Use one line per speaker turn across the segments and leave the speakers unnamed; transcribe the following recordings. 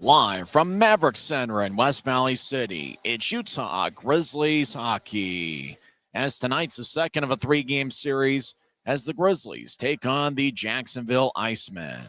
Live from Maverik Center in West Valley City, it's Utah Grizzlies hockey. As tonight's the second of a three-game series as the Grizzlies take on the Jacksonville Icemen.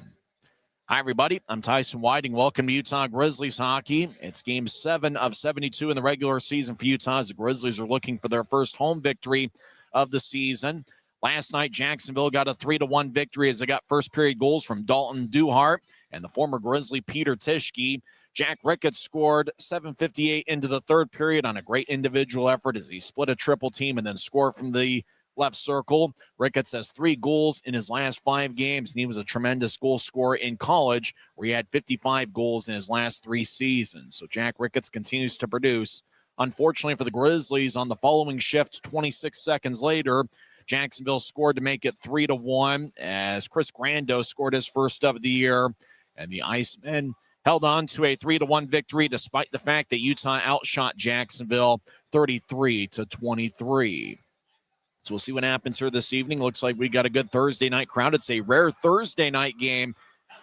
Hi, everybody. I'm Tyson Whiting. Welcome to Utah Grizzlies hockey. It's Game 7 of 72 in the regular season for Utah as the Grizzlies are looking for their first home victory of the season. Last night, Jacksonville got a 3-1 victory as they got first-period goals from Dalton Duhart and the former Grizzly Peter Tischke. Jack Ricketts scored 7:58 into the third period on a great individual effort as he split a triple team and then scored from the left circle. Ricketts has 3 goals in his last 5 games, and he was a tremendous goal scorer in college where he had 55 goals in his last 3 seasons. So Jack Ricketts continues to produce. Unfortunately for the Grizzlies, on the following shift, 26 seconds later, Jacksonville scored to make it 3-1 as Chris Grando scored his first of the year. And the Icemen held on to a 3-1 victory despite the fact that Utah outshot Jacksonville 33-23. So we'll see what happens here this evening. Looks like we got a good Thursday night crowd. It's a rare Thursday night game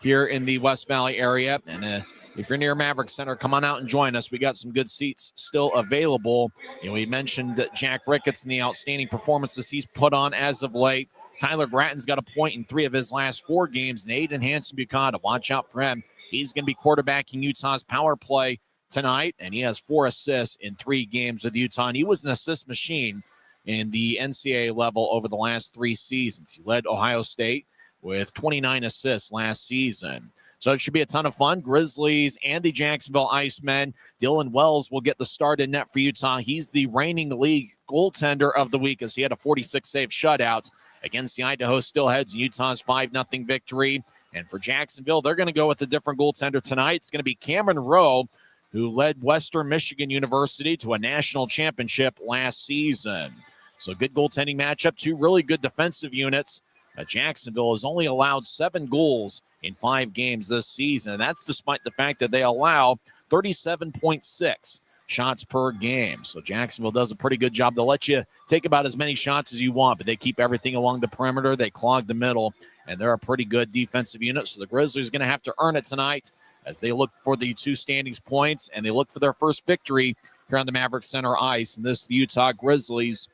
here in the West Valley area. And if you're near Maverik Center, come on out and join us. We got some good seats still available. We mentioned that Jack Ricketts and the outstanding performances he's put on as of late. Tyler Gratton's got a point in 3 of his last 4 games. And Aiden Hansen-Bucata, watch out for him. He's going to be quarterbacking Utah's power play tonight. And he has 4 assists in 3 games with Utah. And he was an assist machine in the NCAA level over the last 3 seasons. He led Ohio State with 29 assists last season. So it should be a ton of fun. Grizzlies and the Jacksonville Icemen. Dylan Wells will get the start in net for Utah. He's the reigning league goaltender of the week as he had a 46-save shutout against the Idaho Steelheads in Utah's 5-0 victory. And for Jacksonville, they're going to go with a different goaltender tonight. It's going to be Cameron Rowe, who led Western Michigan University to a national championship last season. So good goaltending matchup, 2 really good defensive units. Jacksonville has only allowed 7 goals in 5 games this season. And that's despite the fact that they allow 37.6 shots per game. So Jacksonville does a pretty good job. They'll let you take about as many shots as you want, but they keep everything along the perimeter. They clog the middle, and they're a pretty good defensive unit. So the Grizzlies are going to have to earn it tonight as they look for the 2 standings points, and they look for their first victory here on the Maverik Center ice. And this is the Utah Grizzlies'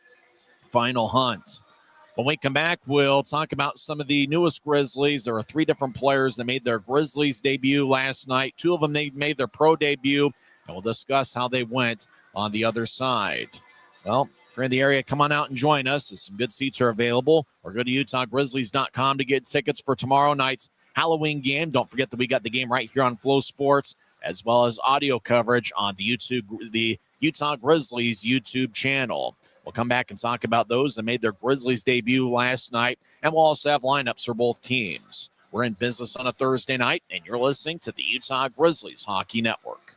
final hunt. When we come back, we'll talk about some of the newest Grizzlies. There are 3 different players that made their Grizzlies debut last night. 2 of them they made their pro debut, and we'll discuss how they went on the other side. Well, if you're in the area, come on out and join us. Some good seats are available. Or go to UtahGrizzlies.com to get tickets for tomorrow night's Halloween game. Don't forget that we got the game right here on Flow Sports, as well as audio coverage on the Utah Grizzlies YouTube channel. We'll come back and talk about those that made their Grizzlies debut last night, and we'll also have lineups for both teams. We're in business on a Thursday night, and you're listening to the Utah Grizzlies Hockey Network.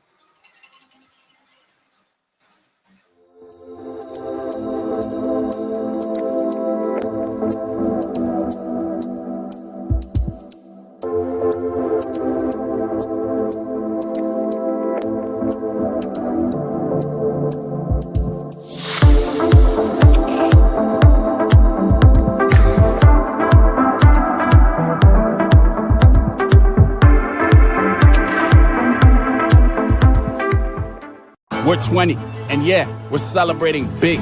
We're 20, and yeah, we're celebrating big.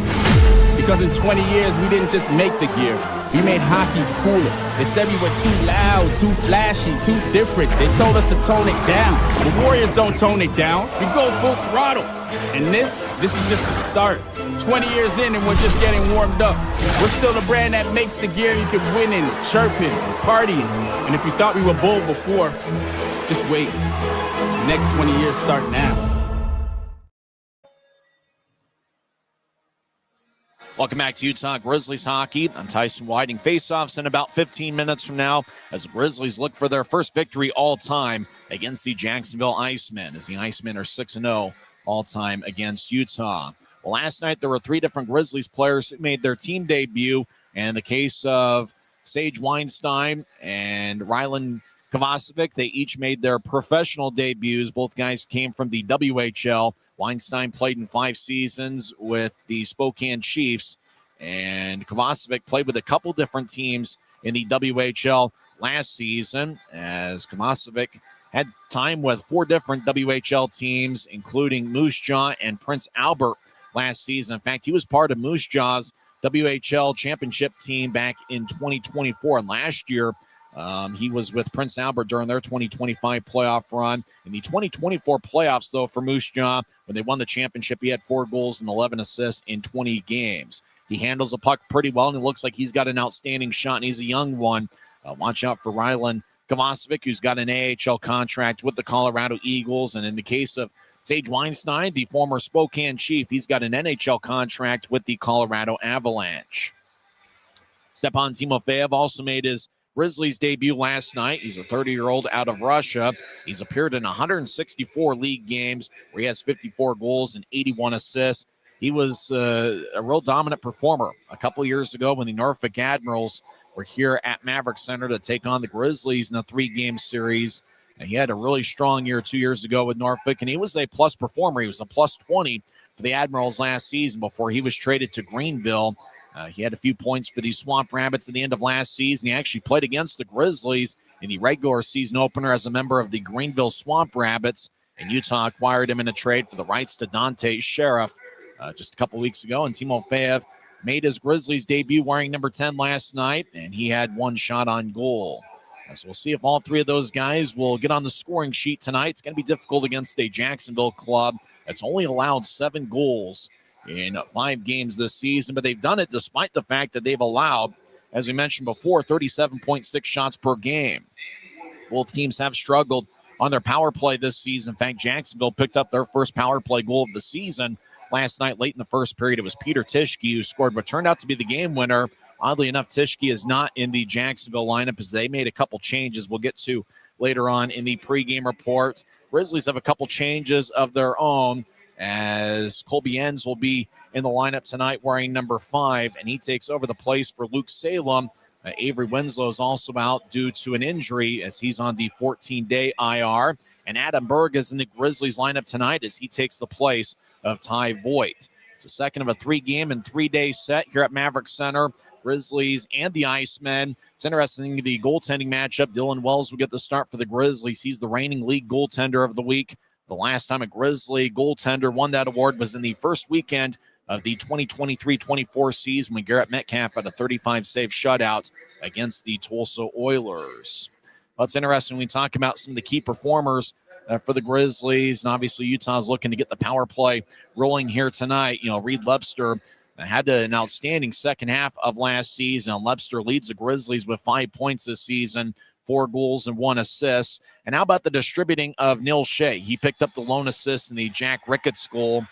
Because in 20 years, we didn't just make the gear. We made hockey cooler. They said we were too loud, too flashy, too different. They told us to tone it down. The Warriors don't tone it down. We go full throttle. And this is just the start. 20 years in, and we're just getting warmed up. We're still the brand that makes the gear you can win in, chirping, and partying. And if you thought we were bold before, just wait. The next 20 years start now.
Welcome back to Utah Grizzlies hockey. I'm Tyson Whiting. Face-offs in about 15 minutes from now as the Grizzlies look for their first victory all-time against the Jacksonville Icemen, as the Icemen are 6-0 all-time against Utah. Well, last night there were 3 different Grizzlies players who made their team debut, and in the case of Sage Weinstein and Rylan Kovacevic, they each made their professional debuts. Both guys came from the WHL. Weinstein played in 5 seasons with the Spokane Chiefs, and Kovacevic played with a couple different teams in the WHL last season, as Kovacevic had time with 4 different WHL teams, including Moose Jaw and Prince Albert last season. In fact, he was part of Moose Jaw's WHL championship team back in 2024. And last year, he was with Prince Albert during their 2025 playoff run. In the 2024 playoffs, though, for Moose Jaw, when they won the championship, he had 4 goals and 11 assists in 20 games. He handles the puck pretty well, and it looks like he's got an outstanding shot, and he's a young one. Watch out for Rylan Kovacevic, who's got an AHL contract with the Colorado Eagles. And in the case of Sage Weinstein, the former Spokane Chief, he's got an NHL contract with the Colorado Avalanche. Stepan Timofeyev also made his Grizzlies debut last night. He's a 30-year-old out of Russia. He's appeared in 164 league games where he has 54 goals and 81 assists. He was a real dominant performer a couple years ago when the Norfolk Admirals were here at Maverik Center to take on the Grizzlies in a 3-game series. And he had a really strong year 2 years ago with Norfolk, and he was a plus performer. He was a plus 20 for the Admirals last season before he was traded to Greenville. He had a few points for the Swamp Rabbits at the end of last season. He actually played against the Grizzlies in the regular season opener as a member of the Greenville Swamp Rabbits, and Utah acquired him in a trade for the rights to Dante Sheriff just a couple weeks ago. And Timofeyev made his Grizzlies debut wearing number 10 last night, and he had 1 shot on goal. So we'll see if all 3 of those guys will get on the scoring sheet tonight. It's going to be difficult against a Jacksonville club that's only allowed 7 goals in 5 games this season, but they've done it despite the fact that they've allowed, as we mentioned before, 37.6 shots per game. Both teams have struggled on their power play this season. In fact, Jacksonville picked up their first power play goal of the season last night late in the first period. It was Peter Tischke who scored what turned out to be the game winner. Oddly enough, Tischke is not in the Jacksonville lineup as they made a couple changes we'll get to later on in the pregame report. Grizzlies have a couple changes of their own, as Colby Enns will be in the lineup tonight wearing number 5, and he takes over the place for Luke Salem. Avery Winslow is also out due to an injury as he's on the 14-day IR. And Adam Berg is in the Grizzlies lineup tonight as he takes the place of Ty Voigt. It's the second of a 3-game and 3-day set here at Maverik Center. Grizzlies and the Icemen. It's interesting, the goaltending matchup. Dylan Wells will get the start for the Grizzlies. He's the reigning league goaltender of the week. The last time a Grizzly goaltender won that award was in the first weekend of the 2023-24 season when Garrett Metcalf had a 35-save shutout against the Tulsa Oilers. Well, it's interesting when we talk about some of the key performers for the Grizzlies, and obviously Utah's looking to get the power play rolling here tonight. You know, Reed Lebster had an outstanding second half of last season. Lebster leads the Grizzlies with 5 points this season, 4 goals and 1 assist. And how about the distributing of Neil Shea? He picked up the lone assist in the Jack Ricketts goal.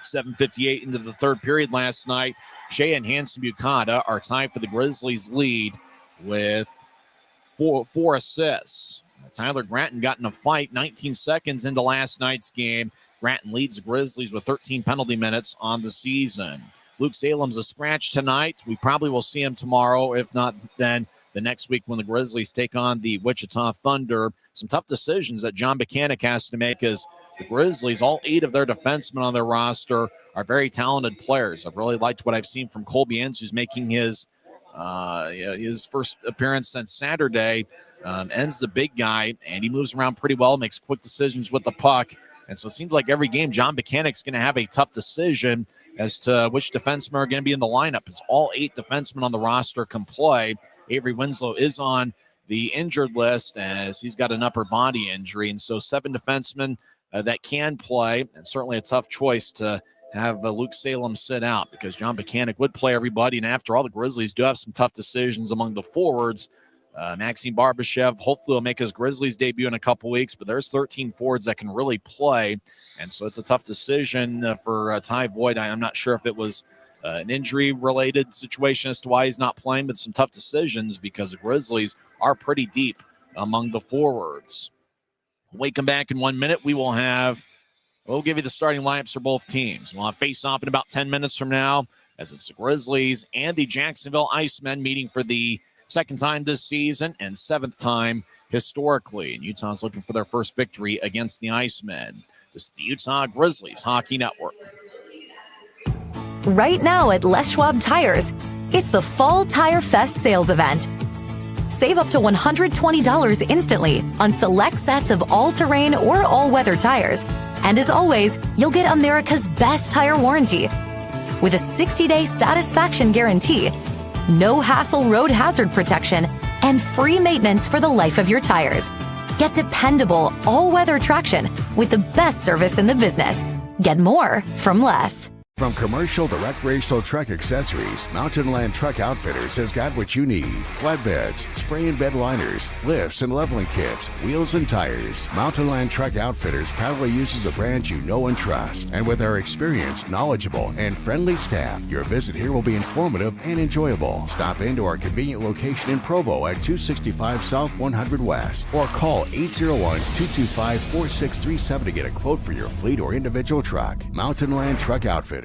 7:58 into the third period last night. Shea and Hanson Bukata are tied for the Grizzlies' lead with four assists. Tyler Gratton got in a fight 19 seconds into last night's game. Gratton leads the Grizzlies with 13 penalty minutes on the season. Luke Salem's a scratch tonight. We probably will see him tomorrow, if not then the next week when the Grizzlies take on the Wichita Thunder. Some tough decisions that John Buchanan has to make as the Grizzlies, all 8 of their defensemen on their roster are very talented players. I've really liked what I've seen from Colby Enns, who's making his first appearance since Saturday. Enns the big guy, and he moves around pretty well, makes quick decisions with the puck. And so it seems like every game, John Buchanan's going to have a tough decision as to which defensemen are going to be in the lineup, as all 8 defensemen on the roster can play. Avery Winslow is on the injured list as he's got an upper body injury. And so 7 defensemen that can play, and certainly a tough choice to have Luke Salem sit out because John Buchanan would play everybody. And after all, the Grizzlies do have some tough decisions among the forwards. Maxime Barbashev hopefully will make his Grizzlies debut in a couple weeks, but there's 13 forwards that can really play. And so it's a tough decision for Ty Voigt. I'm not sure if it was an injury-related situation as to why he's not playing, but some tough decisions because the Grizzlies are pretty deep among the forwards. When we come back in 1 minute, we'll give you the starting lineups for both teams. We'll have face-off in about 10 minutes from now as it's the Grizzlies and the Jacksonville Icemen meeting for the second time this season and 7th time historically. And Utah's looking for their first victory against the Icemen. This is the Utah Grizzlies Hockey Network.
Right now at Les Schwab Tires, it's the Fall Tire Fest sales event. Save up to $120 instantly on select sets of all-terrain or all-weather tires. And as always, you'll get America's best tire warranty with a 60-day satisfaction guarantee, no hassle road hazard protection, and free maintenance for the life of your tires. Get dependable all-weather traction with the best service in the business. Get more from less.
From commercial to recreational truck accessories, Mountain Land Truck Outfitters has got what you need. Flatbeds, spray and bed liners, lifts and leveling kits, wheels and tires. Mountain Land Truck Outfitters proudly uses a brand you know and trust. And with our experienced, knowledgeable, and friendly staff, your visit here will be informative and enjoyable. Stop into our convenient location in Provo at 265 South 100 West or call 801-225-4637 to get a quote for your fleet or individual truck. Mountain Land Truck Outfitters.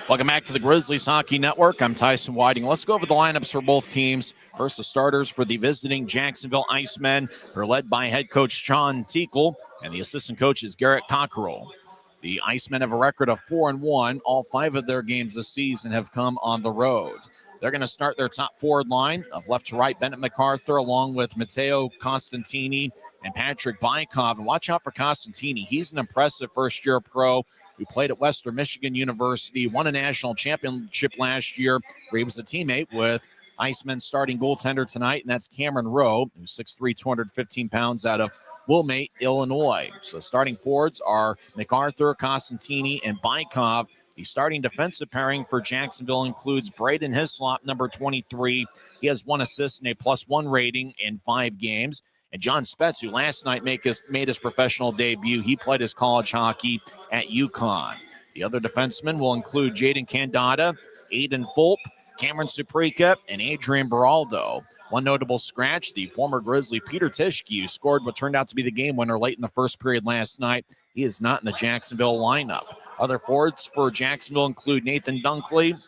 Welcome back to the Grizzlies Hockey Network. I'm Tyson Whiting. Let's go over the lineups for both teams. First, the starters for the visiting Jacksonville Icemen are led by head coach Sean Teakle, and the assistant coach is Garrett Cockerell. The Icemen have a record of 4-1. All 5 of their games this season have come on the road. They're going to start their top forward line of left to right, Bennett MacArthur, along with Matteo Costantini and Patrick Bykov. And watch out for Costantini. He's an impressive first-year pro who played at Western Michigan University, won a national championship last year, where he was a teammate with Iceman starting goaltender tonight, and that's Cameron Rowe, who's 6'3", 215 pounds, out of Wilmette, Illinois. So starting forwards are MacArthur, Costantini, and Bykov. The starting defensive pairing for Jacksonville includes Braden Hislop, number 23. He has 1 assist and a +1 rating in 5 games. And John Spetz, who last night made his professional debut, he played his college hockey at UConn. The other defensemen will include Jaden Candata, Aiden Fulp, Cameron Suprika, and Adrian Beraldo. One notable scratch, the former Grizzly Peter Tischke, who scored what turned out to be the game winner late in the first period last night. He is not in the Jacksonville lineup. Other forwards for Jacksonville include Nathan Dunkley,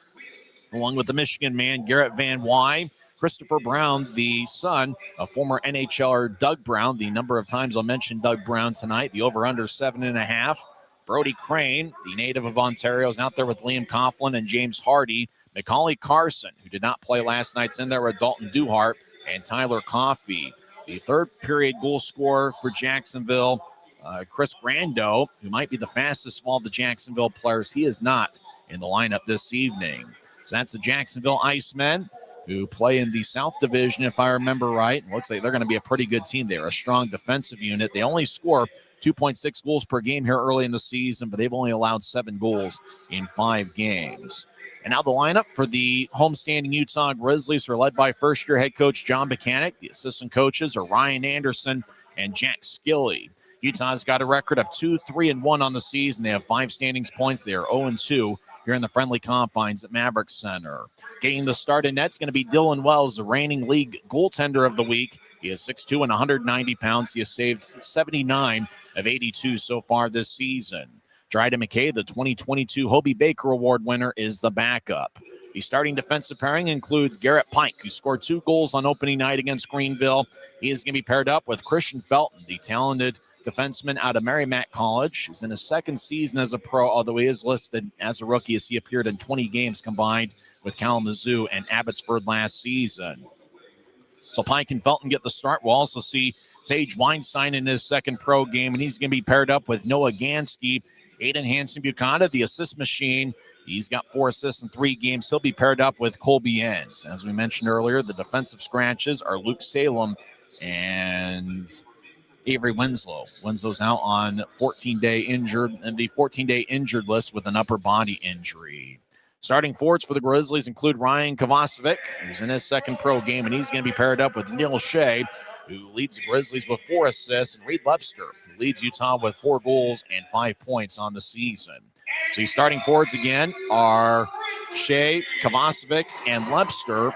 along with the Michigan man Garrett Van Wy, Christopher Brown, the son of former NHLer Doug Brown. The number of times I'll mention Doug Brown tonight, the over-under 7.5. Brody Crane, the native of Ontario, is out there with Liam Coughlin and James Hardy. Macaulay Carson, who did not play last night's in there with Dalton Duhart and Tyler Coffey. The third period goal scorer for Jacksonville, Chris Grando, who might be the fastest of all the Jacksonville players. He is not in the lineup this evening. So that's the Jacksonville Icemen, who play in the South Division, if I remember right. It looks like they're going to be a pretty good team. They're a strong defensive unit. They only score 2.6 goals per game here early in the season, but they've only allowed 7 goals in 5 games. And now the lineup for the homestanding Utah Grizzlies are led by first-year head coach John Buchanan. The assistant coaches are Ryan Anderson and Jack Skilley. Utah's got a record of 2-3-1 on the season. They have 5 standings points. They are 0-2 here in the friendly confines at Maverik Center. Getting the start in net's going to be Dylan Wells, the reigning league goaltender of the week. He is 6'2" and 190 pounds. He has saved 79 of 82 so far this season. Dryden McKay, the 2022 Hobie Baker Award winner, is the backup. The starting defensive pairing includes Garrett Pike, who scored 2 goals on opening night against Greenville. He is going to be paired up with Christian Felton, the talented defenseman out of Merrimack College, who's in his second season as a pro, although he is listed as a rookie as he appeared in 20 games combined with Kalamazoo and Abbotsford last season. So Pike and Felton get the start. We'll also see Sage Weinstein in his second pro game, and he's going to be paired up with Noah Gansky. Aiden Hansen-Buchanan, the assist machine. He's got 4 assists in 3 games. He'll be paired up with Colby Enns. As we mentioned earlier, the defensive scratches are Luke Salem and Avery Winslow. Winslow's out on 14-day injured, and the 14-day injured list with an upper body injury. Starting forwards for the Grizzlies include Ryan Kovacevic, who's in his second pro game, and he's going to be paired up with Neil Shea, who leads the Grizzlies with 4 assists, and Reed Lepster, who leads Utah with 4 goals and 5 points on the season. So your starting forwards again are Shea, Kovacevic, and Lepster.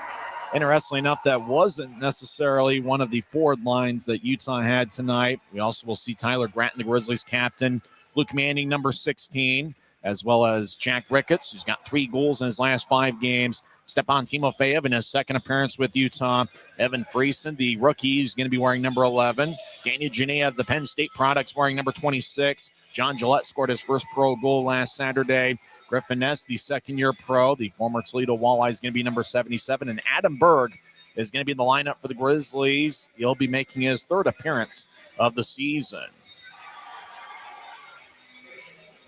Interestingly enough, that wasn't necessarily one of the forward lines that Utah had tonight. We also will see Tyler Gratton, the Grizzlies captain, Luke Manning, number 16, as well as Jack Ricketts, who's got 3 goals in his last 5 games. Stepan Timofeyev in his second appearance with Utah. Evan Friesen, the rookie, who's going to be wearing number 11. Daniel Janea, the Penn State products, wearing number 26. John Gillette scored his first pro goal last Saturday. Griffin Ness, the second-year pro, the former Toledo Walleye, is going to be number 77. And Adam Berg is going to be in the lineup for the Grizzlies. He'll be making his third appearance of the season.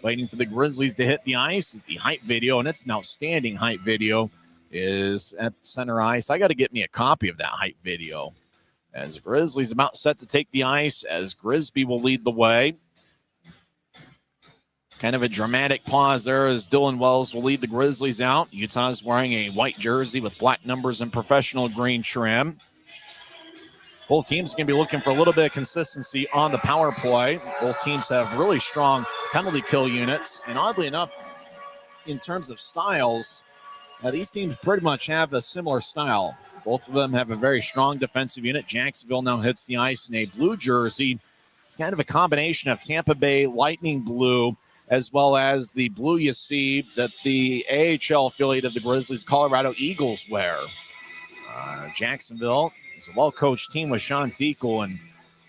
Waiting for the Grizzlies to hit the ice is the height video, and it's an outstanding height video. Is at center ice. I got to get me a copy of that height video. As the Grizzlies about set to take the ice, as Grisby will lead the way. Kind of a dramatic pause there as Dylan Wells will lead the Grizzlies out. Utah's wearing a white jersey with black numbers and professional green trim. Both teams are going to be looking for a little bit of consistency on the power play. Both teams have really strong penalty kill units. And oddly enough, in terms of styles, these teams pretty much have a similar style. Both of them have a very strong defensive unit. Jacksonville now hits the ice in a blue jersey. It's kind of a combination of Tampa Bay Lightning blue as well as the blue you see that the AHL affiliate of the Grizzlies, Colorado Eagles, wear. Jacksonville is a well-coached team with Sean Tickle, and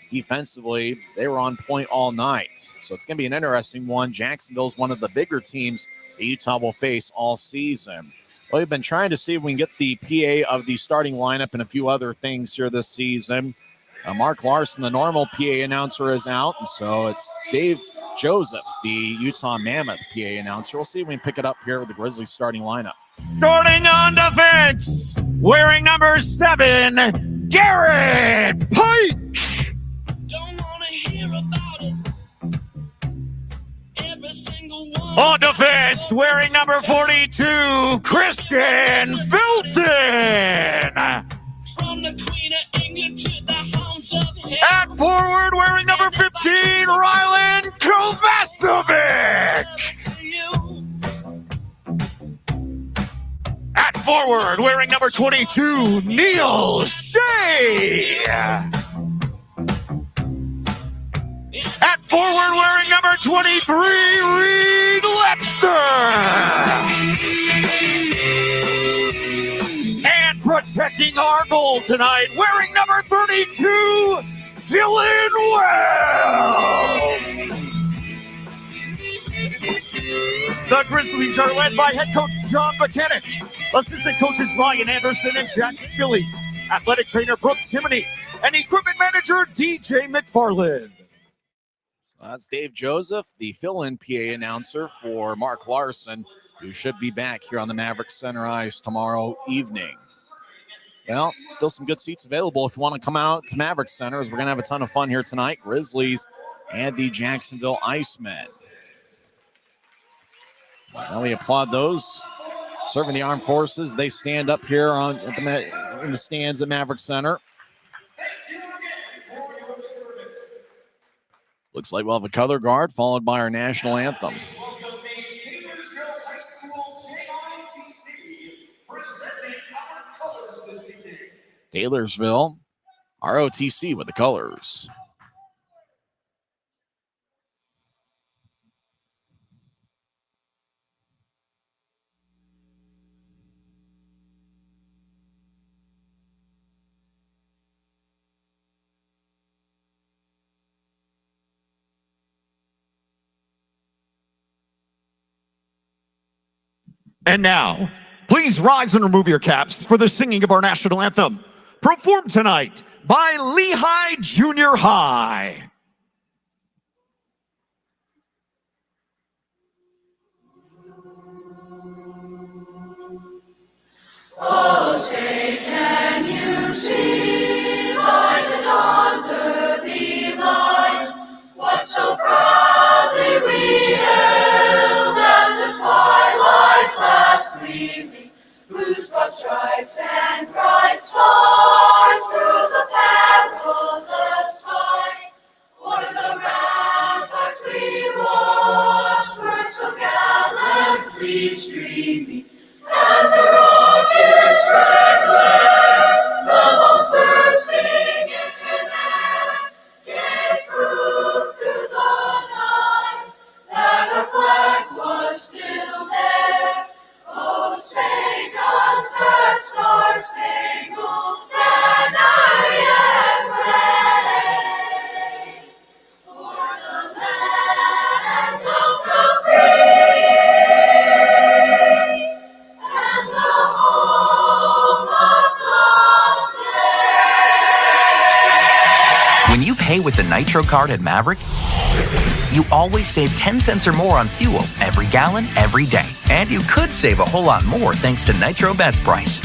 defensively, they were on point all night. So it's going to be an interesting one. Jacksonville is one of the bigger teams that Utah will face all season. Well, we've been trying to see if we can get the PA of the starting lineup and a few other things here this season. Mark Larson, the normal PA announcer, is out, and so it's Dave Joseph, the Utah Mammoth PA announcer. We'll see if we can pick it up here with the Grizzlies starting lineup.
Starting on defense, wearing number 7, Garrett Pike.
Don't wanna hear about it. Every single one.
On defense, wearing number 42, Christian Filton.
From the Queen of England to the Hounds of Hell.
At forward, wearing number 15, Rylan Kovacevic. At forward, wearing number 22, Neil Shea. At forward, wearing number 23, Reed Lepster. And protecting our goal tonight, wearing number 32, Dylan Wells. The Grizzlies are led by head coach John Buchanan, assistant coaches Ryan Anderson and Jack Gilly, athletic trainer Brooke Timoney, and equipment manager DJ McFarland.
That's Dave Joseph, the fill-in PA announcer for Mark Larson, who should be back here on the Maverik Center ice tomorrow evening. Well, still some good seats available if you want to come out to Maverik Center, as we're going to have a ton of fun here tonight. Grizzlies and the Jacksonville Icemen. Well, we applaud those serving the armed forces. They stand up here in the stands at Maverik Center. Looks like we'll have a color guard followed by our national anthem. Taylorsville, ROTC with the colors.
And now, please rise and remove your caps for the singing of our national anthem, performed tonight by Lehigh Junior High.
Oh, say, can you see by the dawn's early light what so proudly we hailed, and the twilight's last gleaming, whose broad stripes and bright stars through the perilous fight o'er the ramparts we watched were so gallantly streaming, and the rockets red glare, the balls bursting in air, gave proof through the night that our flag was still there. Oh, say does that star-spangled banner yet wave o'er the land of the free?
When you pay with the Nitro card at Maverik, you always save 10 cents or more on fuel every gallon, every day. And you could save a whole lot more thanks to Nitro Best Price.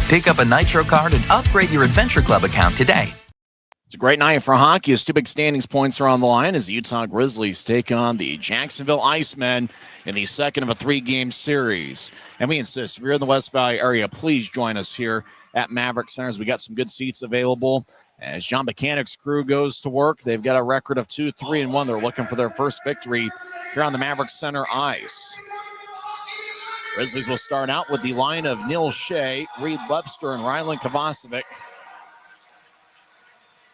Pick up a Nitro card and upgrade your Adventure Club account today.
It's a great night for hockey as two big standings points are on the line as the Utah Grizzlies take on the Jacksonville Icemen in the second of a 3-game series. And we insist, if you're in the West Valley area, please join us here at Maverik Center as we got some good seats available. As John Mechanic's crew goes to work, they've got a record of 2-3-1. They're looking for their first victory here on the Maverik Center ice. Grizzlies will start out with the line of Neil Shea, Reed Webster, and Rylan Kovacevic,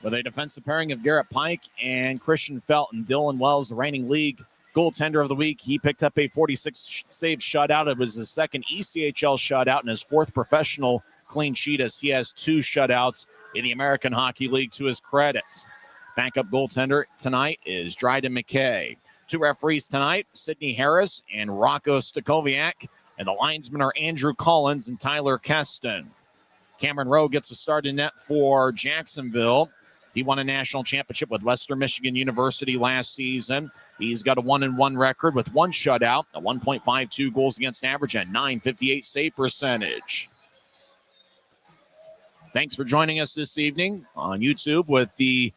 with a defensive pairing of Garrett Pike and Christian Felton. Dylan Wells, the reigning league goaltender of the week. He picked up a 46-save shutout. It was his second ECHL shutout and his fourth professional clean sheet, as he has 2 shutouts in the American Hockey League to his credit. Backup goaltender tonight is Dryden McKay. 2 referees tonight, Sidney Harris and Rocco Stakoviak. And the linesmen are Andrew Collins and Tyler Keston. Cameron Rowe gets a start in net for Jacksonville. He won a national championship with Western Michigan University last season. He's got a 1-1 record with 1 shutout, a 1.52 goals against average, and .958 save percentage. Thanks for joining us this evening on YouTube with the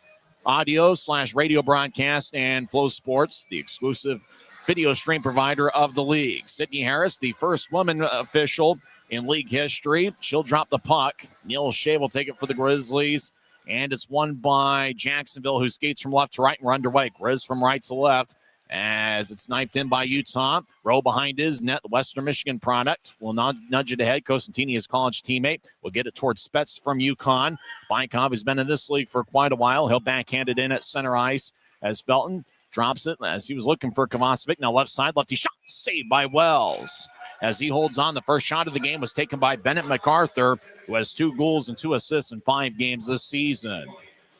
audio/radio broadcast and Flow Sports, the exclusive video stream provider of the league. Sydney Harris, the first woman official in league history. She'll drop the puck. Neil Shea will take it for the Grizzlies. And it's won by Jacksonville, who skates from left to right, and we're underway. Grizz from right to left as it's knifed in by Utah. Rowe behind his net, the Western Michigan product. Will nudge it ahead. Cosentini, his college teammate, will get it towards Spets from UConn. Bykov, who's been in this league for quite a while. He'll backhand it in at center ice as Felton drops it as he was looking for Kovacevic. Now left side, lefty shot, saved by Wells. As he holds on, the first shot of the game was taken by Bennett MacArthur, who has 2 goals and 2 assists in 5 games this season.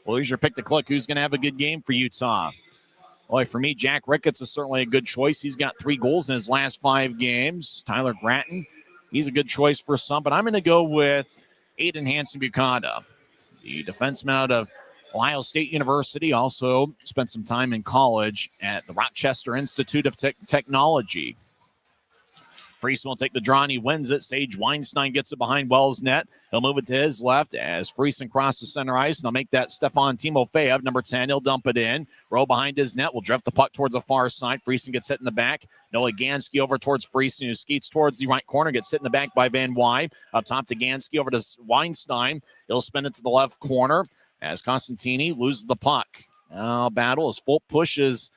Well, here's your pick to click. Who's going to have a good game for Utah? Boy, for me, Jack Ricketts is certainly a good choice. He's got 3 goals in his last 5 games. Tyler Gratton, he's a good choice for some, but I'm going to go with Aiden Hansen-Bucata, the defenseman out of Ohio State University, also spent some time in college at the Rochester Institute of Technology. Friesen will take the draw, and he wins it. Sage Weinstein gets it behind Wells' net. He'll move it to his left as Friesen crosses center ice, and I'll make that Stefan Timofeyev, number 10. He'll dump it in. Rowe behind his net will drift the puck towards the far side. Friesen gets hit in the back. Noah Gansky over towards Friesen, who skates towards the right corner, gets hit in the back by Van Wy. Up top to Gansky, over to Weinstein. He'll spin it to the left corner as Costantini loses the puck. Now battle as Fulp pushes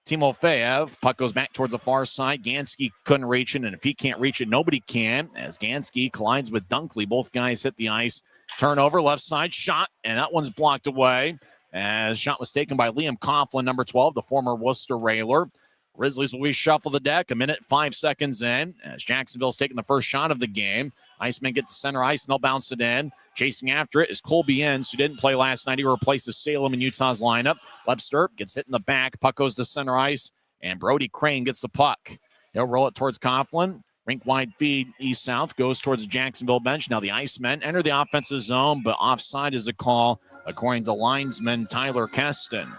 Timofeyev. Puck goes back towards the far side. Gansky couldn't reach it, and if he can't reach it, nobody can, as Gansky collides with Dunkley. Both guys hit the ice. Turnover, left side, shot, and that one's blocked away, as shot was taken by Liam Coughlin, number 12, the former Worcester Railer. Grizzlies will reshuffle the deck. 1:05 seconds in, as Jacksonville's taking the first shot of the game. Icemen get to center ice, and they'll bounce it in. Chasing after it is Colby Enns, who didn't play last night. He replaces Salem in Utah's lineup. Webster gets hit in the back. Puck goes to center ice, and Brody Crane gets the puck. He'll roll it towards Coughlin. Rink-wide feed east-south, goes towards the Jacksonville bench. Now the Icemen enter the offensive zone, but offside is a call, according to linesman Tyler Keston.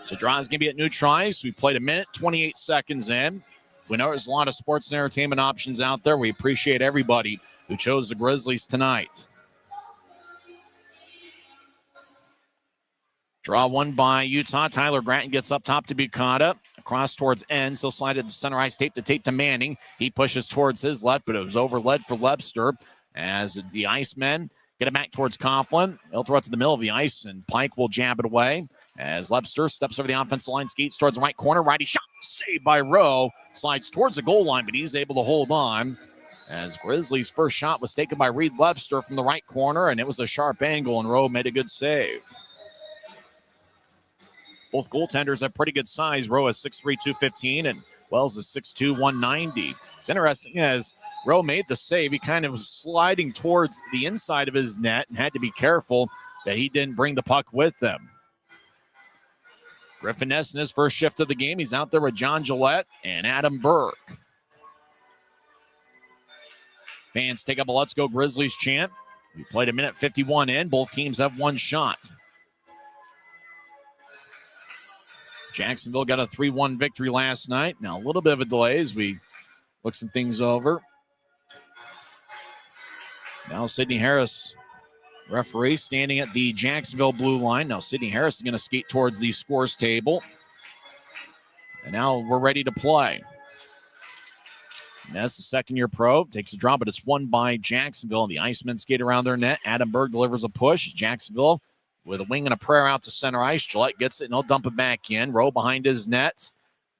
So draw is going to be at neutral ice. We played 1:28 seconds in. We know there's a lot of sports and entertainment options out there. We appreciate everybody who chose the Grizzlies tonight. Draw won by Utah. Tyler Gratton gets up top to Bucata. Across towards Enns. He'll slide it to center ice, tape to Manning. He pushes towards his left, but it was overled for Webster as the Icemen get it back towards Coughlin. He'll throw it to the middle of the ice, and Pike will jab it away as Webster steps over the offensive line, skates towards the right corner. Righty shot, saved by Rowe. Slides towards the goal line, but he's able to hold on. As Grizzlies' first shot was taken by Reed Webster from the right corner, and it was a sharp angle, and Rowe made a good save. Both goaltenders have pretty good size. Rowe is 6'3", 215, and Wells is 6'2", 190. It's interesting as Rowe made the save. He kind of was sliding towards the inside of his net and had to be careful that he didn't bring the puck with him. Griffin Ness in his first shift of the game. He's out there with John Gillette and Adam Burke. Fans take up a Let's Go Grizzlies chant. We played a minute 51 in. Both teams have one shot. Jacksonville got a 3-1 victory last night. Now a little bit of a delay as we look some things over. Now Sidney Harris, referee, standing at the Jacksonville blue line. Now Sidney Harris is going to skate towards the scores table. And now we're ready to play. Ness, the second-year pro, takes a draw, but it's won by Jacksonville. The Icemen skate around their net. Adam Berg delivers a push. Jacksonville with a wing and a prayer out to center ice. Gillette gets it, and he'll dump it back in. Rowe behind his net.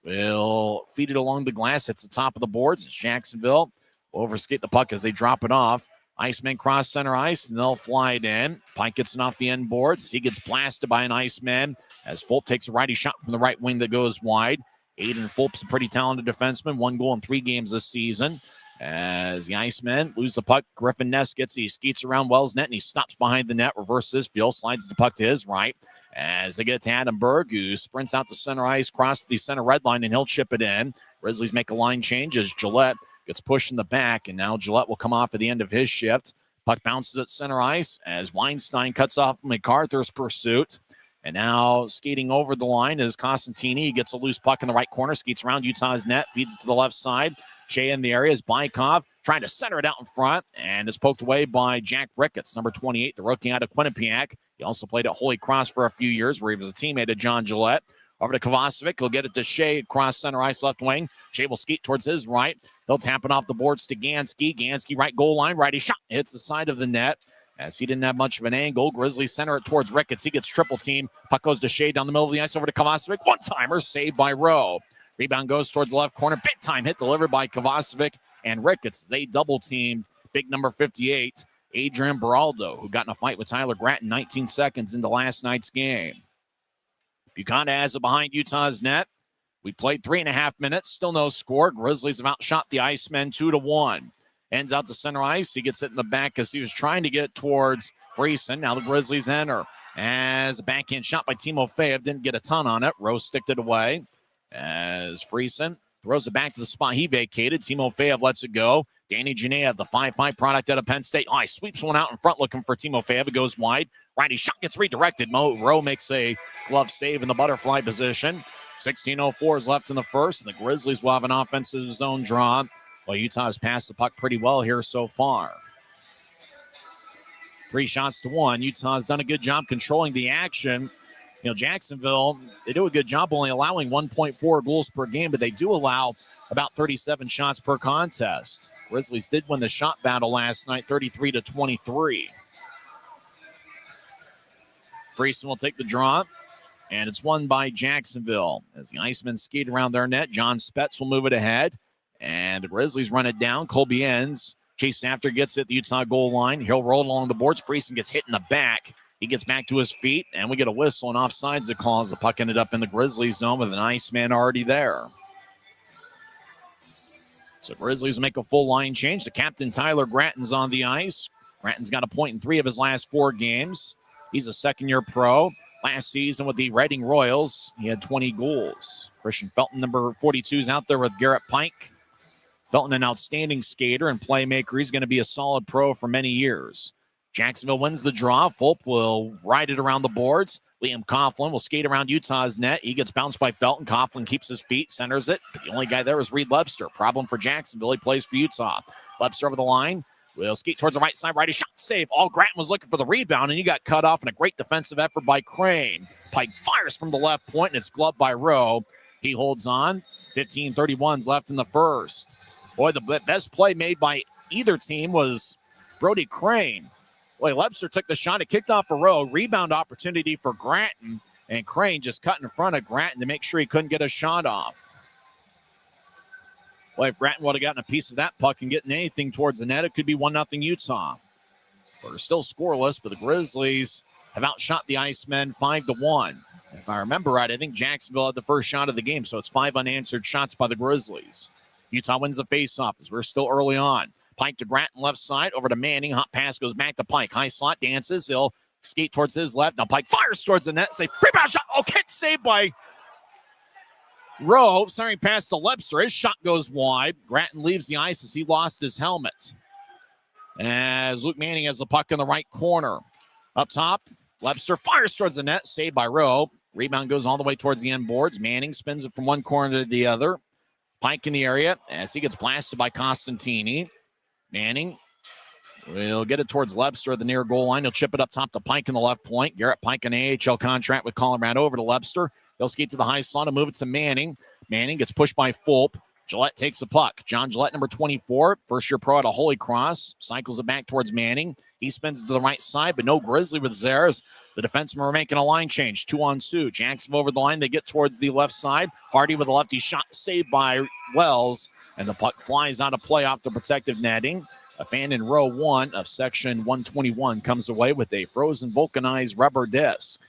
Will feed it along the glass. Hits the top of the boards. It's Jacksonville. Will overskate the puck as they drop it off. Icemen cross center ice, and they'll fly it in. Pike gets it off the end boards. He gets blasted by an Iceman as Fulp takes a righty shot from the right wing that goes wide. Aiden Fulp's a pretty talented defenseman. 1 goal in 3 games this season. As the Icemen lose the puck, Griffin Ness gets it. He skates around Wells' net, and he stops behind the net, reverses field, slides the puck to his right. As they get to Adam Berg, who sprints out to center ice, crosses the center red line, and he'll chip it in. Grizzlies make a line change as Gillette gets pushed in the back, and now Gillette will come off at the end of his shift. Puck bounces at center ice as Weinstein cuts off MacArthur's pursuit. And now skating over the line is Costantini. He gets a loose puck in the right corner, skates around Utah's net, feeds it to the left side. Shea in the area is Bykov trying to center it out in front, and is poked away by Jack Ricketts, number 28, the rookie out of Quinnipiac. He also played at Holy Cross for a few years where he was a teammate of John Gillette. Over to Kovacevic. He'll get it to Shea across center ice left wing. Shea will skate towards his right. He'll tap it off the boards to Gansky. Gansky right goal line. Righty shot. Hits the side of the net. As he didn't have much of an angle, Grizzlies center it towards Ricketts. He gets triple team. Puck goes to Shea down the middle of the ice over to Kovacevic. One-timer saved by Rowe. Rebound goes towards the left corner. Big time hit delivered by Kovacevic and Ricketts. They double-teamed big number 58, Adrian Beraldo, who got in a fight with Tyler Gratton 19 seconds into last night's game. Buchanan has it behind Utah's net. We played 3.5 minutes. Still no score. Grizzlies have outshot the Icemen 2-1. Ends out to center ice. He gets it in the back as he was trying to get towards Friesen. Now the Grizzlies enter. As a backhand shot by Timo Feyev. Didn't get a ton on it. Rose sticked it away. As Friesen throws it back to the spot he vacated. Timo Feyev lets it go. Danny Genev, the 5'5 product out of Penn State. He sweeps one out in front looking for Timo Feyev. It goes wide. Righty shot gets redirected. Rowe makes a glove save in the butterfly position. 16:04 is left in the first. The Grizzlies will have an offensive zone draw. Well, Utah has passed the puck pretty well here so far. 3 shots to 1. Utah's done a good job controlling the action. Jacksonville, they do a good job only allowing 1.4 goals per game, but they do allow about 37 shots per contest. Grizzlies did win the shot battle last night, 33-23. Friesen will take the draw, and it's won by Jacksonville. As the Icemen skate around their net, John Spetz will move it ahead, and the Grizzlies run it down. Colby Enns chases after, gets it at the Utah goal line. He'll roll along the boards. Friesen gets hit in the back. He gets back to his feet, and we get a whistle and offsides that calls. The puck ended up in the Grizzlies zone with an Iceman already there. So Grizzlies make a full line change. The captain, Tyler Gratton's on the ice. Gratton's got a point in 3 of his last 4 games. He's a second-year pro. Last season with the Reading Royals, he had 20 goals. Christian Felton, number 42, is out there with Garrett Pike. Felton, an outstanding skater and playmaker. He's going to be a solid pro for many years. Jacksonville wins the draw. Fulp will ride it around the boards. Liam Coughlin will skate around Utah's net. He gets bounced by Felton. Coughlin keeps his feet, centers it. But the only guy there is Reed Lebster. Problem for Jacksonville. He plays for Utah. Lebster over the line. Will skate towards the right side. Righty shot save. All Gratton was looking for the rebound, and he got cut off in a great defensive effort by Crane. Pike fires from the left point, and it's gloved by Rowe. He holds on. 15:31 left in the first. Boy, the best play made by either team was Brody Crane. Boy, Lebster took the shot. It kicked off a Rowe. Rebound opportunity for Gratton. And Crane just cut in front of Gratton to make sure he couldn't get a shot off. Boy, if Gratton would have gotten a piece of that puck and getting anything towards the net, it could be 1-0 Utah. We're still scoreless, but the Grizzlies have outshot the Icemen 5-1. If I remember right, I think Jacksonville had the first shot of the game, so it's 5 unanswered shots by the Grizzlies. Utah wins the faceoff as we're still early on. Pike to Gratton left side, over to Manning. Hot pass goes back to Pike. High slot dances. He'll skate towards his left. Now Pike fires towards the net. Safe. Rebound shot. Oh, kick saved by Rowe, sorry, past to Lepster. His shot goes wide. Grattan leaves the ice as he lost his helmet. As Luke Manning has the puck in the right corner. Up top, Lepster fires towards the net, saved by Rowe. Rebound goes all the way towards the end boards. Manning spins it from one corner to the other. Pike in the area as he gets blasted by Costantini. Manning will get it towards Lepster at the near goal line. He'll chip it up top to Pike in the left point. Garrett Pike, an AHL contract with Colorado, over to Lepster. He'll skate to the high slot and move it to Manning. Manning gets pushed by Fulp. Gillette takes the puck. John Gillette, number 24, first-year pro out of Holy Cross, cycles it back towards Manning. He spins it to the right side, but no Grizzly was there as the defensemen were making a line change. 2-on-2. Jacksonville over the line. They get towards the left side. Hardy with a lefty shot saved by Wells, and the puck flies out of play off the protective netting. A fan in row 1 of section 121 comes away with a frozen vulcanized rubber disc.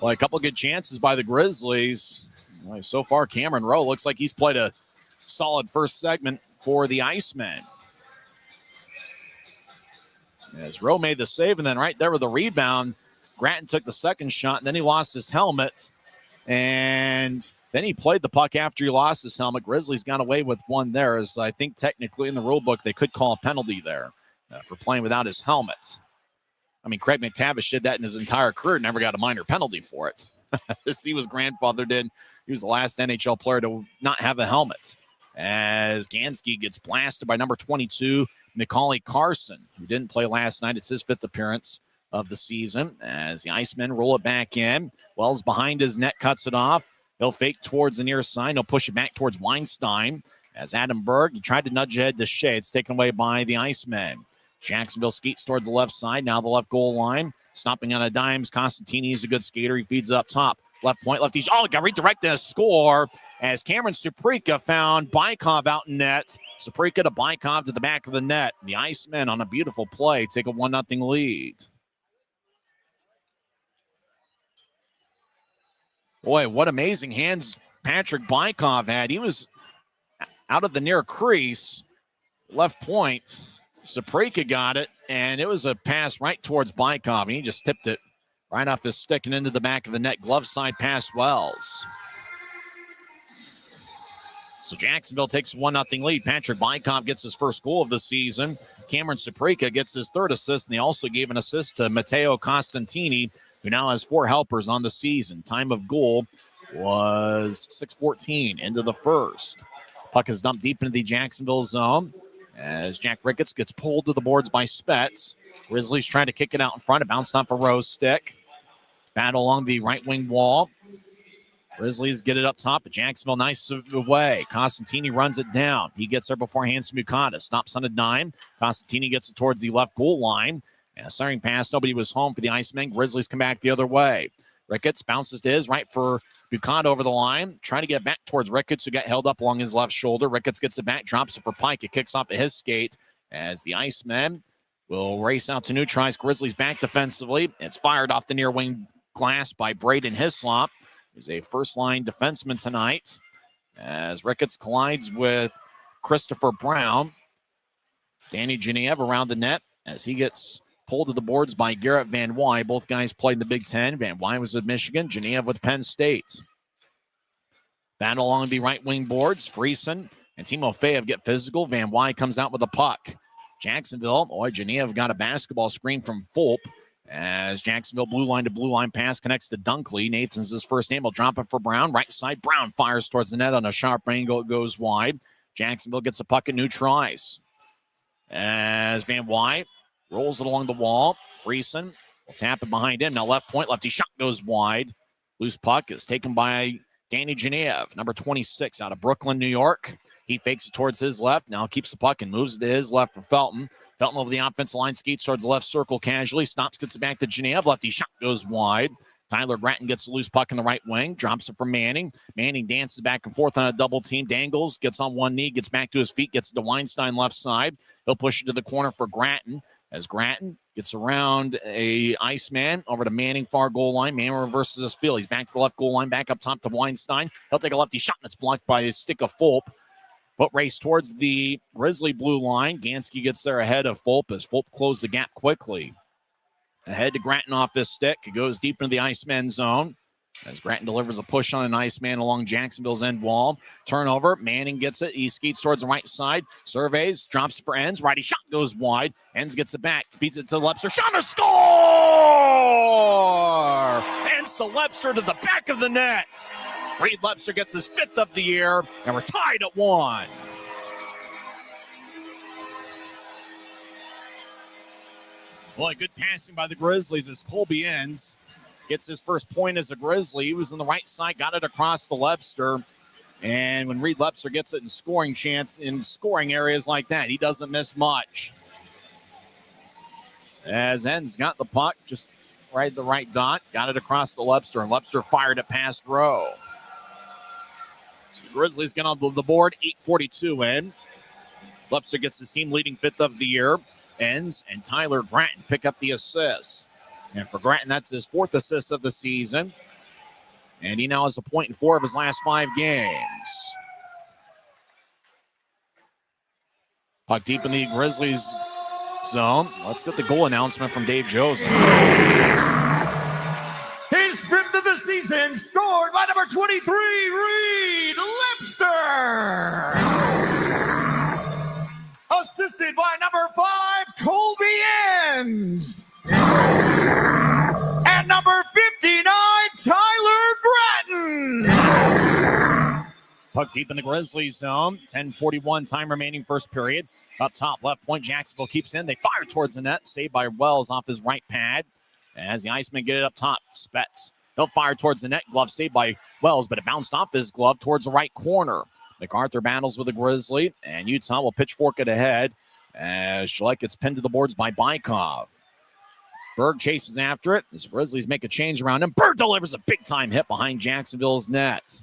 Well, a couple good chances by the Grizzlies. Well, so far, Cameron Rowe looks like he's played a solid first segment for the Icemen. As Rowe made the save, and then right there with the rebound, Grattan took the second shot, and then he lost his helmet. And then he played the puck after he lost his helmet. Grizzlies got away with one there, as I think technically in the rule book they could call a penalty there for playing without his helmet. I mean, Craig McTavish did that in his entire career, never got a minor penalty for it. He was grandfathered in. He was the last NHL player to not have a helmet. As Gansky gets blasted by number 22, Macaulay Carson, who didn't play last night. It's his 5th appearance of the season. As the Icemen roll it back in. Wells behind his net, cuts it off. He'll fake towards the near side. He'll push it back towards Weinstein. As Adam Berg, he tried to nudge ahead to Shea. It's taken away by the Icemen. Jacksonville skates towards the left side. Now the left goal line. Stopping on a dimes. Costantini is a good skater. He feeds it up top. Left point, lefty. Oh, got redirected a score as Cameron Suprika found Bykov out in net. Suprika to Bykov to the back of the net. The Icemen on a beautiful play take a 1-0 lead. Boy, what amazing hands Patrick Bykov had. He was out of the near crease. Left point. Suprika got it, and it was a pass right towards Bykov, and he just tipped it right off his stick and into the back of the net. Glove side pass Wells. So Jacksonville takes a 1-0 lead. Patrick Bykov gets his first goal of the season. Cameron Suprika gets his 3rd assist, and they also gave an assist to Matteo Costantini, who now has 4 helpers on the season. Time of goal was 6:14 into the first. Puck is dumped deep into the Jacksonville zone as Jack Ricketts gets pulled to the boards by Spets. Grizzlies trying to kick it out in front. It bounced off a Rowe's stick. Battle along the right wing wall. Grizzlies get it up top, but Jacksonville nice away. Costantini runs it down. He gets there before Hanson Mukata. Stops on a dime. Costantini gets it towards the left goal line. And a starting pass. Nobody was home for the Icemen. Grizzlies come back the other way. Ricketts bounces to his right for Bucott over the line. Trying to get back towards Ricketts, who got held up along his left shoulder. Ricketts gets it back, drops it for Pike. It kicks off at his skate as the Icemen will race out to neutralize Grizzlies back defensively. It's fired off the near wing glass by Braden Hislop, who's a first-line defenseman tonight, as Ricketts collides with Christopher Brown. Danny Genev around the net as he gets pulled to the boards by Garrett Van Wy. Both guys played in the Big Ten. Van Wy was with Michigan, Genev with Penn State. Battle along the right wing boards. Friesen and Timofeyev get physical. Van Wy comes out with a puck. Jacksonville, Genev got a basketball screen from Fulp as Jacksonville blue line to blue line pass connects to Dunkley. Nathan's his first name. Will drop it for Brown. Right side, Brown fires towards the net on a sharp angle. It goes wide. Jacksonville gets a puck and neutral ice as Van Wy rolls it along the wall. Friesen will tap it behind him. Now left point, lefty shot goes wide. Loose puck is taken by Danny Genev, number 26 out of Brooklyn, New York. He fakes it towards his left. Now keeps the puck and moves it to his left for Felton. Felton over the offensive line, skates towards the left circle casually. Stops, gets it back to Genev. Lefty shot goes wide. Tyler Grattan gets a loose puck in the right wing. Drops it from Manning. Manning dances back and forth on a double team. Dangles, gets on one knee, gets back to his feet, gets it to Weinstein left side. He'll push it to the corner for Grattan. As Grattan gets around a Iceman over to Manning, far goal line. Manning reverses his field. He's back to the left goal line, back up top to Weinstein. He'll take a lefty shot, and it's blocked by his stick of Fulp. Foot race towards the Grizzly blue line. Gansky gets there ahead of Fulp as Fulp closed the gap quickly. Ahead to Grattan off his stick. It goes deep into the Iceman zone. As Grattan delivers a push on an Iceman along Jacksonville's end wall. Turnover. Manning gets it. He skates towards the right side. Surveys. Drops for Enns. Righty shot goes wide. Enns gets it back. Feeds it to Lepster. Shot to score! Enns to Lepster to the back of the net. Reed Lepster gets his 5th of the year. And we're tied at 1. Boy, good passing by the Grizzlies as Colby Enns gets his first point as a Grizzly. He was on the right side, got it across the Lepster. And when Reed Lepster gets it in scoring chance in scoring areas like that, he doesn't miss much. As Enns got the puck just right at the right dot, got it across the Lepster, and Lepster fired it past Rowe. So the Grizzlies get on the board, 8:42 in. Lepster gets his team leading 5th of the year. Enns and Tyler Grattan pick up the assists. And for Grattan, that's his 4th assist of the season. And he now has a point in 4 of his last 5 games. Puck deep in the Grizzlies zone. Let's get the goal announcement from Dave Joseph.
His 5th of the season, scored by number 23, Reed Lepster. Assisted by number 5, Colby Enns. And number 59, Tyler Grattan.
Puck deep in the Grizzlies zone. 10:41 time remaining first period. Up top, left point, Jacksonville keeps in. They fire towards the net. Saved by Wells off his right pad. As the Icemen get it up top, Spets. He'll fire towards the net. Glove saved by Wells, but it bounced off his glove towards the right corner. MacArthur battles with the Grizzly, and Utah will pitchfork it ahead as Gillette gets pinned to the boards by Bykov. Berg chases after it as the Grizzlies make a change around him. Berg delivers a big-time hit behind Jacksonville's net.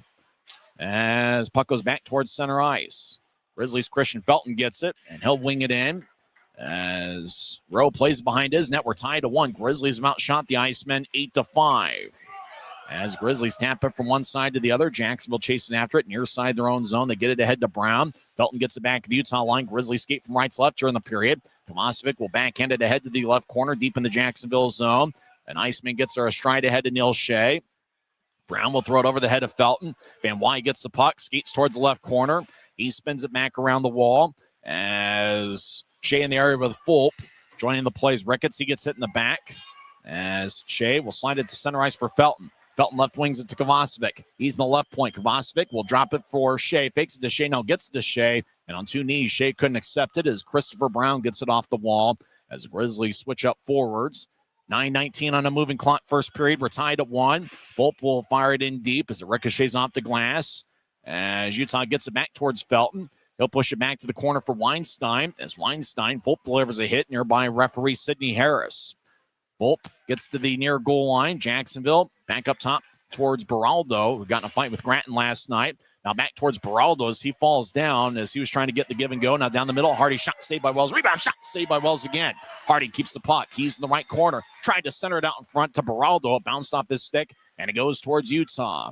As puck goes back towards center ice. Grizzlies' Christian Felton gets it, and he'll wing it in. As Rowe plays behind his net, we're tied to 1. Grizzlies have outshot the Icemen 8-5. As Grizzlies tap it from one side to the other, Jacksonville chases after it near side their own zone. They get it ahead to Brown. Felton gets it back to the Utah line. Grizzlies skate from right to left during the period. Tomasevic will backhand it ahead to the left corner, deep in the Jacksonville zone. And Iceman gets her astride ahead to Neil Shea. Brown will throw it over the head of Felton. Van Wy gets the puck, skates towards the left corner. He spins it back around the wall as Shea in the area with Fulp. Joining the plays, Ricketts. He gets hit in the back as Shea will slide it to center ice for Felton. Felton left wings it to Kovacevic. He's in the left point. Kovacevic will drop it for Shea. Fakes it to Shea. Now gets it to Shea. And on 2 knees, Shea couldn't accept it as Christopher Brown gets it off the wall as the Grizzlies switch up forwards. 9:19 on a moving clock first period. We're tied at 1. Fulp will fire it in deep as it ricochets off the glass. As Utah gets it back towards Felton. He'll push it back to the corner for Weinstein. As Fulp delivers a hit nearby referee Sidney Harris. Fulp gets to the near goal line. Jacksonville back up top towards Beraldo, who got in a fight with Grattan last night. Now back towards Beraldo as he falls down as he was trying to get the give and go. Now down the middle, Hardy shot saved by Wells. Rebound shot saved by Wells again. Hardy keeps the puck. He's in the right corner. Tried to center it out in front to Beraldo. It bounced off his stick, and it goes towards Utah.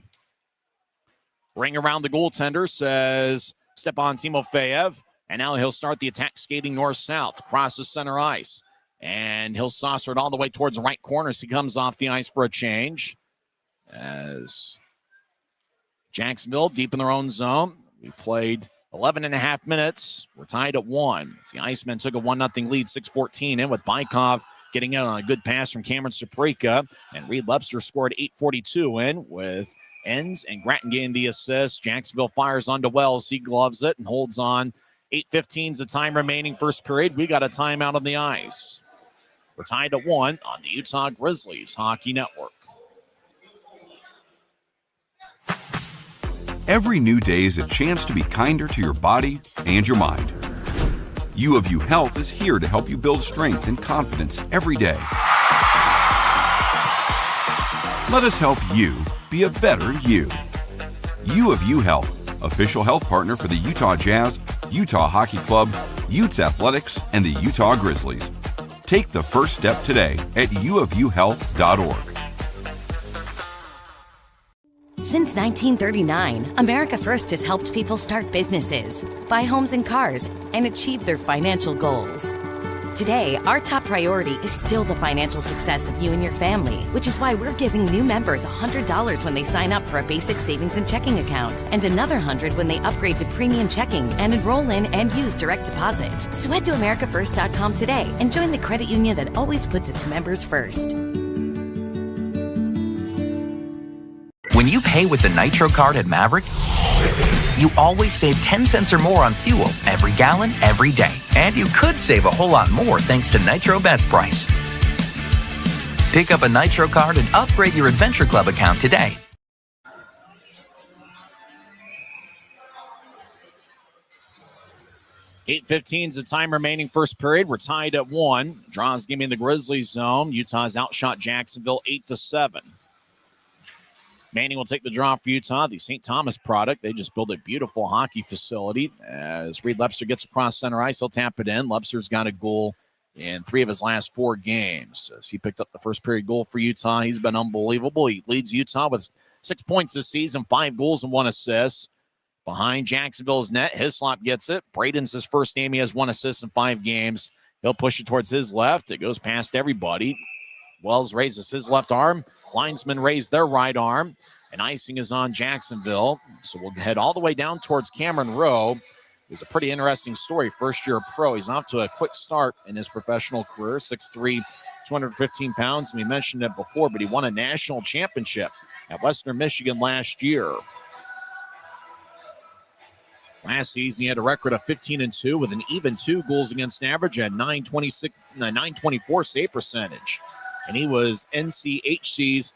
Ring around the goaltender says Stepan Timofeyev. And now he'll start the attack skating north-south across the center ice. And he'll saucer it all the way towards the right corner as he comes off the ice for a change. As Jacksonville deep in their own zone. We played 11 and a half minutes. We're tied at 1. The Icemen took a 1-0 lead, 6:14 in with Bykov getting in on a good pass from Cameron Saprika. And Reed Lepster scored 8:42 in with Enns and Grattan getting the assist. Jacksonville fires onto Wells. He gloves it and holds on. 8:15 is the time remaining first period. We got a timeout on the ice. We're tied at 1 on the Utah Grizzlies Hockey Network.
Every new day is a chance to be kinder to your body and your mind. U of U Health is here to help you build strength and confidence every day. Let us help you be a better you. U of U Health, official health partner for the Utah Jazz, Utah Hockey Club, Utes Athletics, and the Utah Grizzlies. Take the first step today at uofuhealth.org.
Since 1939, America First has helped people start businesses, buy homes and cars, and achieve their financial goals. Today, our top priority is still the financial success of you and your family, which is why we're giving new members $100 when they sign up for a basic savings and checking account, and another $100 when they upgrade to premium checking and enroll in and use direct deposit. So head to americafirst.com today and join the credit union that always puts its members first.
When you pay with the Nitro card at Maverik, you always save 10 cents or more on fuel every gallon, every day. And you could save a whole lot more thanks to Nitro Best Price. Pick up a Nitro card and upgrade your Adventure Club account today.
$8:15 is the time remaining first period. We're tied at 1. Draws giving the Grizzlies zone. Utah's outshot Jacksonville 8-7. Manning will take the draw for Utah, the St. Thomas product. They just built a beautiful hockey facility. As Reed Lebster gets across center ice, he'll tap it in. Lebster's got a goal in 3 of his last 4 games. As he picked up the first period goal for Utah, he's been unbelievable. He leads Utah with 6 points this season, 5 goals and 1 assist. Behind Jacksonville's net, Hislop gets it. Braden's his first game. He has 1 assist in 5 games. He'll push it towards his left. It goes past everybody. Wells raises his left arm. Linesmen raise their right arm. And icing is on Jacksonville. So we'll head all the way down towards Cameron Rowe. It's a pretty interesting story. First-year pro. He's off to a quick start in his professional career. 6'3", 215 pounds. We mentioned it before, but he won a national championship at Western Michigan last year. Last season, he had a record of 15-2 with an even 2 goals against average at .924 save percentage. And he was NCHC's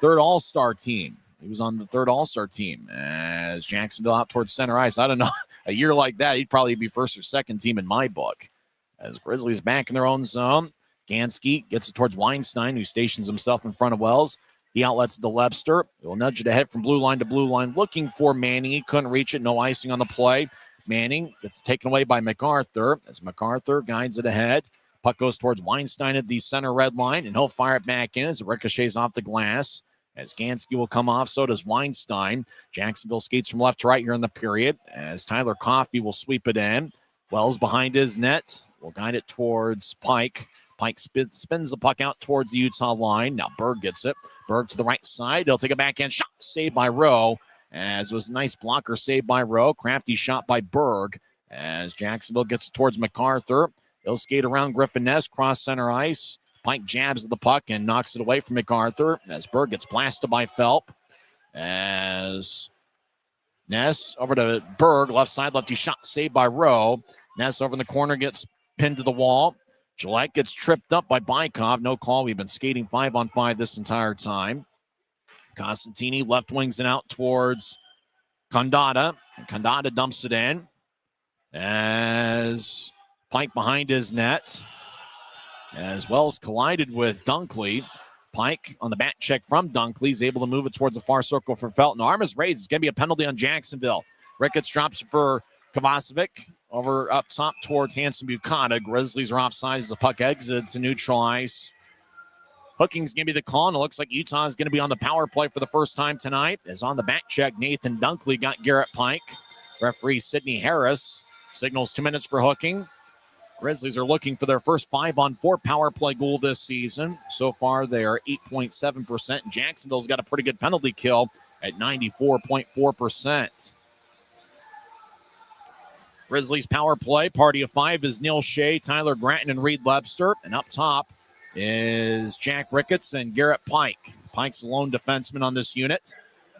3rd All-Star team. He was on the 3rd All-Star team as Jacksonville out towards center ice. I don't know. A year like that, he'd probably be 1st or 2nd team in my book. As Grizzlies back in their own zone, Gansky gets it towards Weinstein, who stations himself in front of Wells. He outlets to Lebster. He'll nudge it ahead from blue line to blue line, looking for Manning. He couldn't reach it. No icing on the play. Manning gets taken away by MacArthur as MacArthur guides it ahead. Puck goes towards Weinstein at the center red line, and he'll fire it back in as it ricochets off the glass. As Gansky will come off, so does Weinstein. Jacksonville skates from left to right here in the period as Tyler Coffey will sweep it in. Wells behind his net will guide it towards Pike. Pike spins the puck out towards the Utah line. Now Berg gets it. Berg to the right side. He'll take a backhand shot. Saved by Rowe. As it was a nice blocker saved by Rowe. Crafty shot by Berg. As Jacksonville gets it towards MacArthur. He'll skate around Griffin Ness, cross center ice. Pike jabs at the puck and knocks it away from MacArthur. As Berg gets blasted by Phelp. As Ness over to Berg. Left side, lefty shot saved by Rowe. Ness over in the corner gets pinned to the wall. Gillette gets tripped up by Bykov. No call. We've been skating 5-on-5 this entire time. Costantini left wings it out towards Condata. And Condata dumps it in. As Pike behind his net. As Wells collided with Dunkley. Pike on the back check from Dunkley. He's able to move it towards the far circle for Felton. Arm is raised. It's going to be a penalty on Jacksonville. Ricketts drops it for Kovacevic. Over up top towards Hanson Bucata. Grizzlies are offside as the puck exits to neutral ice. Hooking's going to be the call, and it looks like Utah is going to be on the power play for the first time tonight. As on the back check, Nathan Dunkley got Garrett Pike. Referee Sidney Harris signals 2 minutes for hooking. Grizzlies are looking for their first 5-on-4 power play goal this season. So far, they are 8.7%. Jacksonville's got a pretty good penalty kill at 94.4%. Grizzlies power play, party of 5 is Neil Shea, Tyler Gratton, and Reed Lebster. And up top is Jack Ricketts and Garrett Pike. Pike's the lone defenseman on this unit.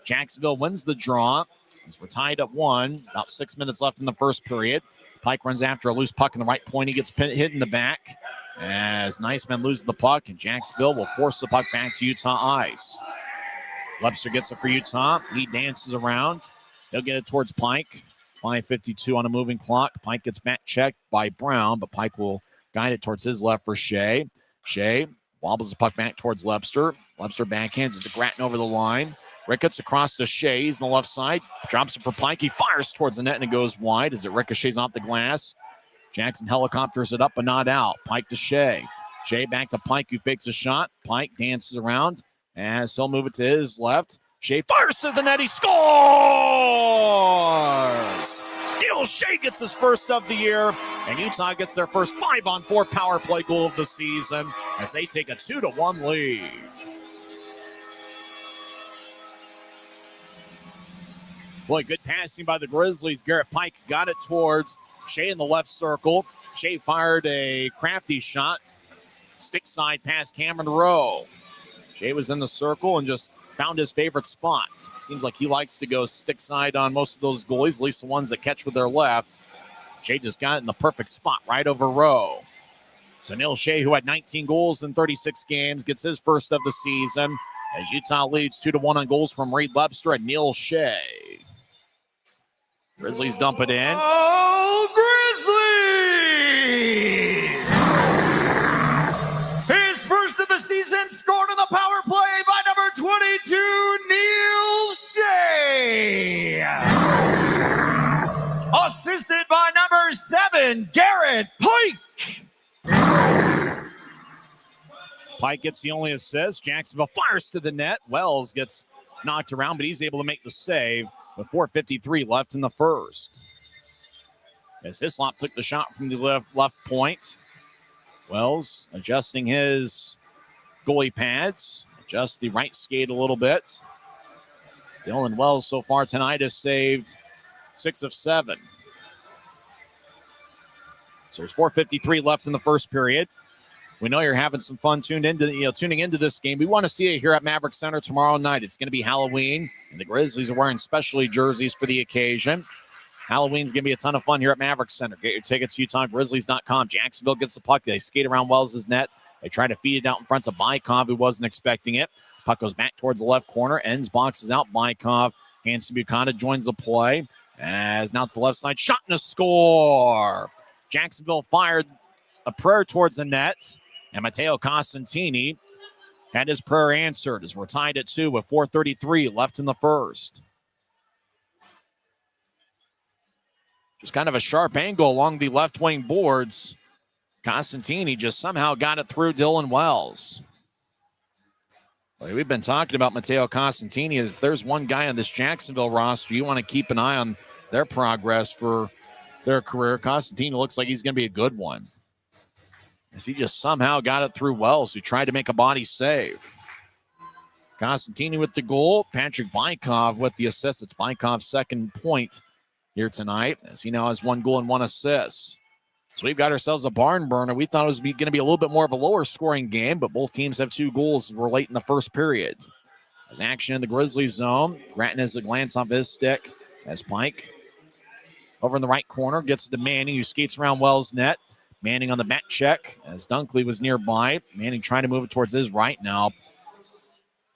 Jacksonville wins the draw as we're tied at 1. About 6 minutes left in the first period. Pike runs after a loose puck in the right point. He gets hit in the back as Icemen loses the puck, and Jacksonville will force the puck back to Utah ice. Lebster gets it for Utah. He dances around. He'll get it towards Pike. 5:52 on a moving clock. Pike gets back checked by Brown, but Pike will guide it towards his left for Shea. Shea wobbles the puck back towards Lebster. Lebster backhands it to Gratton over the line. Ricketts across to Shea. He's on the left side. Drops it for Pike. He fires towards the net and it goes wide as it ricochets off the glass. Jackson helicopters it up but not out. Pike to Shea. Shea back to Pike, who fakes a shot. Pike dances around as he'll move it to his left. Shea fires to the net. He scores! Neil Shea gets his first of the year, and Utah gets their first 5-on-4 power play goal of the season as they take a 2-1 lead. Boy, good passing by the Grizzlies. Garrett Pike got it towards Shea in the left circle. Shea fired a crafty shot. Stick side pass Cameron Rowe. Shea was in the circle and just found his favorite spot. Seems like he likes to go stick side on most of those goalies, at least the ones that catch with their lefts. Shea just got it in the perfect spot right over Rowe. So Neil Shea, who had 19 goals in 36 games, gets his first of the season as Utah leads 2-1 on goals from Reed Webster and Neil Shea. Grizzlies dump it in.
Oh, Grizzlies! His first of the season, scored on the power play by number 22, Neil Shea. Assisted by number 7, Garrett Pike.
Pike gets the only assist. Jacksonville fires to the net. Wells gets knocked around, but he's able to make the save with 4:53 left in the first. As Hislop took the shot from the left point. Wells adjusting his goalie pads. Adjust the right skate a little bit. Dylan Wells so far tonight has saved 6 of 7. So there's 4:53 left in the first period. We know you're having some fun tuning into this game. We want to see you here at Maverik Center tomorrow night. It's going to be Halloween, and the Grizzlies are wearing specialty jerseys for the occasion. Halloween's going to be a ton of fun here at Maverik Center. Get your tickets, UtahGrizzlies.com. Jacksonville gets the puck. They skate around Wells' net. They try to feed it out in front of Bykov, who wasn't expecting it. Puck goes back towards the left corner. Ends boxes out. Bykov. Hanson Buchanan joins the play. As now it's the left side. Shot and a score. Jacksonville fired a prayer towards the net. And Matteo Costantini had his prayer answered as we're tied at 2 with 4:33 left in the first. Just kind of a sharp angle along the left wing boards. Costantini just somehow got it through Dylan Wells. Well, we've been talking about Matteo Costantini. If there's one guy on this Jacksonville roster, you want to keep an eye on their progress for their career. Costantini looks like he's going to be a good one. As he just somehow got it through Wells, who tried to make a body save. Costantini with the goal. Patrick Bykov with the assist. It's Bykov's second point here tonight, as he now has 1 goal and 1 assist. So we've got ourselves a barn burner. We thought it was going to be a little bit more of a lower scoring game, but both teams have 2 goals. We're late in the first period. As action in the Grizzlies zone. Gratton has a glance off his stick as Pike over in the right corner gets to Manning, who skates around Wells' net. Manning on the back check as Dunkley was nearby. Manning trying to move it towards his right now.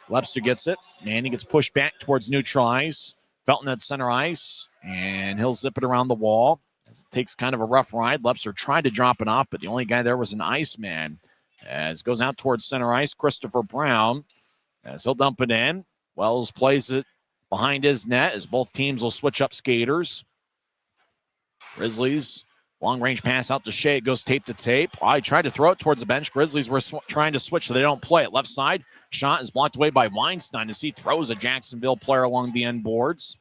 Webster gets it. Manning gets pushed back towards neutral ice. Felton at center ice, and he'll zip it around the wall. As it takes kind of a rough ride. Webster tried to drop it off, but the only guy there was an Iceman. As it goes out towards center ice, Christopher Brown, as he'll dump it in. Wells plays it behind his net as both teams will switch up skaters. Grizzlies. Long-range pass out to Shea. It goes tape to tape. He tried to throw it towards the bench. Grizzlies were trying to switch so they don't play it. Left side. Shot is blocked away by Weinstein as he throws a Jacksonville player along the end boards.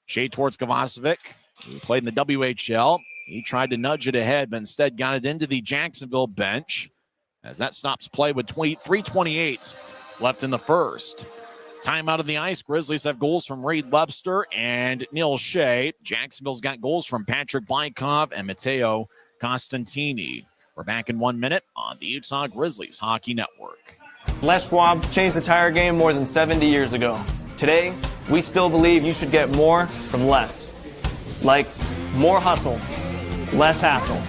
Shea towards Kovacevic, who played in the WHL. He tried to nudge it ahead, but instead got it into the Jacksonville bench. As that stops play with 3:28 left in the first. Time out of the ice. Grizzlies have goals from Reed Webster and Neil Shea. Jacksonville's got goals from Patrick Bykov and Matteo Costantini. We're back in 1 minute on the Utah Grizzlies Hockey Network.
Les Schwab changed the tire game more than 70 years ago. Today, we still believe you should get more from less. Like more hustle, less hassle.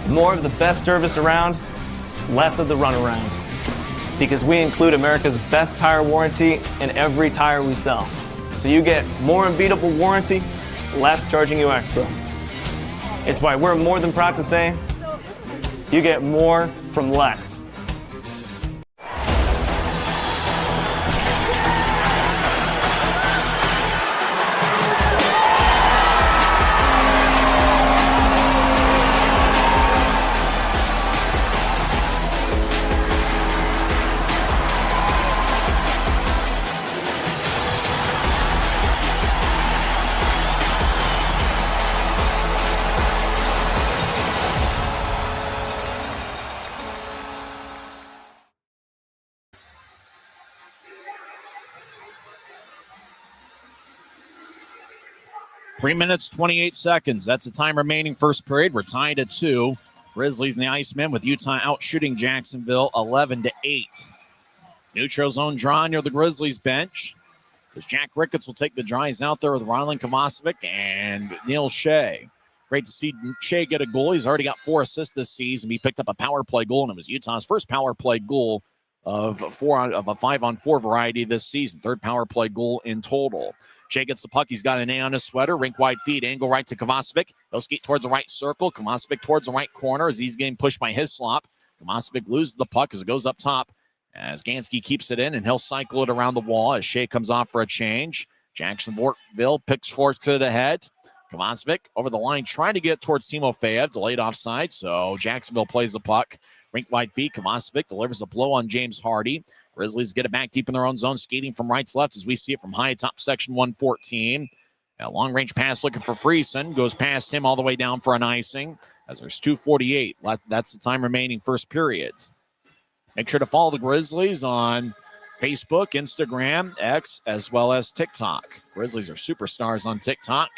More of the best service around, less of the runaround. Because we include America's best tire warranty in every tire we sell. So you get more unbeatable warranty, less charging you extra. It's why we're more than proud to say, you get more from less.
3 minutes, 28 seconds. That's the time remaining first period. We're tied at 2. Grizzlies and the Icemen with Utah out shooting Jacksonville 11-8. Neutral zone draw near the Grizzlies bench. As Jack Ricketts will take the draw. He's out there with Rylan Kovacevic and Neil Shea. Great to see Shea get a goal. He's already got 4 assists this season. He picked up a power play goal, and it was Utah's first power play goal of a 5-on-4 variety this season. Third power play goal in total. Shea gets the puck. He's got an A on his sweater. Rink-wide feed. Angle right to Kovacevic. He'll skate towards the right circle. Kovacevic towards the right corner as he's getting pushed by his slop. Kovacevic loses the puck as it goes up top. As keeps it in, and he'll cycle it around the wall as Shea comes off for a change. Jacksonville picks forth to the head. Kovacevic over the line trying to get towards Timofeyev. Delayed offside, so Jacksonville plays the puck. Rink-wide feed. Kovacevic delivers a blow on James Hardy. Grizzlies get it back deep in their own zone, skating from right to left as we see it from high atop section 114. A long-range pass looking for Friesen. Goes past him all the way down for an icing as there's 2:48. That's the time remaining first period. Make sure to follow the Grizzlies on Facebook, Instagram, X, as well as TikTok. Grizzlies are superstars on TikTok.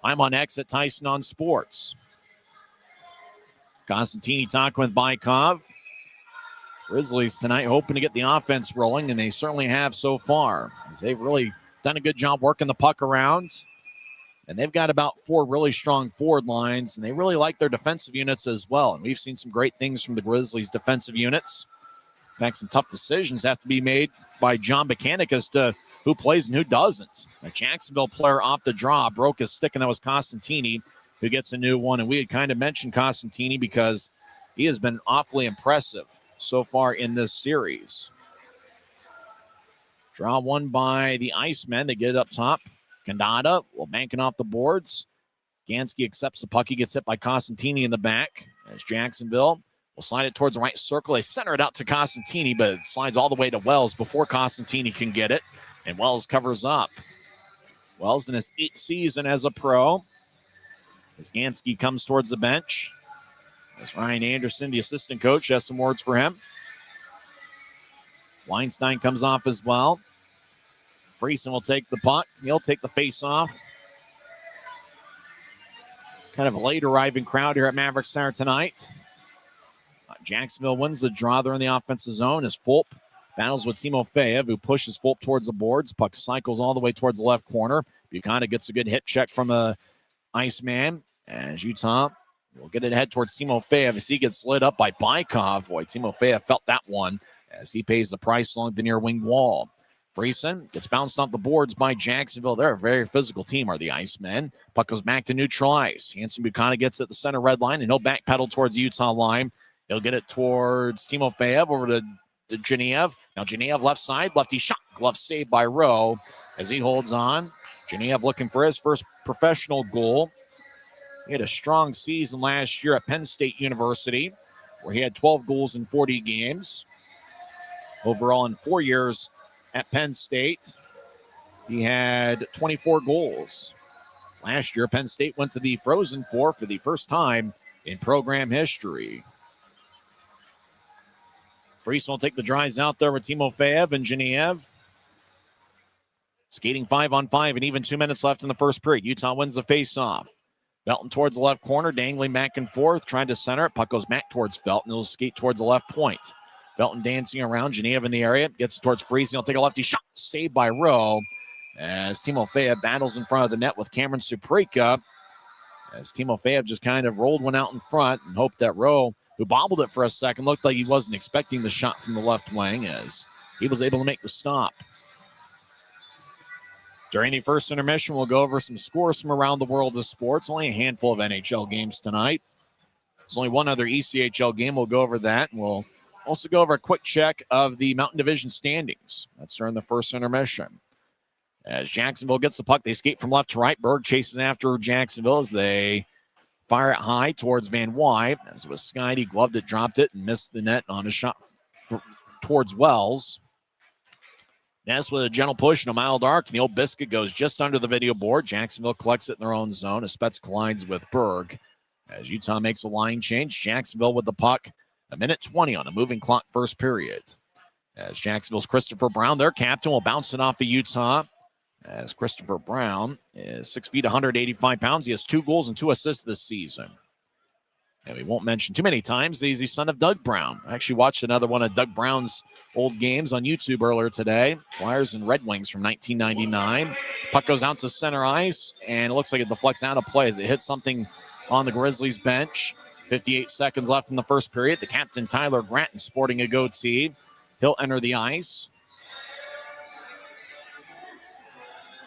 I'm on X at Tyson on Sports. Constantini talking with Bykov. Grizzlies tonight hoping to get the offense rolling, and they certainly have so far. They've really done a good job working the puck around. And they've got about 4 really strong forward lines, and they really like their defensive units as well. And we've seen some great things from the Grizzlies' defensive units. In fact, some tough decisions have to be made by John Buchanan as to who plays and who doesn't. A Jacksonville player off the draw broke his stick, and that was Costantini, who gets a new one. And we had kind of mentioned Costantini because he has been awfully impressive so far in this series. Draw one by the Icemen. They get it up top. Kandada will banking off the boards. Gansky accepts the puck. He gets hit by Costantini in the back. As Jacksonville will slide it towards the right circle. They center it out to Costantini, but it slides all the way to Wells before Costantini can get it. And Wells covers up. Wells in his 8th season as a pro. As Gansky comes towards the bench. As Ryan Anderson, the assistant coach, has some words for him. Weinstein comes off as well. Friesen will take the puck. He'll take the face-off. Kind of a late arriving crowd here at Maverik Center tonight. Jacksonville wins the draw. They're in the offensive zone as Fulp battles with Timofeyev, who pushes Fulp towards the boards. Puck cycles all the way towards the left corner. Buchanan gets a good hit check from the Iceman. As Utah will get it ahead towards Timofeyev as he gets slid up by Bykov. Boy, Timofeyev felt that one as he pays the price along the near wing wall. Friesen gets bounced off the boards by Jacksonville. They're a very physical team, are the Icemen. Puck goes back to neutral ice. Hanson Buchanan gets at the center red line, and he'll backpedal towards the Utah line. He'll get it towards Timofeyev over to Genev. Now Genev left side, lefty shot. Glove saved by Rowe as he holds on. Genev looking for his first professional goal. He had a strong season last year at Penn State University, where he had 12 goals in 40 games. Overall, in 4 years at Penn State, he had 24 goals. Last year, Penn State went to the Frozen Four for the first time in program history. Friesen will take the drives out there with Timofeyev and Genev. Skating 5-on-5 and even 2 minutes left in the first period. Utah wins the face-off. Felton towards the left corner, dangling back and forth, trying to center it. Puck goes back towards Felton. He'll skate towards the left point. Felton dancing around. Genev in the area. Gets it towards Friesen. He'll take a lefty shot. Saved by Rowe. As Timofeyev battles in front of the net with Cameron Suprika. As Timofeyev just kind of rolled one out in front and hoped that Rowe, who bobbled it for a second, looked like he wasn't expecting the shot from the left wing as he was able to make the stop. During the first intermission, we'll go over some scores from around the world of sports. Only a handful of NHL games tonight. There's only one other ECHL game. We'll go over that. And we'll also go over a quick check of the Mountain Division standings. That's during the first intermission. As Jacksonville gets the puck, they skate from left to right. Berg chases after Jacksonville as they fire it high towards Van Wy. As it was Scotty, gloved it, dropped it, and missed the net on a shot towards Wells. Ness with a gentle push and a mild arc, and the old biscuit goes just under the video board. Jacksonville collects it in their own zone as Spets collides with Berg. As Utah makes a line change, Jacksonville with the puck. 1:20 on a moving clock first period. As Jacksonville's Christopher Brown, their captain, will bounce it off of Utah. as Christopher Brown is 6 feet, 185 pounds. He has 2 goals and 2 assists this season. And we won't mention too many times, he's the son of Doug Brown. I actually watched another one of Doug Brown's old games on YouTube earlier today. Flyers and Red Wings from 1999. Puck goes out to center ice, and it looks like it deflects out of play as it hits something on the Grizzlies bench. 58 seconds left in the first period. The captain, Tyler Granton, sporting a goatee. He'll enter the ice.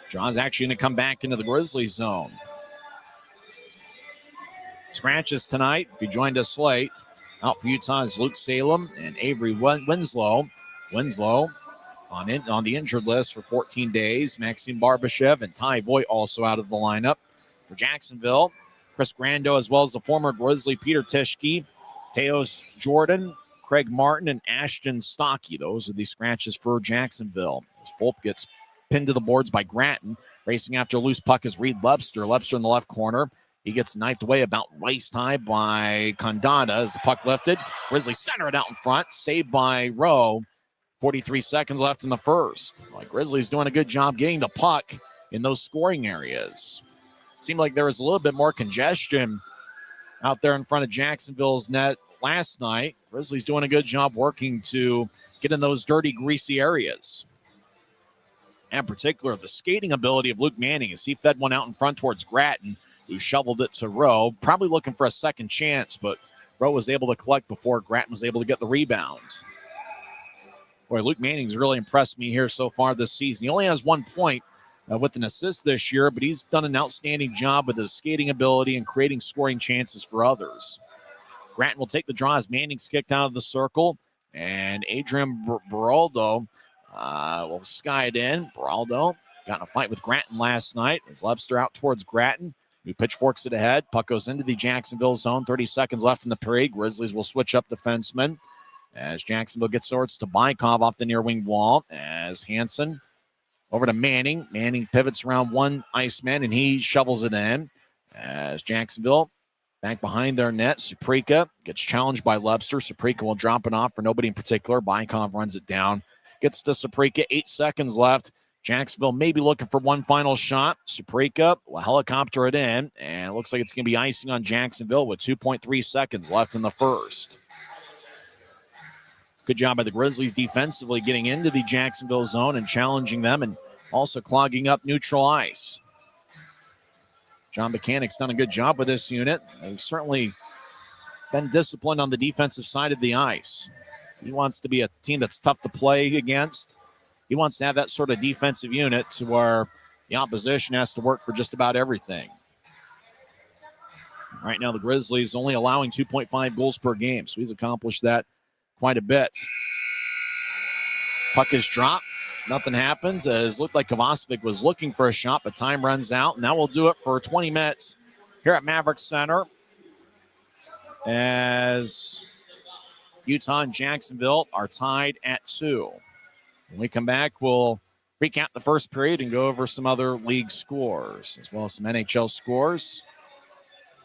John's actually going to come back into the Grizzlies zone. Scratches tonight, if you joined us late. Out for Utah is Luke Salem and Avery Winslow. Winslow on the injured list for 14 days. Maxime Barbashev and Ty Voigt also out of the lineup. For Jacksonville, Chris Grando, as well as the former Grizzly Peter Tischke, Teos Jordan, Craig Martin, and Ashton Stockey. Those are the scratches for Jacksonville. As Fulp gets pinned to the boards by Gratton. Racing after a loose puck is Reed Lebster. Lebster in the left corner. He gets knifed away about waist high by Condada as the puck lifted. Grizzlies center it out in front. Saved by Rowe. 43 seconds left in the first. Grizzlies doing a good job getting the puck in those scoring areas. Seemed like there was a little bit more congestion out there in front of Jacksonville's net last night. Grizzlies doing a good job working to get in those dirty, greasy areas. In particular, the skating ability of Luke Manning as he fed one out in front towards Gratton, who shoveled it to Rowe, probably looking for a second chance, but Rowe was able to collect before Gratton was able to get the rebound. Boy, Luke Manning's really impressed me here so far this season. He only has 1 point with an assist this year, but he's done an outstanding job with his skating ability and creating scoring chances for others. Gratton will take the draw as Manning's kicked out of the circle, and Adrian Beraldo will sky it in. Beraldo got in a fight with Gratton last night as Lebster out towards Gratton, who pitchforks it ahead. Puck goes into the Jacksonville zone. 30 seconds left in the period. Grizzlies will switch up defensemen as Jacksonville gets sorts to Bykov off the near wing wall as Hansen over to Manning. Manning pivots around one Iceman, and he shovels it in as Jacksonville back behind their net. Suprika gets challenged by Lebster. Suprika will drop it off for nobody in particular. Bykov runs it down. Gets to Suprika. 8 seconds left. Jacksonville may be looking for one final shot. Suprika will helicopter it in, and it looks like it's going to be icing on Jacksonville with 2.3 seconds left in the first. Good job by the Grizzlies defensively getting into the Jacksonville zone and challenging them and also clogging up neutral ice. John Buchanan's done a good job with this unit. They've certainly been disciplined on the defensive side of the ice. He wants to be a team that's tough to play against. He wants to have that sort of defensive unit to where the opposition has to work for just about everything. Right now, the Grizzlies only allowing 2.5 goals per game, so he's accomplished that quite a bit. Puck is dropped. Nothing happens as it looked like Kovacevic was looking for a shot, but time runs out. And that will do it for 20 minutes here at Maverik Center as Utah and Jacksonville are tied at 2. When we come back, we'll recap the first period and go over some other league scores, as well as some NHL scores.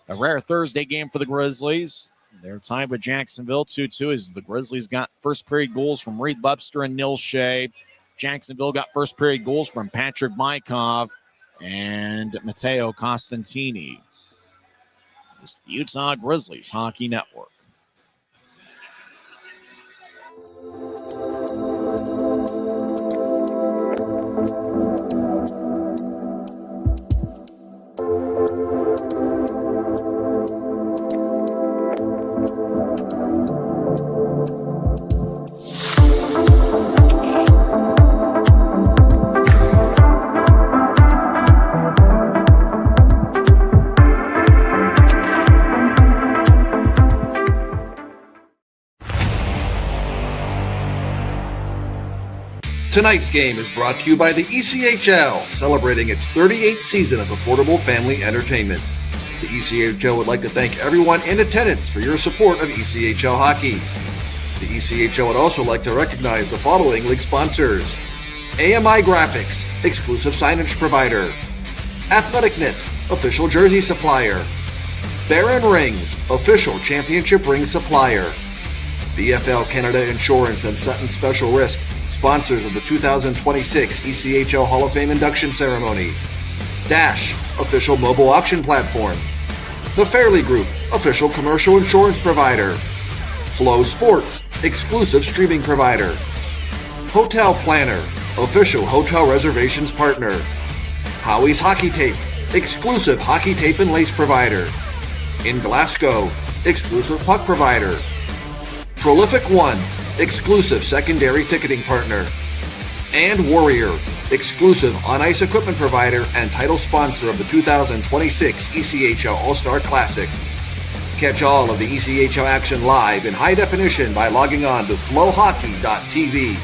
A rare Thursday game for the Grizzlies. They're tied with Jacksonville 2-2 as the Grizzlies got first period goals from Reed Lebster and Neil Shea. Jacksonville got first period goals from Patrick Bykov and Matteo Costantini. It's the Utah Grizzlies Hockey Network.
Tonight's game is brought to you by the ECHL, celebrating its 38th season of affordable family entertainment. The ECHL would like to thank everyone in attendance for your support of ECHL hockey. The ECHL would also like to recognize the following league sponsors: AMI Graphics, exclusive signage provider; Athletic Knit, official jersey supplier; Baron Rings, official championship ring supplier; BFL Canada Insurance and Sutton Special Risk, sponsors of the 2026 ECHL Hall of Fame induction ceremony. Dash, official mobile auction platform. The Fairley Group, official commercial insurance provider. Flow Sports, exclusive streaming provider. Hotel Planner, official hotel reservations partner. Howie's Hockey Tape, exclusive hockey tape and lace provider. In Glasgow, exclusive puck provider. Prolific One, exclusive secondary ticketing partner. And Warrior, exclusive on-ice equipment provider and title sponsor of the 2026 ECHL All-Star Classic. Catch all of the ECHL action live in high definition by logging on to flowhockey.tv.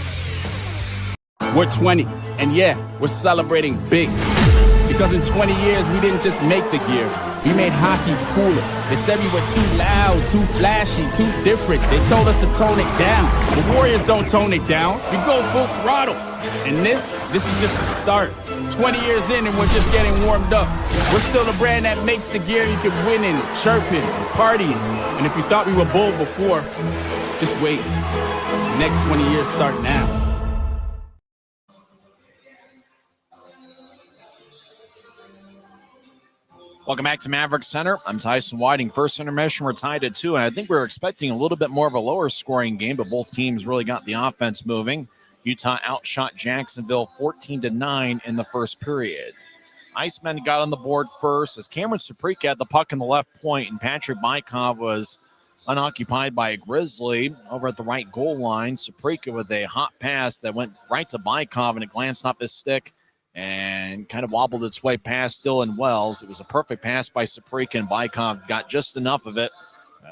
We're 20, and yeah, we're celebrating big. Because in 20 years, we didn't just make the gear. We made hockey cooler. They said we were too loud, too flashy, too different. They told us to tone it down. The Warriors don't tone it down. We go full throttle. And this is just the start. 20 years in and we're just getting warmed up. We're still the brand that makes the gear you can win in, chirping, partying. And if you thought we were bold before, just wait. The next 20 years start now.
Welcome back to Maverik Center. I'm Tyson Whiting. First intermission, we're tied at 2, and I think we were expecting a little bit more of a lower scoring game, but both teams really got the offense moving. Utah outshot Jacksonville 14-9 in the first period. Icemen got on the board first as Cameron Saprika had the puck in the left point, and Patrick Bykov was unoccupied by a Grizzly over at the right goal line. Saprika with a hot pass that went right to Bykov, and it glanced off his stick and kind of wobbled its way past Dylan Wells. It was a perfect pass by Saprika, and Bykov got just enough of it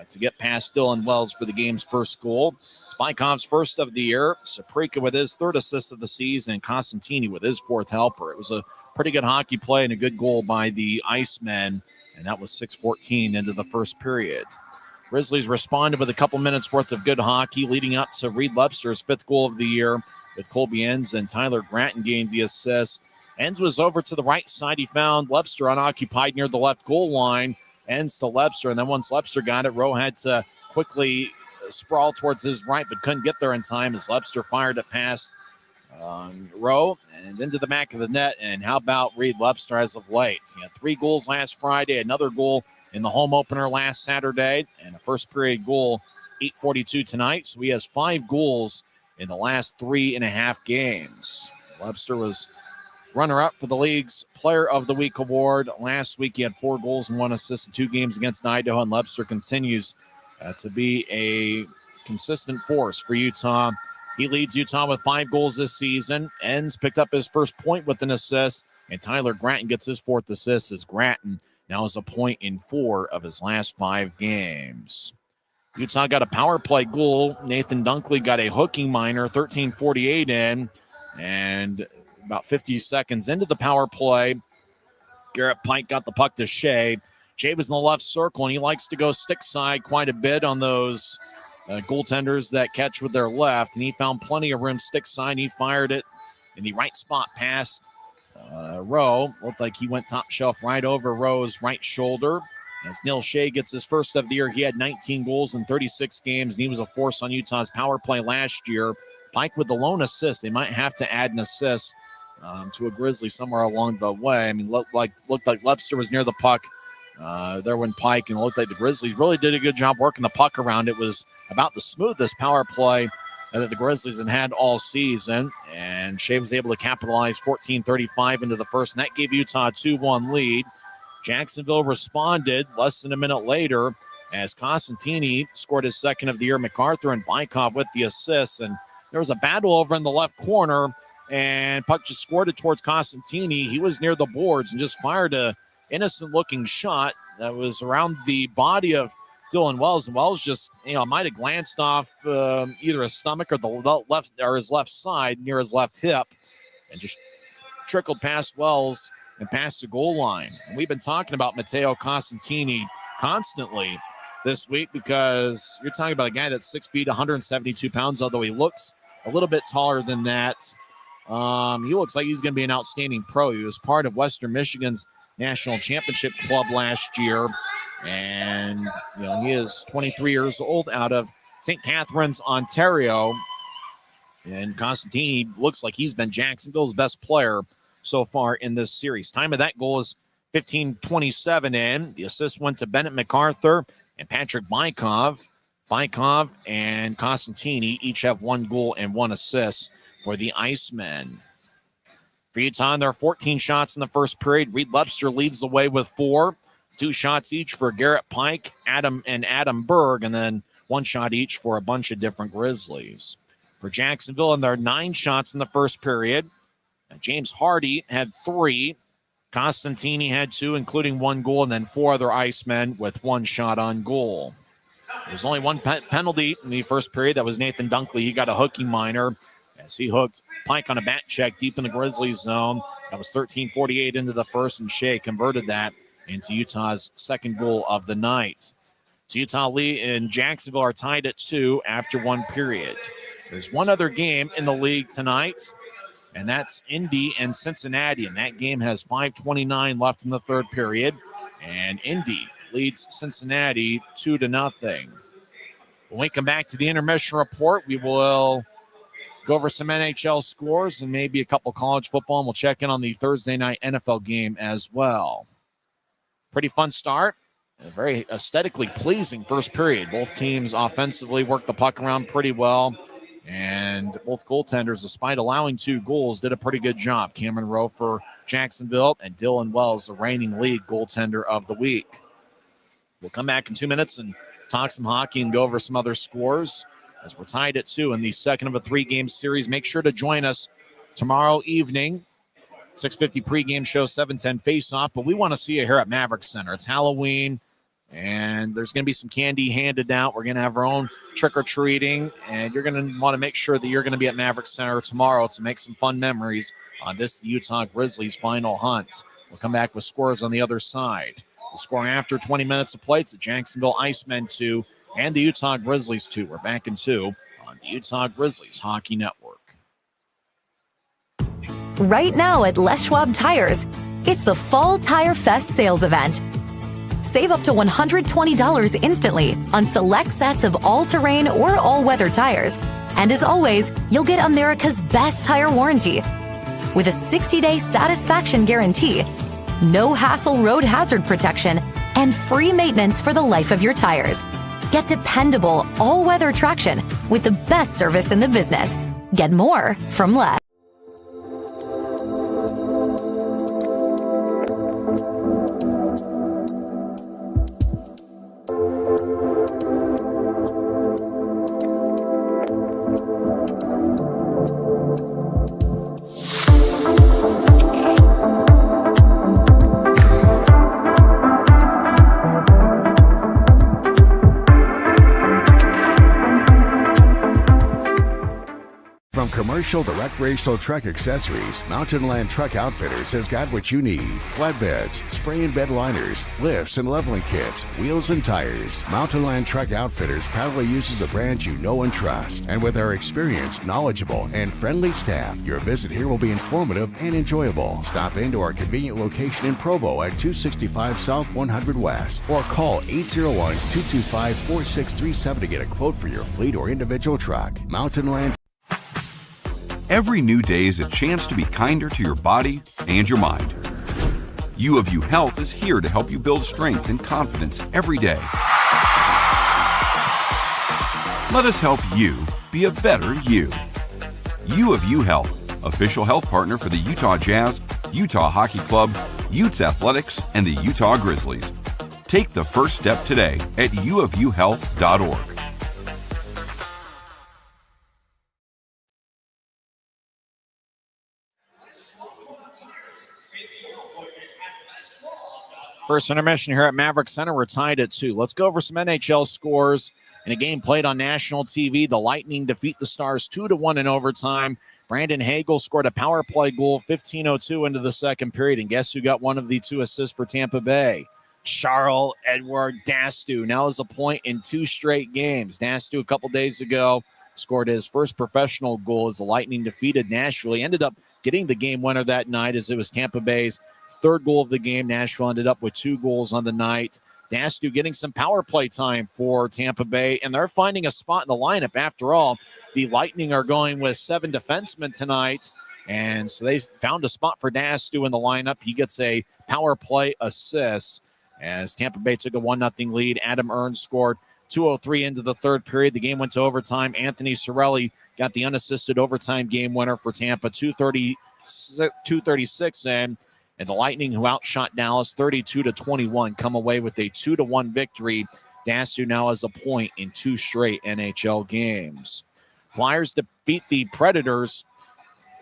to get past Dylan Wells for the game's first goal. It's Bykov's first of the year. Saprika with his third assist of the season, and Costantini with his fourth helper. It was a pretty good hockey play and a good goal by the Icemen, and that was 6:14 into the first period. Grizzlies responded with a couple minutes worth of good hockey, leading up to Reed Lebster's fifth goal of the year, with Colby Enns and Tyler Gratton gained the assist. Enns was over to the right side. He found Lebster unoccupied near the left goal line. Enns to Lebster, and then once Lebster got it, Rowe had to quickly sprawl towards his right, but couldn't get there in time as Lebster fired it past Rowe and into the back of the net. And how about Reed Lebster as of late? He had 3 goals last Friday, another goal in the home opener last Saturday, and a first period goal, 8:42 tonight. So he has 5 goals in the last 3.5 games. Lebster was runner-up for the league's Player of the Week award. Last week, he had 4 goals and 1 assist in 2 games against Idaho, and Lebster continues to be a consistent force for Utah. He leads Utah with 5 goals this season. Enns picked up his first point with an assist, and Tyler Gratton gets his 4th assist as Gratton now has a point in 4 of his last 5 games. Utah got a power play goal. Nathan Dunkley got a hooking minor, 13:48 in, and about 50 seconds into the power play, Garrett Pike got the puck to Shea. Shea was in the left circle, and he likes to go stick side quite a bit on those goaltenders that catch with their left, and he found plenty of room stick side. He fired it in the right spot past Rowe. Looked like he went top shelf right over Rowe's right shoulder. As Neil Shea gets his first of the year, he had 19 goals in 36 games, and he was a force on Utah's power play last year. Pike with the lone assist. They might have to add an assist to a Grizzly somewhere along the way. I mean, looked like Lebster was near the puck there when Pike, and it looked like the Grizzlies really did a good job working the puck around. It was about the smoothest power play that the Grizzlies had all season, and Shea was able to capitalize 14:35 into the first, and that gave Utah a 2-1 lead. Jacksonville responded less than a minute later as Costantini scored his second of the year. MacArthur and Bykov with the assists, and there was a battle over in the left corner, and puck just scored it towards Costantini. He was near the boards and just fired a innocent-looking shot that was around the body of Dylan Wells, and Wells just, might have glanced off either his stomach or the left or his left side near his left hip, and just trickled past Wells and past the goal line. And we've been talking about Matteo Costantini constantly this week because you're talking about a guy that's 6 feet, 172 pounds, although he looks a little bit taller than that. He looks like he's going to be an outstanding pro. He was part of Western Michigan's national championship club last year. And, he is 23 years old out of St. Catharines, Ontario. And Constantini looks like he's been Jacksonville's best player so far in this series. Time of that goal is 15:27 in. The assist went to Bennett MacArthur and Patrick Bykov. Bykov and Constantini each have 1 goal and 1 assist for the Icemen. For Utah, there are 14 shots in the first period. Reed Webster leads the way with 4. 2 shots each for Garrett Pike, Adam Berg, and then 1 shot each for a bunch of different Grizzlies. For Jacksonville, and there are 9 shots in the first period. James Hardy had 3. Constantini had 2, including 1 goal, and then 4 other Icemen with 1 shot on goal. There's only 1 penalty in the first period. That was Nathan Dunkley. He got a hooking minor as he hooked Pike on a back check deep in the Grizzlies zone. That was 13:48 into the first, and Shea converted that into Utah's second goal of the night. So Utah Lee and Jacksonville are tied at 2 after 1 period. There's one other game in the league tonight, and that's Indy and Cincinnati, and that game has 5:29 left in the third period, and Indy leads Cincinnati 2-0. When we come back to the intermission report, we will go over some NHL scores and maybe a couple college football, and we'll check in on the Thursday night NFL game as well. Pretty fun start. A very aesthetically pleasing first period. Both teams offensively worked the puck around pretty well, and both goaltenders, despite allowing 2 goals, did a pretty good job. Cameron Rowe for Jacksonville and Dylan Wells, the reigning league goaltender of the week. We'll come back in 2 minutes and talk some hockey and go over some other scores as we're tied at 2 in the second of a 3-game series. Make sure to join us tomorrow evening. 6:50 pregame show, 7:10 face-off, but we want to see you here at Maverik Center. It's Halloween, and there's going to be some candy handed out. We're going to have our own trick-or-treating, and you're going to want to make sure that you're going to be at Maverik Center tomorrow to make some fun memories on this Utah Grizzlies final hunt. We'll come back with scores on the other side. The score after 20 minutes of play, it's the Jacksonville Icemen 2 and the Utah Grizzlies 2. We're back in 2 on the Utah Grizzlies Hockey Network.
Right now at Les Schwab Tires, it's the Fall Tire Fest sales event. Save up to $120 instantly on select sets of all-terrain or all-weather tires. And as always, you'll get America's best tire warranty. With a 60-day satisfaction guarantee, no hassle road hazard protection, and free maintenance for the life of your tires. Get dependable all-weather traction with the best service in the business. Get more from Les.
Commercial to recreational truck accessories, Mountain Land Truck Outfitters has got what you need. Flatbeds, spray and bed liners, lifts and leveling kits, wheels and tires. Mountain Land Truck Outfitters proudly uses a brand you know and trust. And with our experienced, knowledgeable, and friendly staff, your visit here will be informative and enjoyable. Stop into our convenient location in Provo at 265 South 100 West or call 801-225-4637 to get a quote for your fleet or individual truck. Mountain Land.
Every new day is a chance to be kinder to your body and your mind. U of U Health is here to help you build strength and confidence every day. Let us help you be a better you. U of U Health, official health partner for the Utah Jazz, Utah Hockey Club, Utes Athletics, and the Utah Grizzlies. Take the first step today at uofuhealth.org.
First intermission here at Maverik Center. We're tied at 2. Let's go over some NHL scores in a game played on national TV. The Lightning defeat the Stars 2-1 in overtime. Brandon Hagel scored a power play goal 15:02 into the second period. And guess who got one of the 2 assists for Tampa Bay? Charles-Edouard Dastu. Now has a point in 2 straight games. Dastu a couple days ago scored his first professional goal as the Lightning defeated Nashville. He ended up getting the game winner that night as it was Tampa Bay's 3rd goal of the game. Nashville ended up with 2 goals on the night. Dastu getting some power play time for Tampa Bay, and they're finding a spot in the lineup. After all, the Lightning are going with 7 defensemen tonight, and so they found a spot for Dastu in the lineup. He gets a power play assist as Tampa Bay took a 1-0 lead. Adam Earns scored 2:03 into the third period. The game went to overtime. Anthony Cirelli got the unassisted overtime game winner for Tampa, 2:36 in. And the Lightning, who outshot Dallas 32-21, come away with a 2-1 victory. Dastu now has a point in 2 straight NHL games. Flyers defeat the Predators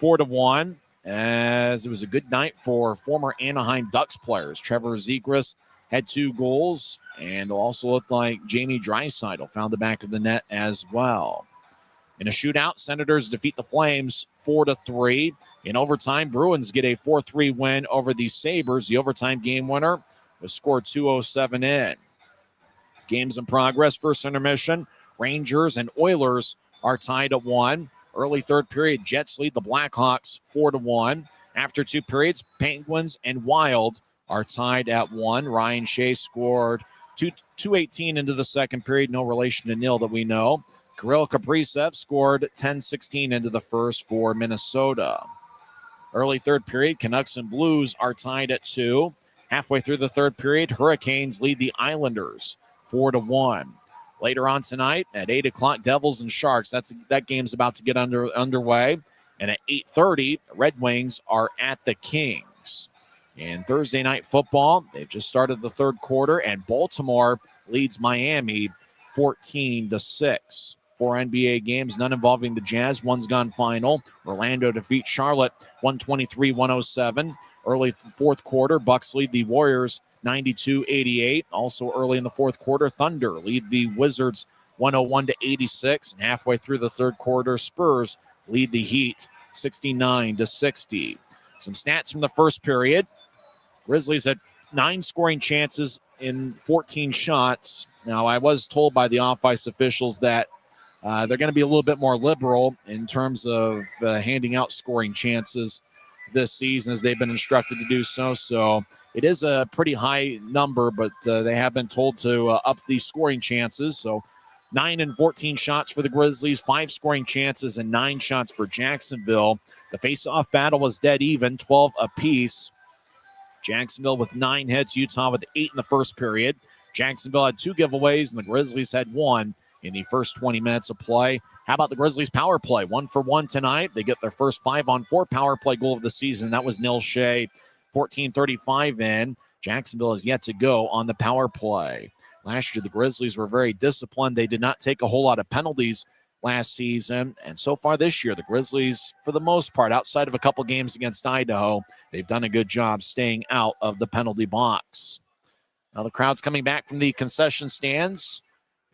4-1, as it was a good night for former Anaheim Ducks players. Trevor Zegras had 2 goals, and also looked like Jamie Draisaitl found the back of the net as well. In a shootout, Senators defeat the Flames 4-3. In overtime, Bruins get a 4-3 win over the Sabres. The overtime game winner was scored 2:07 in. Games in progress. First intermission, Rangers and Oilers are tied at 1. Early third period, Jets lead the Blackhawks 4-1. After 2 periods, Penguins and Wild are tied at 1. Ryan Shea scored 2:18 into the second period. No relation to nil that we know. Kirill Kaprizov scored 10:16 into the first for Minnesota. Early third period, Canucks and Blues are tied at 2. Halfway through the third period, Hurricanes lead the Islanders 4-1. Later on tonight at 8 o'clock, Devils and Sharks. That game's about to get underway. And at 8:30, Red Wings are at the Kings. In Thursday night football, they've just started the third quarter, and Baltimore leads Miami 14-6. 4 NBA games, none involving the Jazz. One's gone final. Orlando defeats Charlotte 123-107. Early fourth quarter, Bucks lead the Warriors 92-88. Also early in the fourth quarter, Thunder lead the Wizards 101-86. And halfway through the third quarter, Spurs lead the Heat 69-60. Some stats from the first period. Grizzlies had 9 scoring chances in 14 shots. Now, I was told by the off-ice officials that they're going to be a little bit more liberal in terms of handing out scoring chances this season, as they've been instructed to do so. So it is a pretty high number, but they have been told to up the scoring chances. So 9 and 14 shots for the Grizzlies, 5 scoring chances, and 9 shots for Jacksonville. The face-off battle was dead even, 12 apiece. Jacksonville with 9 hits, Utah with 8 in the first period. Jacksonville had 2 giveaways, and the Grizzlies had 1 in the first 20 minutes of play. How about the Grizzlies' power play? 1 for 1 tonight. They get their first 5-on-4 power play goal of the season. That was Neil Shea, 14:35 in. Jacksonville is yet to go on the power play. Last year, the Grizzlies were very disciplined. They did not take a whole lot of penalties last season. And so far this year, the Grizzlies, for the most part, outside of a couple games against Idaho, they've done a good job staying out of the penalty box. Now the crowd's coming back from the concession stands.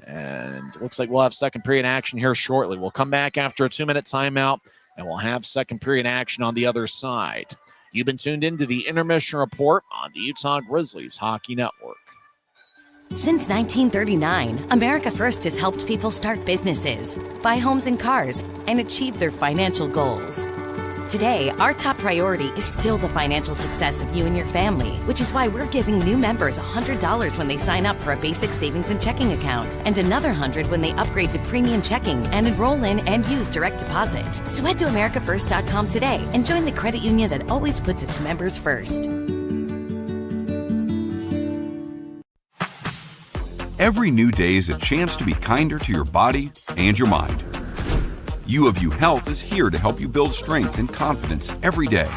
And it looks like we'll have second period action here shortly. We'll come back after a 2-minute timeout, and we'll have second period action on the other side. You've been tuned into the Intermission Report on the Utah Grizzlies Hockey Network.
Since 1939, America First has helped people start businesses, buy homes and cars, and achieve their financial goals. Today, our top priority is still the financial success of you and your family, which is why we're giving new members $100 when they sign up for a basic savings and checking account, and another $100 when they upgrade to premium checking and enroll in and use direct deposit. So head to AmericaFirst.com today and join the credit union that always puts its members first.
Every new day is a chance to be kinder to your body and your mind. U of U Health is here to help you build strength and confidence every day.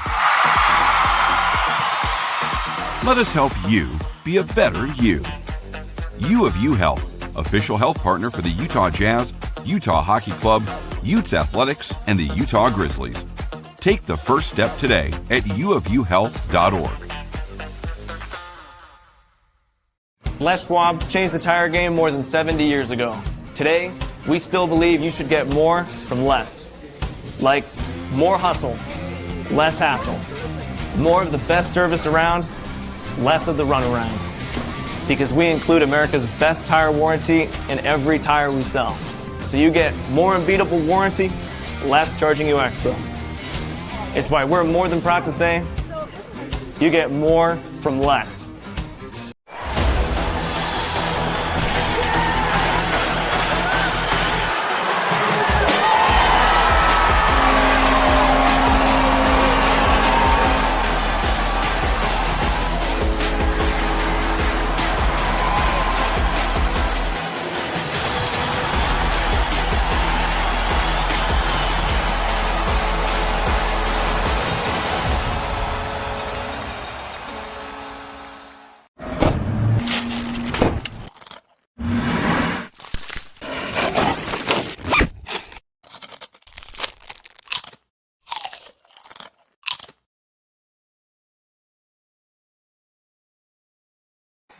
Let us help you be a better you. U of U Health, official health partner for the Utah Jazz, Utah Hockey Club, Utes Athletics, and the Utah Grizzlies. Take the first step today at uofuhealth.org.
Les Schwab changed the tire game more than 70 years ago. Today, we still believe you should get more from less. Like more hustle, less hassle. More of the best service around, less of the runaround. Because we include America's best tire warranty in every tire we sell. So you get more unbeatable warranty, less charging you extra. It's why we're more than proud to say, you get more from less.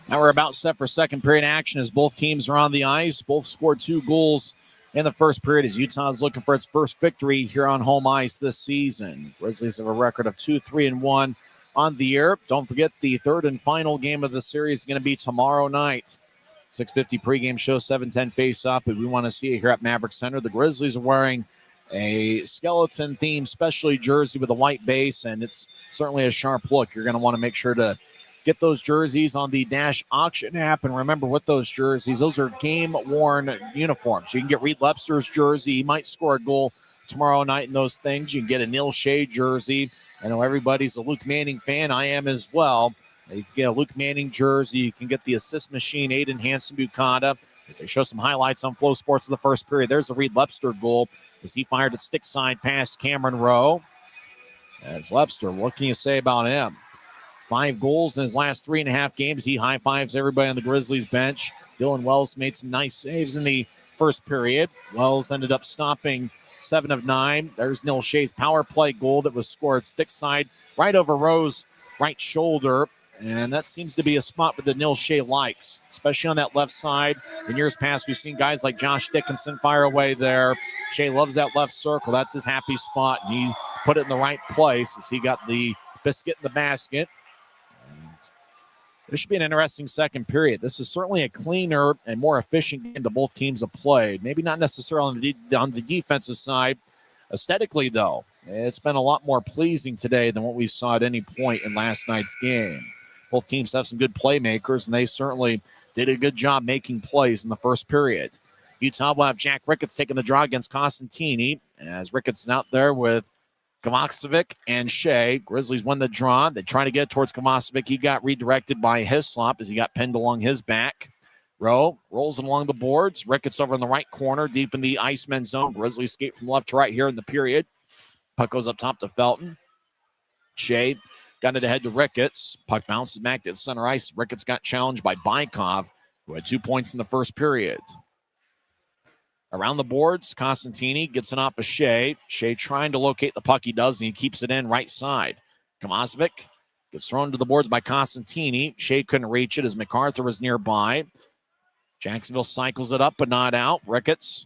Now we're about set for second period action as both teams are on the ice. Both scored 2 goals in the first period as Utah's looking for its first victory here on home ice this season. Grizzlies have a record of 2-3-1 on the year. Don't forget the third and final game of the series is going to be tomorrow night. 6:50 pregame show, 7:10 face-off. But we want to see it here at Maverik Center. The Grizzlies are wearing a skeleton-themed specialty jersey with a white base, and it's certainly a sharp look. You're going to want to make sure to get those jerseys on the Dash Auction app. And remember, with those jerseys, those are game-worn uniforms. You can get Reed Lepster's jersey. He might score a goal tomorrow night in those things. You can get a Neil Shea jersey. I know everybody's a Luke Manning fan. I am as well. You can get a Luke Manning jersey. You can get the assist machine, Aiden Hansen-Bukata. As they show some highlights on Flow Sports of the first period. There's a Reed Lepster goal as he fired a stick side past Cameron Rowe. As Lepster, what can you say about him? 5 goals in his last 3.5 games. He high-fives everybody on the Grizzlies bench. Dylan Wells made some nice saves in the first period. Wells ended up stopping 7 of 9. There's Neil Shea's power play goal that was scored stick side right over Rowe's right shoulder. And that seems to be a spot that Neil Shea likes, especially on that left side. In years past, we've seen guys like Josh Dickinson fire away there. Shea loves that left circle. That's his happy spot. And he put it in the right place as he got the biscuit in the basket. This should be an interesting second period. This is certainly a cleaner and more efficient game that both teams have played. Maybe not necessarily on the defensive side. Aesthetically, though, it's been a lot more pleasing today than what we saw at any point in last night's game. Both teams have some good playmakers, and they certainly did a good job making plays in the first period. Utah will have Jack Ricketts taking the draw against Costantini, as Ricketts is out there with Kovacevic and Shea. Grizzlies won the draw. They try to get towards Kovacevic. He got redirected by Hislop as he got pinned along his back. Rowe rolls along the boards. Ricketts over in the right corner, deep in the Icemen zone. Grizzlies skate from left to right here in the period. Puck goes up top to Felton. Shea got it ahead to Ricketts. Puck bounces back to center ice. Ricketts got challenged by Bykov, who had 2 points in the first period. Around the boards, Costantini gets it off of Shea. Shea trying to locate the puck. He does, and he keeps it in right side. Kovacevic gets thrown to the boards by Costantini. Shea couldn't reach it as MacArthur was nearby. Jacksonville cycles it up, but not out. Ricketts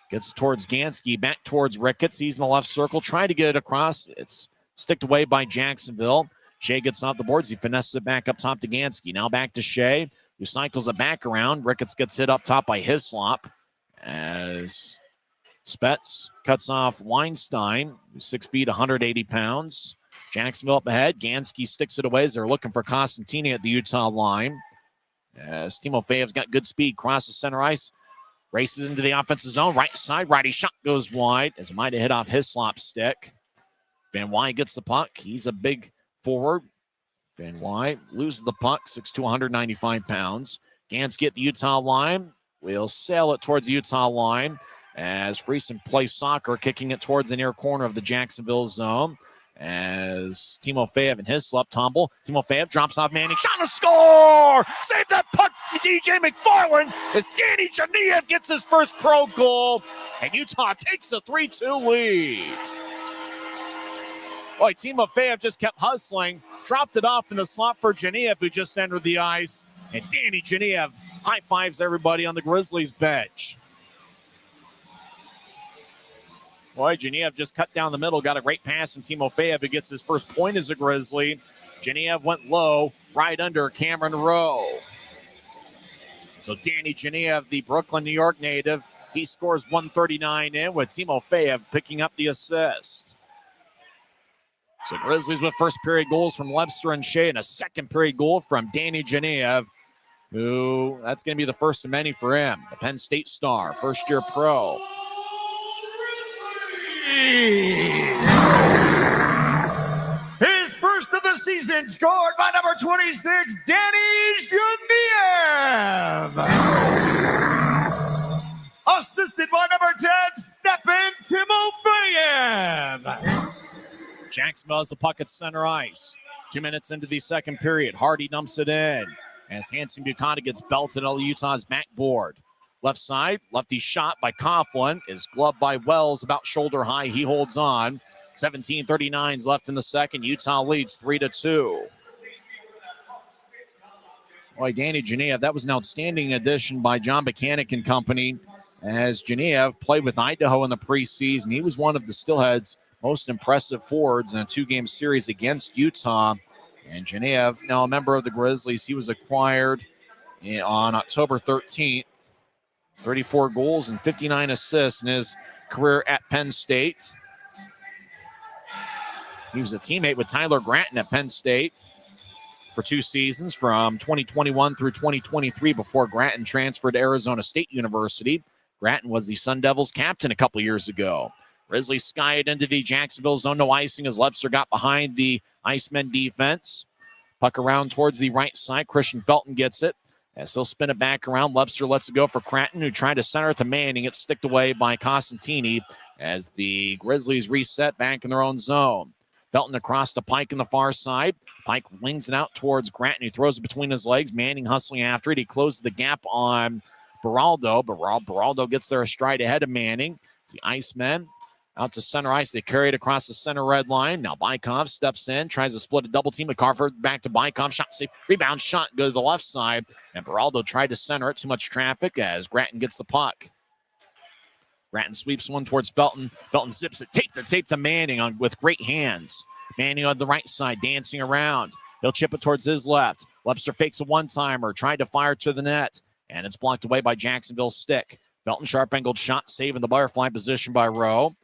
gets towards Gansky, back towards Ricketts. He's in the left circle, trying to get it across. It's sticked away by Jacksonville. Shea gets off the boards. He finesses it back up top to Gansky. Now back to Shea, who cycles it back around. Ricketts gets hit up top by Hislop as Spetz cuts off Weinstein, who's 6 feet, 180 pounds. Jacksonville up ahead. Gansky sticks it away as they're looking for Costantini at the Utah line. As Timofeyev's got good speed, crosses center ice, races into the offensive zone. Right side, righty shot goes wide as it might have hit off Hislop's stick. Van Wy gets the puck. He's a big forward. Van Wy loses the puck, 6'2", 195 pounds. Gansky at the Utah line. We'll sail it towards the Utah line as Friesen plays soccer, kicking it towards the near corner of the Jacksonville zone. As Timofeyev and Hislop tumble. Timofeyev drops off Manning. Shot and score! Save that puck, DJ McFarland, as Danny Janiev gets his first pro goal. And Utah takes a 3-2 lead. Boy, Timofeyev just kept hustling. Dropped it off in the slot for Janiev, who just entered the ice. And Danny Janiev high-fives everybody on the Grizzlies bench. Boy, Janiev just cut down the middle, got a great pass from Timofeyev, who gets his first point as a Grizzly. Janiev went low, right under Cameron Rowe. So Danny Janiev, the Brooklyn, New York native, he scores 139 in with Timofeyev picking up the assist. So Grizzlies with first period goals from Lepster and Shea and a second period goal from Danny Janiev, who that's going to be the first of many for him. The Penn State star, first-year pro.
His first of the season, scored by number 26, Danny Janiev. Assisted by number 10, Stephen Timofeyev.
Jacksonville has the puck at center ice. 2 minutes into the second period. Hardy dumps it in as Hansen-Bukata gets belted on Utah's backboard. Left side, lefty shot by Coughlin is gloved by Wells about shoulder high. He holds on. 17:39 left in the second. Utah leads 3-2. Boy, Danny Genev, that was an outstanding addition by John Buchanan and company, as Genev played with Idaho in the preseason. He was one of the Steelheads' most impressive forwards in a 2-game series against Utah. And Genev, now a member of the Grizzlies, he was acquired on October 13th. 34 goals and 59 assists in his career at Penn State. He was a teammate with Tyler Gratton at Penn State for 2 seasons from 2021 through 2023 before Gratton transferred to Arizona State University. Gratton was the Sun Devils captain a couple years ago. Grizzlies skied into the Jacksonville zone, no icing as Lepster got behind the Icemen defense. Puck around towards the right side. Christian Felton gets it. As he'll spin it back around, Lepster lets it go for Cratton, who tried to center it to Manning. It's sticked away by Costantini as the Grizzlies reset back in their own zone. Felton across to Pike in the far side. Pike wings it out towards Gratton. He throws it between his legs. Manning hustling after it. He closes the gap on Beraldo. Beraldo gets there a stride ahead of Manning. It's the Icemen out to center ice. They carry it across the center red line. Now Bykov steps in, tries to split a double team. McCarver back to Bykov. Shot safe. Rebound shot. Go to the left side. And Beraldo tried to center it. Too much traffic as Gratton gets the puck. Gratton sweeps one towards Felton. Felton zips it tape to Manning with great hands. Manning on the right side, dancing around. He'll chip it towards his left. Lepster fakes a one-timer, tried to fire to the net, and it's blocked away by Jacksonville's stick. Felton sharp-angled shot, saving the butterfly position by Rowe.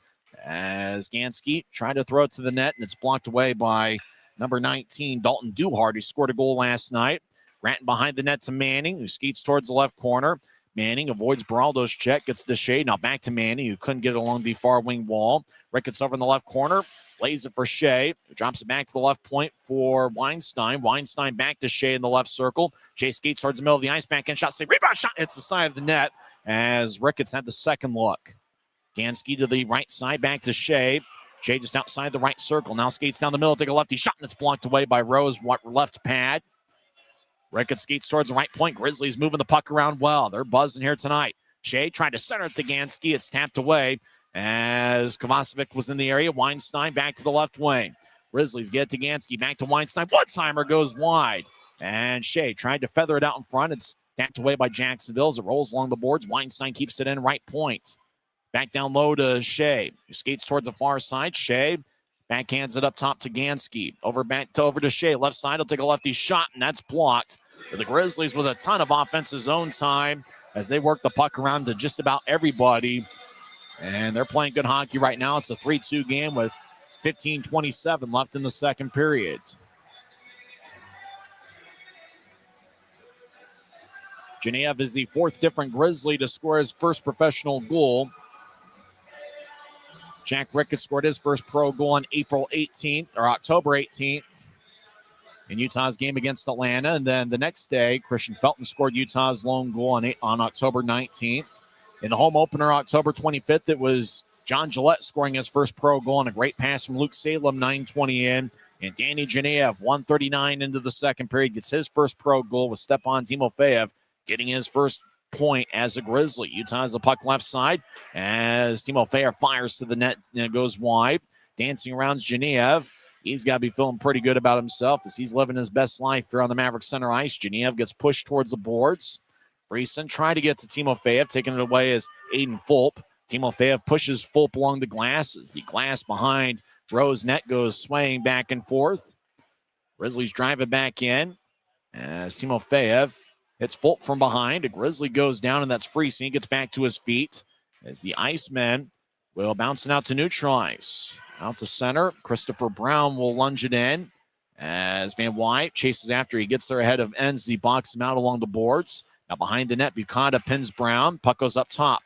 As Gansky tried to throw it to the net, and it's blocked away by number 19, Dalton Duhart, who scored a goal last night. Gratton behind the net to Manning, who skeets towards the left corner. Manning avoids Beraldo's check, gets to Shea. Now back to Manning, who couldn't get it along the far wing wall. Ricketts over in the left corner, lays it for Shea. Drops it back to the left point for Weinstein. Weinstein back to Shea in the left circle. Shea skates towards the middle of the ice, back in shot, save, rebound shot, hits the side of the net as Ricketts had the second look. Gansky to the right side, back to Shea. Shea just outside the right circle. Now skates down the middle, take a lefty shot, and it's blocked away by Rose, left pad. Ricketts skates towards the right point. Grizzlies moving the puck around well. They're buzzing here tonight. Shea trying to center it to Gansky. It's tapped away as Kovacevic was in the area. Weinstein back to the left wing. Grizzlies get to Gansky. Back to Weinstein. One-timer goes wide. And Shea tried to feather it out in front. It's tapped away by Jacksonville as it rolls along the boards. Weinstein keeps it in right point. Back down low to Shea, who skates towards the far side. Shea backhands it up top to Gansky. Over to Shea. Left side, he'll take a lefty shot, and that's blocked. For the Grizzlies with a ton of offensive zone time as they work the puck around to just about everybody. And they're playing good hockey right now. It's a 3-2 game with 15:27 left in the second period. Genev is the 4th different Grizzly to score his first professional goal. Jack Ricketts scored his first pro goal on October 18th in Utah's game against Atlanta. And then the next day, Christian Felton scored Utah's lone goal on October 19th. In the home opener, October 25th, it was John Gillette scoring his first pro goal on a great pass from Luke Salem, 9:20 in. And Danny Genev, 1:39 into the second period, gets his first pro goal with Stepan Timofeyev getting his first point as a Grizzly. Utah has the puck left side as Timofeyev fires to the net and it goes wide. Dancing around Genev. He's got to be feeling pretty good about himself as he's living his best life here on the Maverik Center ice. Genev gets pushed towards the boards. Friesen trying to get to Timofeyev, taking it away as Aiden Fulp. Timofeyev pushes Fulp along the glass as the glass behind Rose net goes swaying back and forth. Grizzlies drive it back in as Timofeyev hits Fulp from behind. A Grizzly goes down, and that's Friesen. He gets back to his feet as the Icemen will bounce it out to neutral ice. Out to center. Christopher Brown will lunge it in as Van Wyk chases after. He gets there ahead of Enns. He boxes him out along the boards. Now behind the net, Bucata pins Brown. Puck goes up top.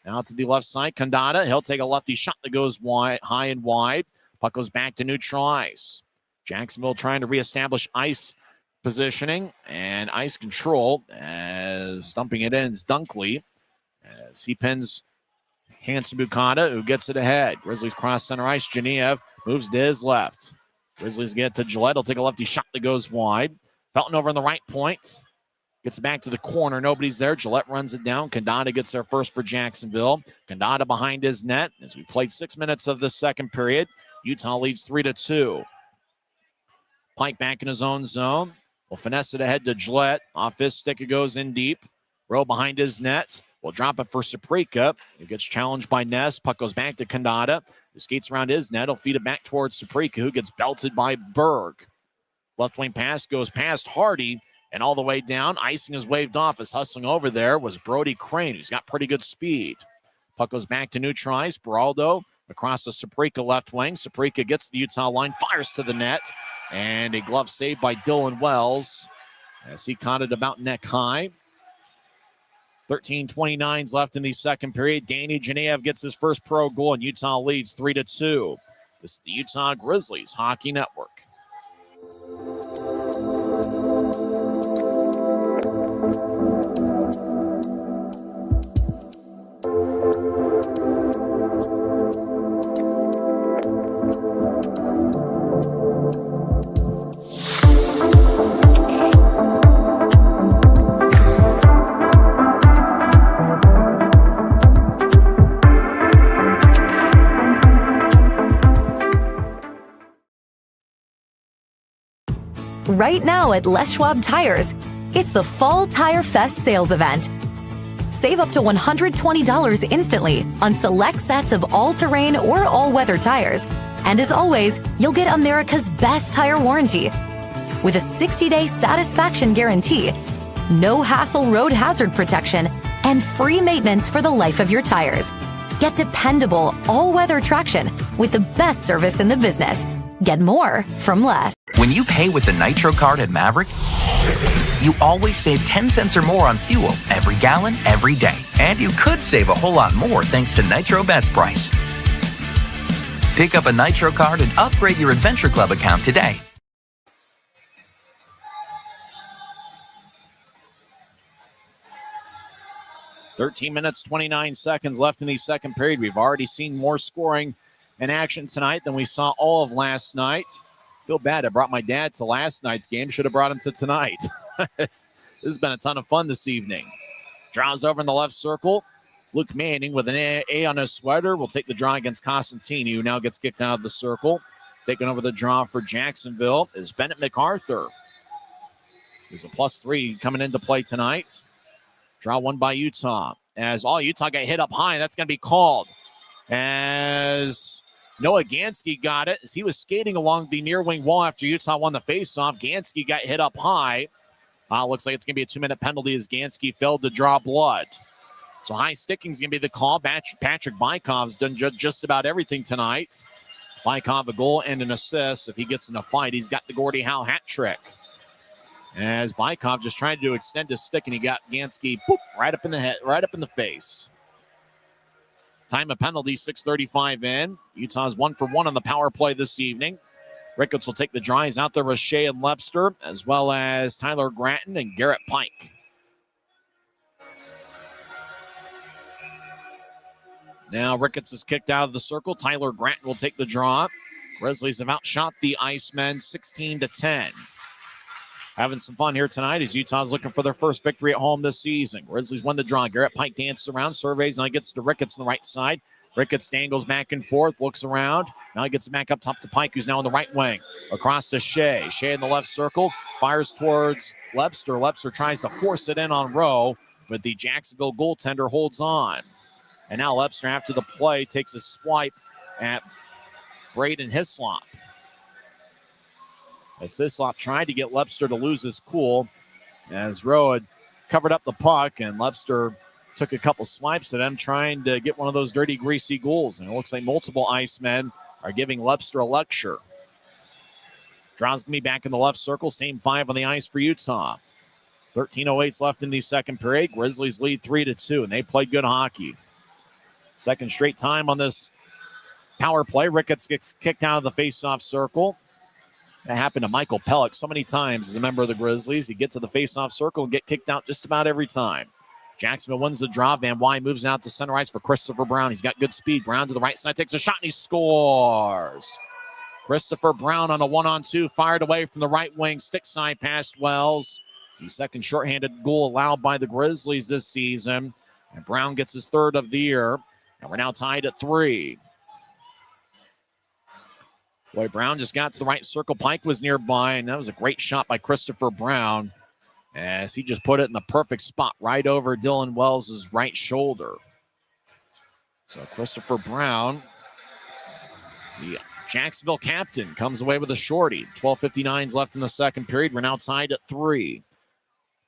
Now to the left side, Condata. He'll take a lefty shot that goes wide, high and wide. Puck goes back to neutral ice. Jacksonville trying to reestablish ice positioning and ice control as dumping it in is Dunkley as he pins Hanson Bucata, who gets it ahead. Grizzlies cross center ice. Genev moves to his left. Grizzlies get to Gillette. He'll take a lefty shot that goes wide. Felton over on the right point. Gets it back to the corner. Nobody's there. Gillette runs it down. Condata gets there first for Jacksonville. Condata behind his net as we played 6 minutes of the second period. Utah leads 3-2. Pike back in his own zone. will finesse it ahead to Gillette. Off his stick, it goes in deep. Rowe behind his net. Will drop it for Saprika. It gets challenged by Ness. Puck goes back to Kandata, who skates around his net. He'll feed it back towards Saprika, who gets belted by Berg. Left wing pass goes past Hardy and all the way down. Icing is waved off as hustling over there was Brody Crane, who's got pretty good speed. Puck goes back to neutralize. Beraldo across the Saprika left wing. Saprika gets the Utah line, fires to the net, and a glove save by Dylan Wells as he caught it about neck high. 13:29 left in the second period. Danny Genev gets his first pro goal, and Utah leads 3-2. This is the Utah Grizzlies Hockey Network.
Right now at Les Schwab Tires, it's the Fall Tire Fest sales event. Save up to $120 instantly on select sets of all-terrain or all-weather tires. And as always, you'll get America's best tire warranty. With a 60-day satisfaction guarantee, no hassle road hazard protection, and free maintenance for the life of your tires. Get dependable all-weather traction with the best service in the business. Get more from less.
When you pay with the Nitro card at Maverik, you always save 10 cents or more on fuel every gallon, every day. And you could save a whole lot more thanks to Nitro Best Price. Pick up a Nitro card and upgrade your Adventure Club account today.
.13 29 seconds left in the second period. We've already seen more scoring and action tonight than we saw all of last night. Feel bad. I brought my dad to last night's game. Should have brought him to tonight. This has been a ton of fun this evening. Draws over in the left circle. Luke Manning with an A on his sweater will take the draw against Costantini, who now gets kicked out of the circle. Taking over the draw for Jacksonville is Bennett MacArthur. There's a +3 coming into play tonight. Draw one by Utah. As Utah got hit up high, that's going to be called. As Noah Gansky got it as he was skating along the near wing wall after Utah won the faceoff. Gansky got hit up high. Looks like it's going to be a 2-minute penalty as Gansky failed to draw blood. So high sticking is going to be the call. Patrick Bykov's done just about everything tonight. Bykov a goal and an assist. If he gets in a fight, he's got the Gordie Howe hat trick. As Bykov just trying to extend his stick, and he got Gansky right up in the head, right up in the face. Time of penalty, 6:35 in. Utah's 1 for 1 on the power play this evening. Ricketts will take the draw. He's out there with Shea and Lepster, as well as Tyler Gratton and Garrett Pike. Now Ricketts is kicked out of the circle. Tyler Gratton will take the draw. Grizzlies have outshot the Icemen 16-10. Having some fun here tonight as Utah's looking for their first victory at home this season. Grizzlies won the draw. Garrett Pike dances around, surveys, and gets to Ricketts on the right side. Ricketts dangles back and forth, looks around. Now he gets it back up top to Pike, who's now on the right wing. Across to Shea. Shea in the left circle, fires towards Lepster. Lepster tries to force it in on Rowe, but the Jacksonville goaltender holds on. And now Lepster, after the play, takes a swipe at Braden Hislop. As Hislop tried to get Lepster to lose his cool, as Rowe had covered up the puck, and Lepster took a couple swipes at him, trying to get one of those dirty, greasy goals. And it looks like multiple Icemen are giving Lepster a lecture. Draw's going to be back in the left circle. Same 5 on the ice for Utah. 13:08 left in the second period. Grizzlies lead 3-2, and they played good hockey. Second straight time on this power play. Ricketts gets kicked out of the face-off circle. That happened to Michael Pellick so many times as a member of the Grizzlies. He'd get to the face-off circle and get kicked out just about every time. Jacksonville wins the draw. Van Wy moves out to center ice for Christopher Brown. He's got good speed. Brown to the right side, takes a shot, and he scores. Christopher Brown on a 1-on-2, fired away from the right wing, stick side past Wells. It's the second shorthanded goal allowed by the Grizzlies this season. And Brown gets his third of the year. And we're now tied at 3. Boy, Brown just got to the right circle. Pike was nearby, and that was a great shot by Christopher Brown as he just put it in the perfect spot right over Dylan Wells' right shoulder. So Christopher Brown, the Jacksonville captain, comes away with a shorty. 12:59 left in the second period. We're now tied at 3.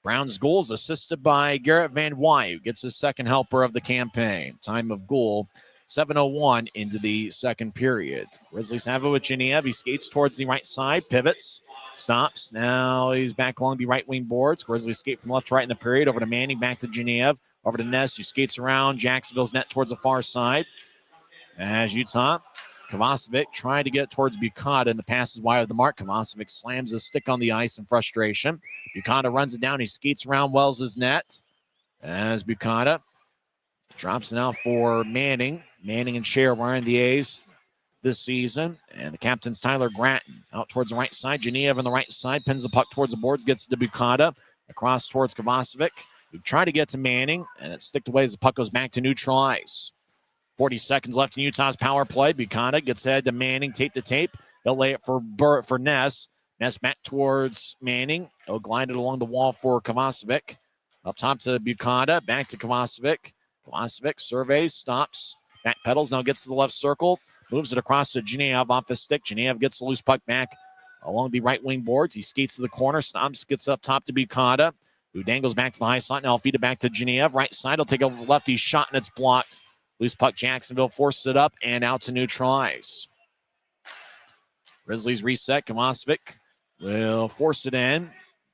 Brown's goal is assisted by Garrett Van Wy, who gets his second helper of the campaign. Time of goal, 7:01 into the second period. Grizzlies have it with Genev. He skates towards the right side, pivots, stops. Now he's back along the right wing boards. Grizzlies skate from left to right in the period. Over to Manning, back to Genev. Over to Ness, who skates around Jacksonville's net towards the far side. As Utah, Kovacevic trying to get towards Bukata, and the pass is wide of the mark. Kovacevic slams his stick on the ice in frustration. Bukata runs it down. He skates around Wells' net. As Bukata drops it out for Manning. Manning and Scher wearing the A's this season. And the captain's Tyler Gratton out towards the right side. Genev on the right side. Pins the puck towards the boards. Gets to Bukata. Across towards Kovacevic. We try to get to Manning. And it's sticked away as the puck goes back to neutral ice. 40 seconds left in Utah's power play. Bukata gets ahead to Manning. Tape to tape. He'll lay it for Ness. Ness back towards Manning. He'll glide it along the wall for Kovacevic. Up top to Bukata. Back to Kovacevic. Kovacevic surveys, stops, back pedals, now gets to the left circle, moves it across to Genev off his stick. Genev gets the loose puck back along the right wing boards. He skates to the corner, stops, gets up top to Bukata, who dangles back to the high slot. Now he'll feed it back to Genev. Right side, he'll take a lefty shot, and it's blocked. Loose puck, Jacksonville forces it up and out to neutral ice. Grizzlies reset. Kovacevic will force it in.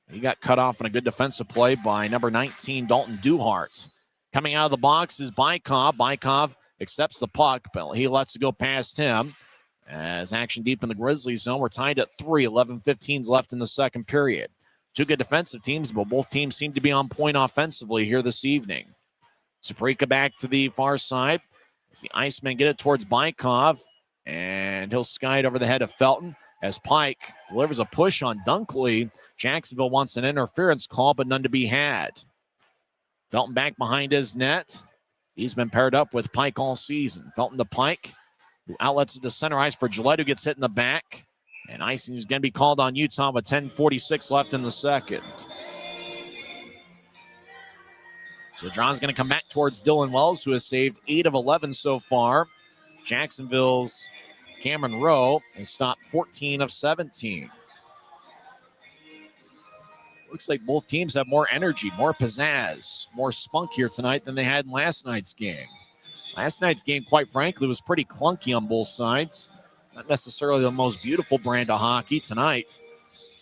He got cut off on a good defensive play by number 19, Dalton Duhart. Coming out of the box is Bykov. Bykov accepts the puck, but he lets it go past him. As action deep in the Grizzlies zone, we're tied at 3. 11:15 left in the second period. Two good defensive teams, but both teams seem to be on point offensively here this evening. Suprika back to the far side as the Icemen get it towards Bykov, and he'll sky it over the head of Felton as Pike delivers a push on Dunkley. Jacksonville wants an interference call, but none to be had. Felton back behind his net. He's been paired up with Pike all season. Felton to Pike, who outlets it to center ice for Gillette, who gets hit in the back. And icing is going to be called on Utah with 10:46 left in the second. So John's going to come back towards Dylan Wells, who has saved 8 of 11 so far. Jacksonville's Cameron Rowe has stopped 14 of 17. Looks like both teams have more energy, more pizzazz, more spunk here tonight than they had in last night's game. Last night's game, quite frankly, was pretty clunky on both sides. Not necessarily the most beautiful brand of hockey. Tonight,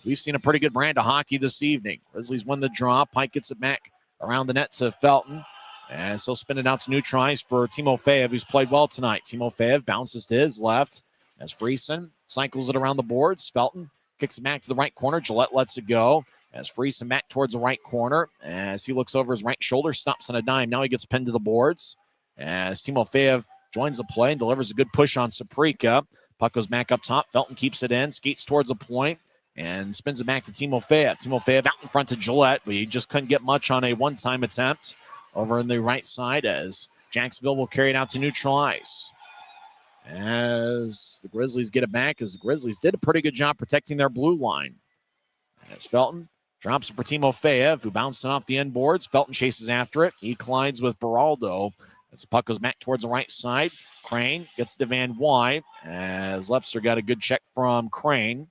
we've seen a pretty good brand of hockey this evening. Grizzlies win the draw. Pike gets it back around the net to Felton. As he'll spin it out to neutral ice for Timofeyev, who's played well tonight. Timofeyev bounces to his left as Friesen cycles it around the boards. Felton kicks it back to the right corner. Gillette lets it go. As Friesen back towards the right corner, as he looks over his right shoulder, stops on a dime. Now he gets pinned to the boards. As Timofeyev joins the play and delivers a good push on Suprika. Puck goes back up top. Felton keeps it in, skates towards the point, and spins it back to Timofeyev. Timofeyev out in front to Gillette, but he just couldn't get much on a one-time attempt over in the right side as Jacksonville will carry it out to neutral ice. As the Grizzlies get it back, as the Grizzlies did a pretty good job protecting their blue line. As Felton drops it for Timofeyev, who bounced it off the end boards. Felton chases after it. He collides with Beraldo as the puck goes back towards the right side. Crane gets to Van Wy as Lepster got a good check from Crane.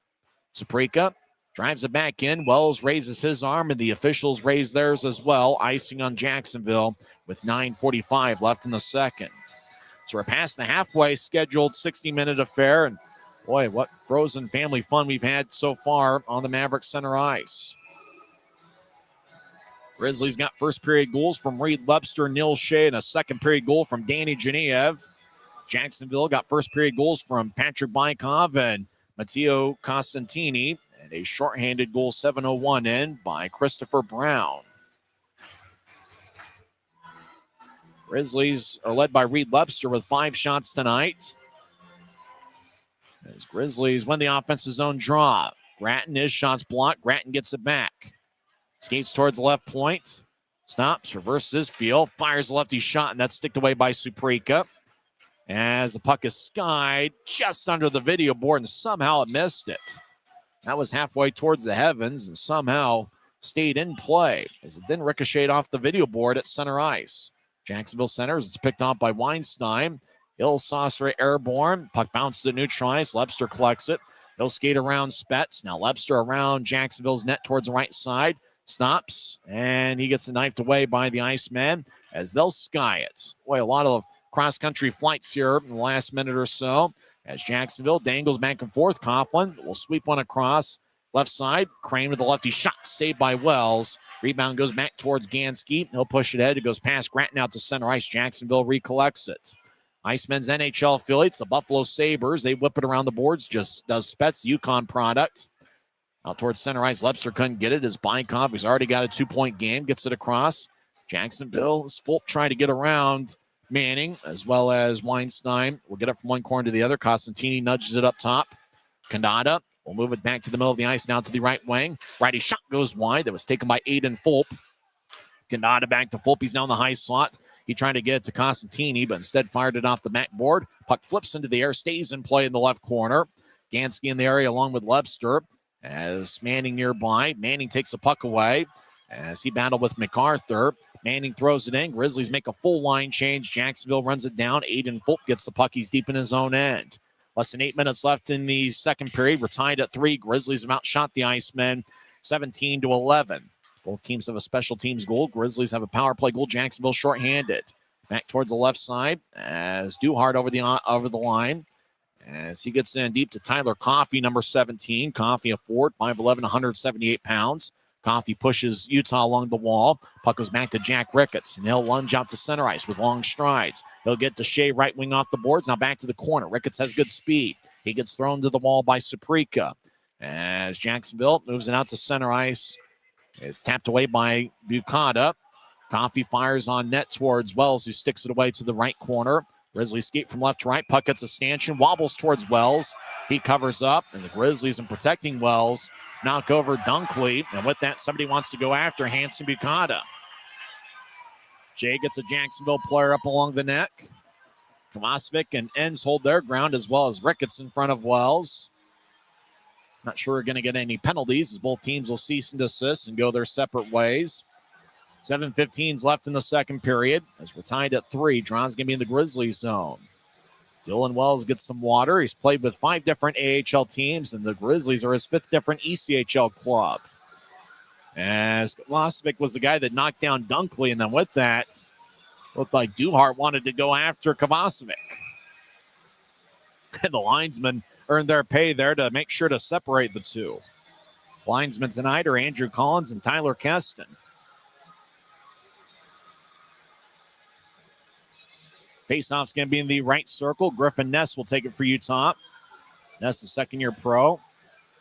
Suprika drives it back in. Wells raises his arm, and the officials raise theirs as well. Icing on Jacksonville with 9:45 left in the second. So we're past the halfway scheduled 60-minute affair, and boy, what frozen family fun we've had so far on the Maverik Center ice. Grizzlies got first period goals from Reed Lepster, Neil Shea, and a second period goal from Danny Genev. Jacksonville got first period goals from Patrick Bykov and Matteo Costantini, and a shorthanded goal 7:01 in by Christopher Brown. Grizzlies are led by Reed Lepster with 5 shots tonight. As Grizzlies win the offensive zone draw. Gratton, his shot's blocked. Gratton gets it back. Skates towards the left point. Stops, reverses his field, fires a lefty shot, and that's sticked away by Suprika. as the puck is skied just under the video board, and somehow it missed it. That was halfway towards the heavens and somehow stayed in play as it didn't ricochet off the video board at center ice. Jacksonville centers. It's picked off by Weinstein. He'll saucer airborne. Puck bounces at neutral ice. Lebster collects it. He'll skate around Spets. Now Lebster around Jacksonville's net towards the right side. Stops, and he gets knifed away by the Icemen as they'll sky it. Boy, a lot of cross-country flights here in the last minute or so as Jacksonville dangles back and forth. Coughlin will sweep one across left side. Crane with the lefty shot, saved by Wells. Rebound goes back towards Gansky. He'll push it ahead. It goes past Gratton out to center ice. Jacksonville recollects it. Icemen's NHL affiliates, the Buffalo Sabres. They whip it around the boards. Just does Spets, the Yukon product. Out towards center ice. Lebster couldn't get it as Bykov, who's already got a 2-point game, gets it across. Jacksonville's Fulp trying to get around Manning as well as Weinstein. We'll get it from one corner to the other. Costantini nudges it up top. Kanata will move it back to the middle of the ice, now to the right wing. Righty shot goes wide. That was taken by Aiden Fulp. Kanata back to Fulp. He's down the high slot. He tried to get it to Costantini, but instead fired it off the backboard. Puck flips into the air, stays in play in the left corner. Gansky in the area along with Lebster. As Manning nearby, Manning takes the puck away as he battled with MacArthur. Manning throws it in. Grizzlies make a full line change. Jacksonville runs it down. Aiden Fulp gets the puck. He's deep in his own end. Less than 8 minutes left in the second period. We're tied at 3. Grizzlies have outshot the Icemen 17-11. Both teams have a special teams goal. Grizzlies have a power play goal. Jacksonville shorthanded. Back towards the left side as Duhart over the line. As he gets in deep to Tyler Coffey, number 17. Coffey, a forward, 5'11", 178 pounds. Coffey pushes Utah along the wall. Puck goes back to Jack Ricketts, and he'll lunge out to center ice with long strides. He'll get to Shea, right wing off the boards. Now back to the corner. Ricketts has good speed. He gets thrown to the wall by Saprika. As Jacksonville moves it out to center ice, it's tapped away by Bukata. Coffey fires on net towards Wells, who sticks it away to the right corner. Grizzlies skate from left to right. Puck gets a stanchion, wobbles towards Wells. He covers up, and the Grizzlies, in protecting Wells, knock over Dunkley. And with that, somebody wants to go after Hanson Bukata. Jay gets a Jacksonville player up along the neck. Kovacevic and Enns hold their ground, as well as Ricketts in front of Wells. Not sure we're going to get any penalties, as both teams will cease and desist and go their separate ways. 7:15 left in the second period as we're tied at 3. Dron's going to be in the Grizzlies zone. Dylan Wells gets some water. He's played with 5 different AHL teams, and the Grizzlies are his 5th different ECHL club. As Kovacevic was the guy that knocked down Dunkley, and then with that, looked like Duhart wanted to go after Kovacevic. And the linesmen earned their pay there to make sure to separate the two. Linesmen tonight are Andrew Collins and Tyler Keston. Faceoff's going to be in the right circle. Griffin Ness will take it for Utah. Ness, the second-year pro.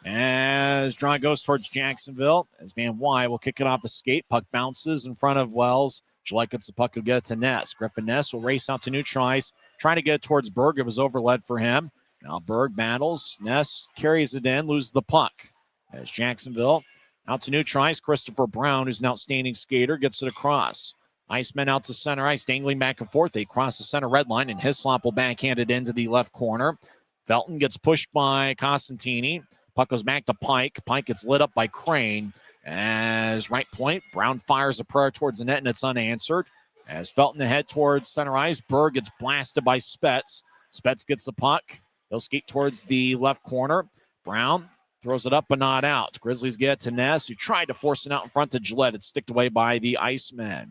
As draw goes towards Jacksonville, as Van Wy will kick it off a skate. Puck bounces in front of Wells. Gillette gets the puck, will get it to Ness. Griffin Ness will race out to neutral ice, trying to get it towards Berg. It was overled for him. Now Berg battles. Ness carries it in, loses the puck. As Jacksonville out to neutral ice, Christopher Brown, who's an outstanding skater, gets it across. Icemen out to center ice, dangling back and forth. They cross the center red line, and Hislop will backhand it into the left corner. Felton gets pushed by Costantini. Puck goes back to Pike. Pike gets lit up by Crane. As right point, Brown fires a prayer towards the net, and it's unanswered. As Felton ahead towards center ice, Berg gets blasted by Spets. Spets gets the puck. He'll skate towards the left corner. Brown throws it up but not out. Grizzlies get it to Ness, who tried to force it out in front to Gillette. It's sticked away by the Icemen.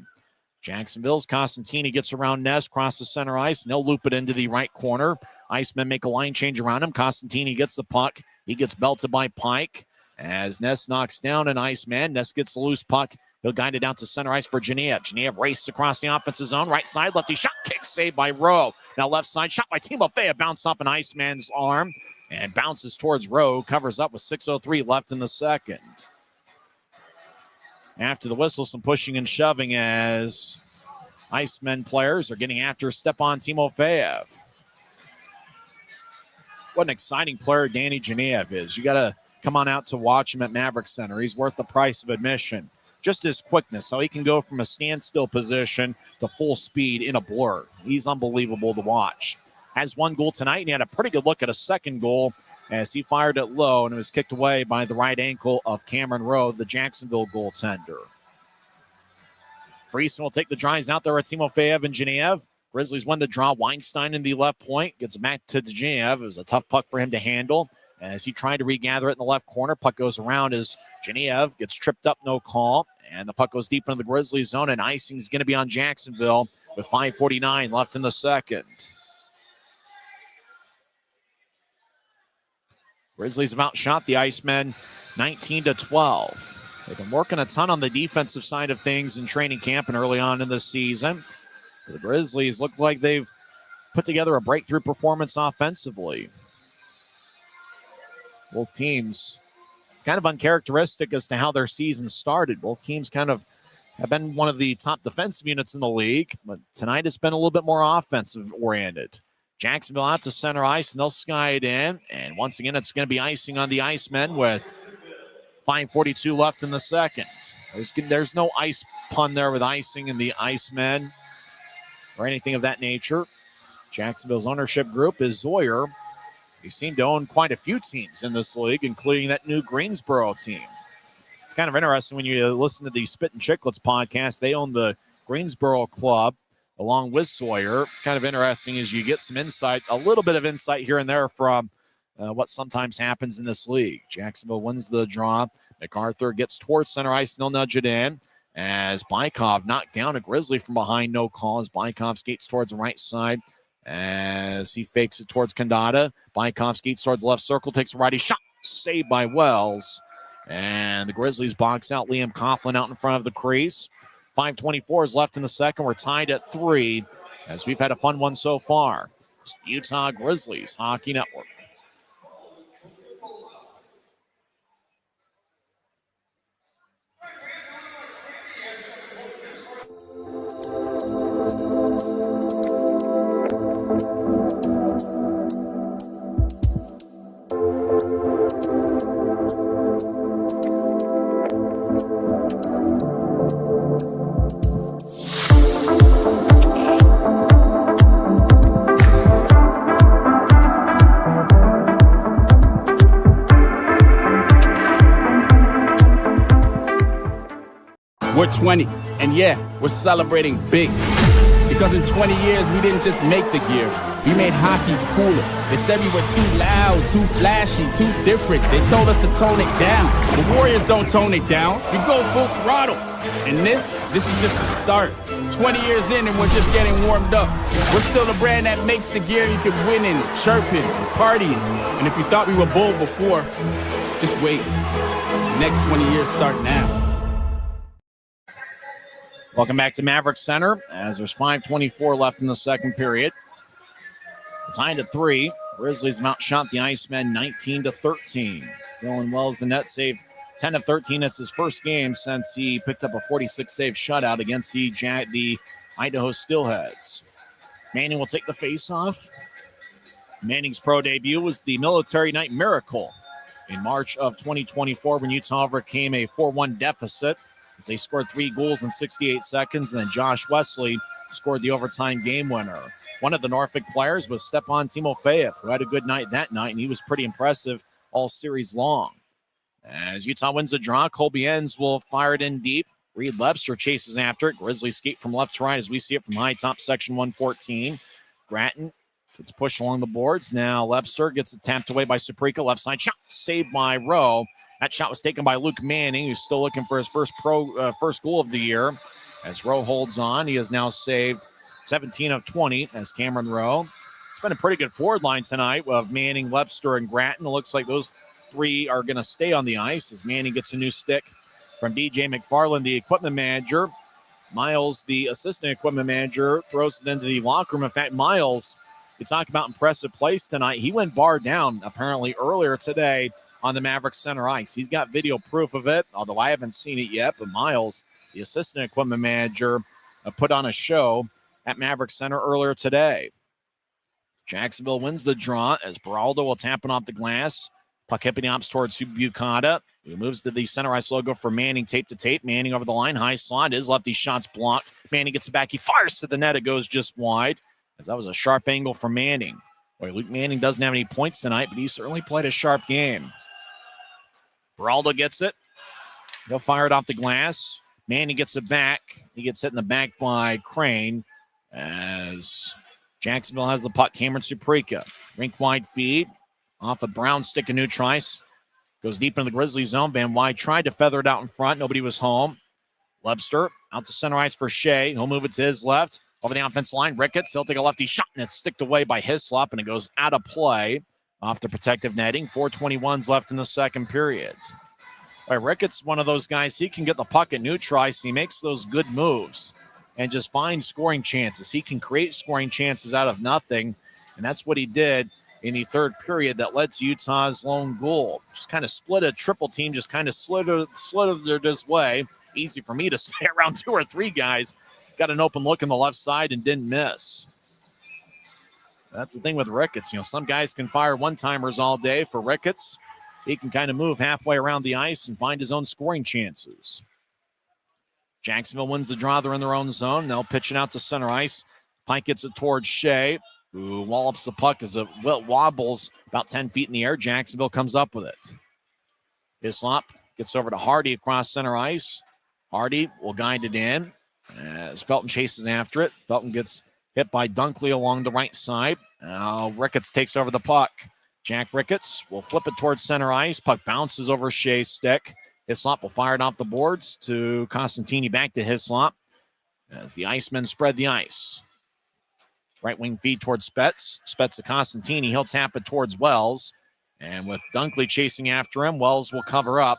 Jacksonville's Costantini gets around Ness, crosses center ice, and he'll loop it into the right corner. Icemen make a line change around him. Costantini gets the puck. He gets belted by Pike. As Ness knocks down an Iceman, Ness gets the loose puck. He'll guide it down to center ice for Genev. Genev races across the offensive zone. Right side, lefty shot, kick saved by Rowe. Now left side, shot by Timofey. Bounced off an Iceman's arm and bounces towards Rowe. Covers up with 6:03 left in the second. After the whistle, some pushing and shoving as Icemen players are getting after Stepan Timofeyev. What an exciting player Danny Genev is. You got to come on out to watch him at Maverik Center. He's worth the price of admission. Just his quickness, how he can go from a standstill position to full speed in a blur. He's unbelievable to watch. has one goal tonight, and he had a pretty good look at a second goal as he fired it low, and it was kicked away by the right ankle of Cameron Rowe, the Jacksonville goaltender. Friesen will take the drives out there at Timofeyev and Genev. Grizzlies win the draw. Weinstein in the left point gets back to Genev. It was a tough puck for him to handle as he tried to regather it in the left corner. Puck goes around as Genev gets tripped up, no call. And the puck goes deep into the Grizzlies zone, and icing is going to be on Jacksonville with 5:49 left in the second. Grizzlies have outshot the Icemen 19-12. They've been working a ton on the defensive side of things in training camp and early on in the season. The Grizzlies look like they've put together a breakthrough performance offensively. Both teams, it's kind of uncharacteristic as to how their season started. Both teams kind of have been one of the top defensive units in the league, but tonight it's been a little bit more offensive-oriented. Jacksonville out to center ice, and they'll sky it in. And once again, it's going to be icing on the Icemen with 5:42 left in the second. There's no ice pun there with icing in the Icemen or anything of that nature. Jacksonville's ownership group is Zoyer. They seem to own quite a few teams in this league, including that new Greensboro team. It's kind of interesting when you listen to the Spit and Chicklets podcast. They own the Greensboro club along with Sawyer. It's kind of interesting as you get some insight, a little bit of insight here and there from what sometimes happens in this league. Jacksonville wins the draw. MacArthur gets towards center ice, and they'll nudge it in as Bykov knocked down a Grizzly from behind, no call, as Bykov skates towards the right side as he fakes it towards Kandata. Bykov skates towards left circle, takes a righty shot, saved by Wells. And the Grizzlies box out Liam Coughlin out in front of the crease. 5:24 is left in the second. We're tied at 3 as we've had a fun one so far. It's the Utah Grizzlies Hockey Network.
We're 20, and yeah, we're celebrating big. Because in 20 years, we didn't just make the gear. We made hockey cooler. They said we were too loud, too flashy, too different. They told us to tone it down. The Warriors don't tone it down. We go full throttle. And this is just the start. 20 years in and we're just getting warmed up. We're still the brand that makes the gear you can win in, chirping, partying. And if you thought we were bold before, just wait. The next 20 years start now.
Welcome back to Maverik Center as there's 5:24 left in the second period. Tied at 3. Grizzlies have outshot the Icemen 19-13. Dylan Wells, the net, saved 10 of 13. It's his first game since he picked up a 46-save shutout against the Idaho Steelheads. Manning will take the face-off. Manning's pro debut was the Military Night Miracle in March of 2024 when Utah overcame a 4-1 deficit as they scored 3 goals in 68 seconds. And then Josh Wesley scored the overtime game winner. One of the Norfolk players was Stepan Timofeyev, who had a good night that night, and he was pretty impressive all series long. As Utah wins the draw, Colby Enns will fire it in deep. Reed Lebster chases after it. Grizzlies skate from left to right as we see it from high top section 114. Gratton gets pushed along the boards. Now Lebster gets it tapped away by Suprika. Left side shot saved by Rowe. That shot was taken by Luke Manning, who's still looking for his first goal of the year. As Rowe holds on, he has now saved 17 of 20 as Cameron Rowe. It's been a pretty good forward line tonight of Manning, Lebster, and Gratton. It looks like those 3 are going to stay on the ice as Manning gets a new stick from DJ McFarland, the equipment manager. Miles, the assistant equipment manager, throws it into the locker room. In fact, Miles, you talk about impressive plays tonight. He went bar down apparently earlier today on the Maverik Center ice. He's got video proof of it, although I haven't seen it yet. But Miles, the assistant equipment manager, put on a show at Maverik Center earlier today. Jacksonville wins the draw as Beraldo will tap it off the glass. Puck hipping ops towards Bucata, who moves to the center ice logo for Manning, tape to tape. Manning over the line, high slot. His lefty shot's blocked. Manning gets it back. He fires to the net. It goes just wide, as that was a sharp angle for Manning. Boy, Luke Manning doesn't have any points tonight, but he certainly played a sharp game. Beraldo gets it. He'll fire it off the glass. Manning gets it back. He gets hit in the back by Crane as Jacksonville has the puck. Cameron Suprika. Rink-wide feed off a Brown stick of Neutrice. Goes deep into the Grizzly zone. Van Wy tried to feather it out in front. Nobody was home. Webster out to center ice for Shea. He'll move it to his left. Over the offensive line, Ricketts. He'll take a lefty shot, and it's sticked away by Hislop, and it goes out of play off the protective netting. 4:21 left in the second period. All right, Ricketts, one of those guys, he can get the puck at Neutrice. He makes those good moves and just finds scoring chances. He can create scoring chances out of nothing, and that's what he did in the third period that led to Utah's lone goal. Just kind of split a triple team, just kind of slithered his way. Easy for me to say around 2 or 3 guys. Got an open look on the left side and didn't miss. That's the thing with Ricketts. Some guys can fire one-timers all day. For Ricketts, he can kind of move halfway around the ice and find his own scoring chances. Jacksonville wins the draw. They're in their own zone. They'll pitch it out to center ice. Pike gets it towards Shea, who wallops the puck as it wobbles about 10 feet in the air. Jacksonville comes up with it. Hislop gets over to Hardy across center ice. Hardy will guide it in as Felton chases after it. Felton gets hit by Dunkley along the right side. Now Ricketts takes over the puck. Jack Ricketts will flip it towards center ice. Puck bounces over Shea's stick. Hislop will fire it off the boards to Costantini, back to Hislop as the Icemen spread the ice. Right wing feed towards Spetz. Spetz to Costantini. He'll tap it towards Wells. And with Dunkley chasing after him, Wells will cover up.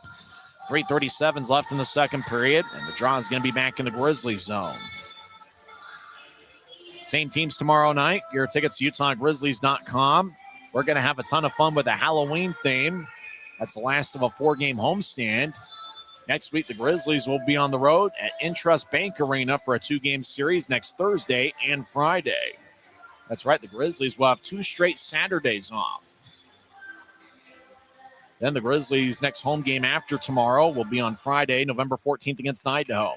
3:37 left in the second period, and the draw is going to be back in the Grizzlies zone. Same teams tomorrow night. Your tickets, UtahGrizzlies.com. We're going to have a ton of fun with a Halloween theme. That's the last of a 4-game homestand. Next week, the Grizzlies will be on the road at Intrust Bank Arena for a 2-game series next Thursday and Friday. That's right, the Grizzlies will have 2 straight Saturdays off. Then the Grizzlies' next home game after tomorrow will be on Friday, November 14th against Idaho.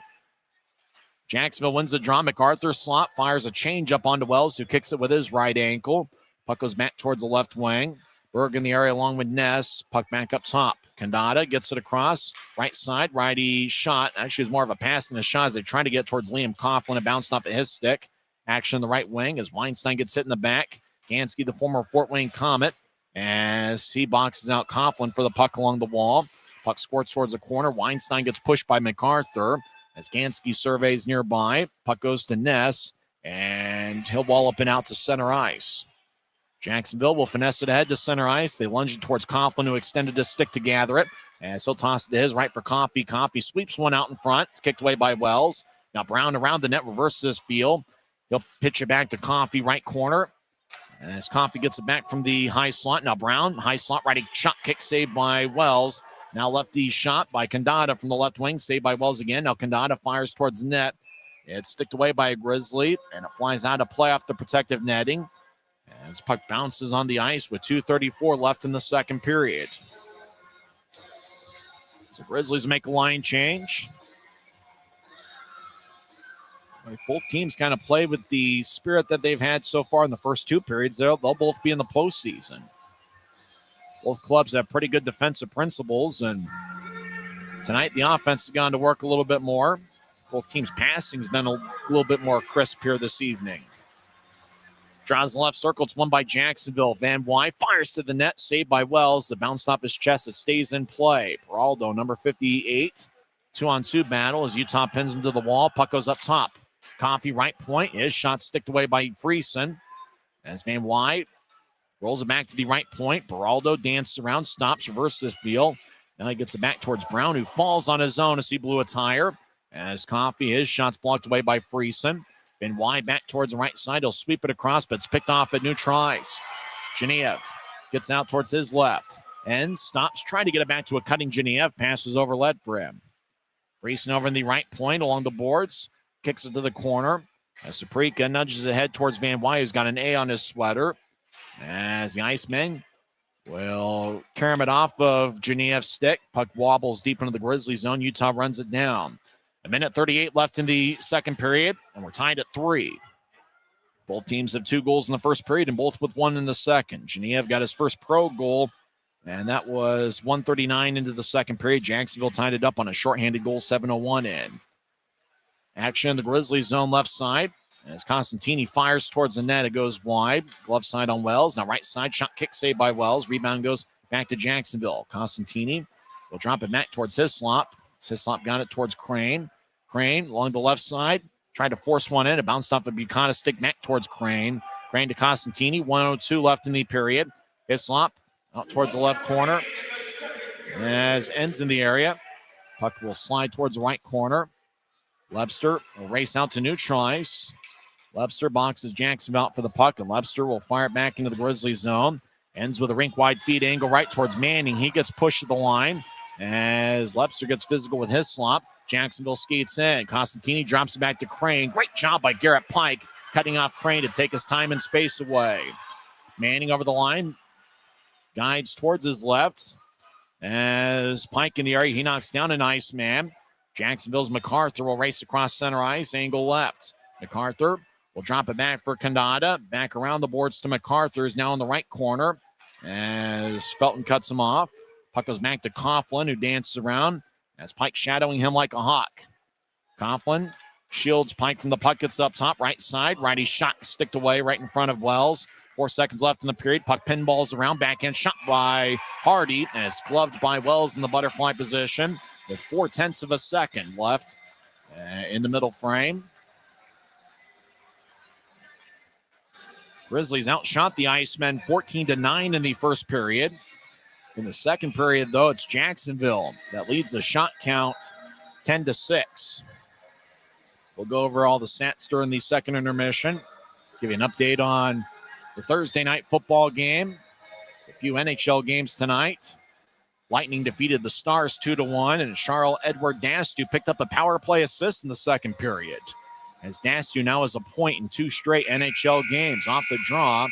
Jacksonville wins the draw. MacArthur slot fires a change up onto Wells, who kicks it with his right ankle. Puck goes back towards the left wing. Berg in the area along with Ness. Puck back up top. Kandata gets it across. Right side, righty shot. Actually, it's more of a pass than a shot as they try to get towards Liam Coughlin. It bounced off of his stick. Action in the right wing as Weinstein gets hit in the back. Gansky, the former Fort Wayne Comet, as he boxes out Coughlin for the puck along the wall. Puck squirts towards the corner. Weinstein gets pushed by MacArthur as Gansky surveys nearby. Puck goes to Ness, and he'll wallop it out to center ice. Jacksonville will finesse it ahead to center ice. They lunge it towards Coughlin, who extended his stick to gather it. As he'll toss it to his right for Coffey. Coffey sweeps one out in front. It's kicked away by Wells. Now Brown around the net, reverses his field. He'll pitch it back to Coffey, right corner. As Coffey gets it back from the high slot. Now Brown, high slot, righty shot, kick saved by Wells. Now lefty shot by Kandata from the left wing, saved by Wells again. Now Kandata fires towards the net. It's sticked away by a Grizzly, and it flies out of play off the protective netting. As puck bounces on the ice with 2:34 left in the second period. So Grizzlies make a line change. Both teams kind of play with the spirit that they've had so far in the first 2 periods. They'll both be in the postseason. Both clubs have pretty good defensive principles, and tonight the offense has gone to work a little bit more. Both teams' passing has been a little bit more crisp here this evening. Draws the left circle. It's won by Jacksonville. Van Wy fires to the net, saved by Wells. The bounce off his chest. It stays in play. Beraldo, number 58. 2-on-2 battle as Utah pins him to the wall. Puck goes up top. Coffey, right point. His shot sticked away by Friesen. As Van Wy rolls it back to the right point. Beraldo dances around, stops, reverses his field. Now he gets it back towards Brown, who falls on his own as he blew a tire. As Coffey, his shot's blocked away by Friesen. Van Wy back towards the right side. He'll sweep it across, but it's picked off at Neutrice. Genev gets out towards his left and stops, trying to get it back to a cutting Genev. Passes over lead for him. Friesen over in the right point along the boards. Kicks it to the corner. As Suprika nudges ahead towards Van Wy, who's got an A on his sweater. As the Icemen will carry it off of Genev's stick. Puck wobbles deep into the Grizzly zone. Utah runs it down. 1:38 left in the second period, and we're tied at 3. Both teams have 2 goals in the first period and both with 1 in the second. Genev got his first pro goal, and that was 1:39 into the second period. Jacksonville tied it up on a shorthanded goal, 7:01 in. Action in the Grizzlies zone left side. As Costantini fires towards the net, it goes wide. Glove side on Wells. Now right side, shot kick saved by Wells. Rebound goes back to Jacksonville. Costantini will drop it back towards Hislop. Hislop got it towards Crane. Crane along the left side. Tried to force one in. It bounced off of Buchanan, stick back towards Crane. Crane to Costantini. 1:02 left in the period. Hislop out towards the left corner. As ends in the area. Puck will slide towards the right corner. Lebster will race out to neutralize. Lebster boxes Jacksonville out for the puck, and Lebster will fire it back into the Grizzlies zone. Ends with a rink-wide feed angle right towards Manning. He gets pushed to the line as Lebster gets physical with Hislop. Jacksonville skates in. Costantini drops it back to Crane. Great job by Garrett Pike, cutting off Crane to take his time and space away. Manning over the line. Guides towards his left. As Pike in the area, he knocks down an Iceman. Jacksonville's MacArthur will race across center ice, angle left. MacArthur will drop it back for Kanata. Back around the boards to MacArthur, is now in the right corner as Felton cuts him off. Puck goes back to Coughlin, who dances around as Pike shadowing him like a hawk. Coughlin shields Pike from the puck, gets up top, right side. Righty shot sticked away right in front of Wells. 4 seconds left in the period. Puck pinballs around, backhand shot by Hardy, and it's gloved by Wells in the butterfly position with 0.4 of a second left in the middle frame. Grizzlies outshot the Icemen 14-9 in the first period. In the second period, though, it's Jacksonville that leads the shot count 10-6. We'll go over all the stats during the second intermission. Give you an update on the Thursday night football game. There's a few NHL games tonight. Lightning defeated the Stars 2-1, and Charles Edward Dastu picked up a power play assist in the second period. As Dastu now has a point in 2 straight NHL games. Off the draw,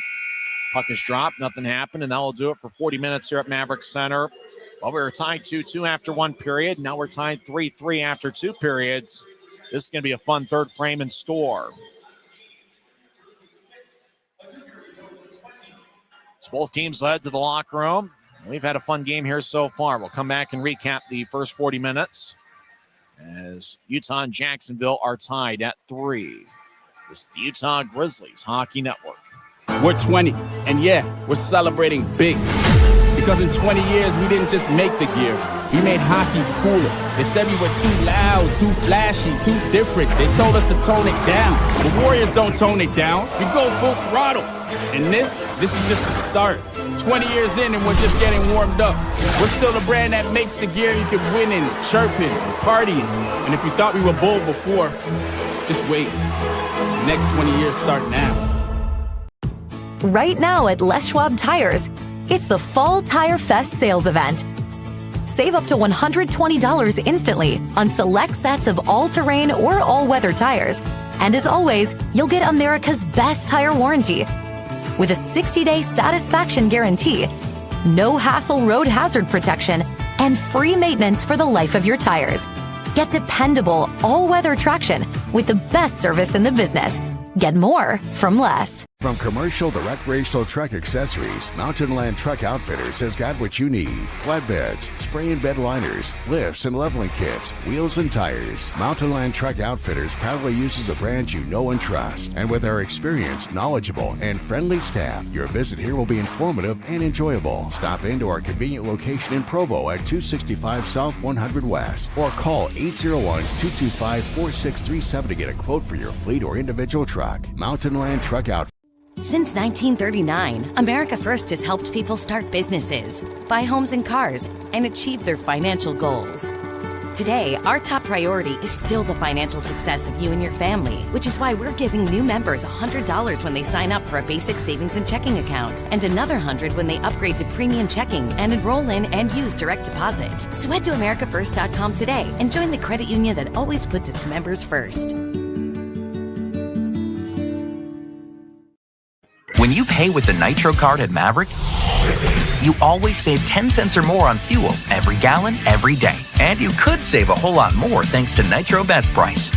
puck is dropped, nothing happened, and that will do it for 40 minutes here at Maverik Center. Well, we were tied 2-2 after 1 period. Now we're tied 3-3 after 2 periods. This is going to be a fun third frame in store. So both teams led to the locker room. We've had a fun game here so far. We'll come back and recap the first 40 minutes as Utah and Jacksonville are tied at 3. This is the Utah Grizzlies Hockey Network.
We're 20, and yeah, we're celebrating big. Because in 20 years, we didn't just make the gear. We made hockey cooler. They said we were too loud, too flashy, too different. They told us to tone it down. The Warriors don't tone it down. We go full throttle. And this is just the start. 20 years in and we're just getting warmed up. We're still the brand that makes the gear you can win in, chirping, partying. And if you thought we were bold before, just wait. The next 20 years start now.
Right now at Les Schwab Tires, it's the Fall Tire Fest sales event. Save up to $120 instantly on select sets of all-terrain or all-weather tires. And as always, you'll get America's best tire warranty. With a 60-day satisfaction guarantee, no hassle road hazard protection, and free maintenance for the life of your tires. Get dependable all-weather traction with the best service in the business. Get more from less.
From commercial to recreational truck accessories, Mountain Land Truck Outfitters has got what you need. Flatbeds, spray and bed liners, lifts and leveling kits, wheels and tires. Mountain Land Truck Outfitters proudly uses a brand you know and trust. And with our experienced, knowledgeable, and friendly staff, your visit here will be informative and enjoyable. Stop into our convenient location in Provo at 265 South 100 West or call 801-225-4637 to get a quote for your fleet or individual truck. Mountain Land Truck Outfitters.
Since 1939, America First has helped people start businesses, buy homes and cars, and achieve their financial goals. Today, our top priority is still the financial success of you and your family, which is why we're giving new members $100 when they sign up for a basic savings and checking account, and another $100 when they upgrade to premium checking and enroll in and use direct deposit. So head to AmericaFirst.com today and join the credit union that always puts its members first.
When you pay with the Nitro card at Maverik, you always save 10 cents or more on fuel every gallon, every day. And you could save a whole lot more thanks to Nitro Best Price.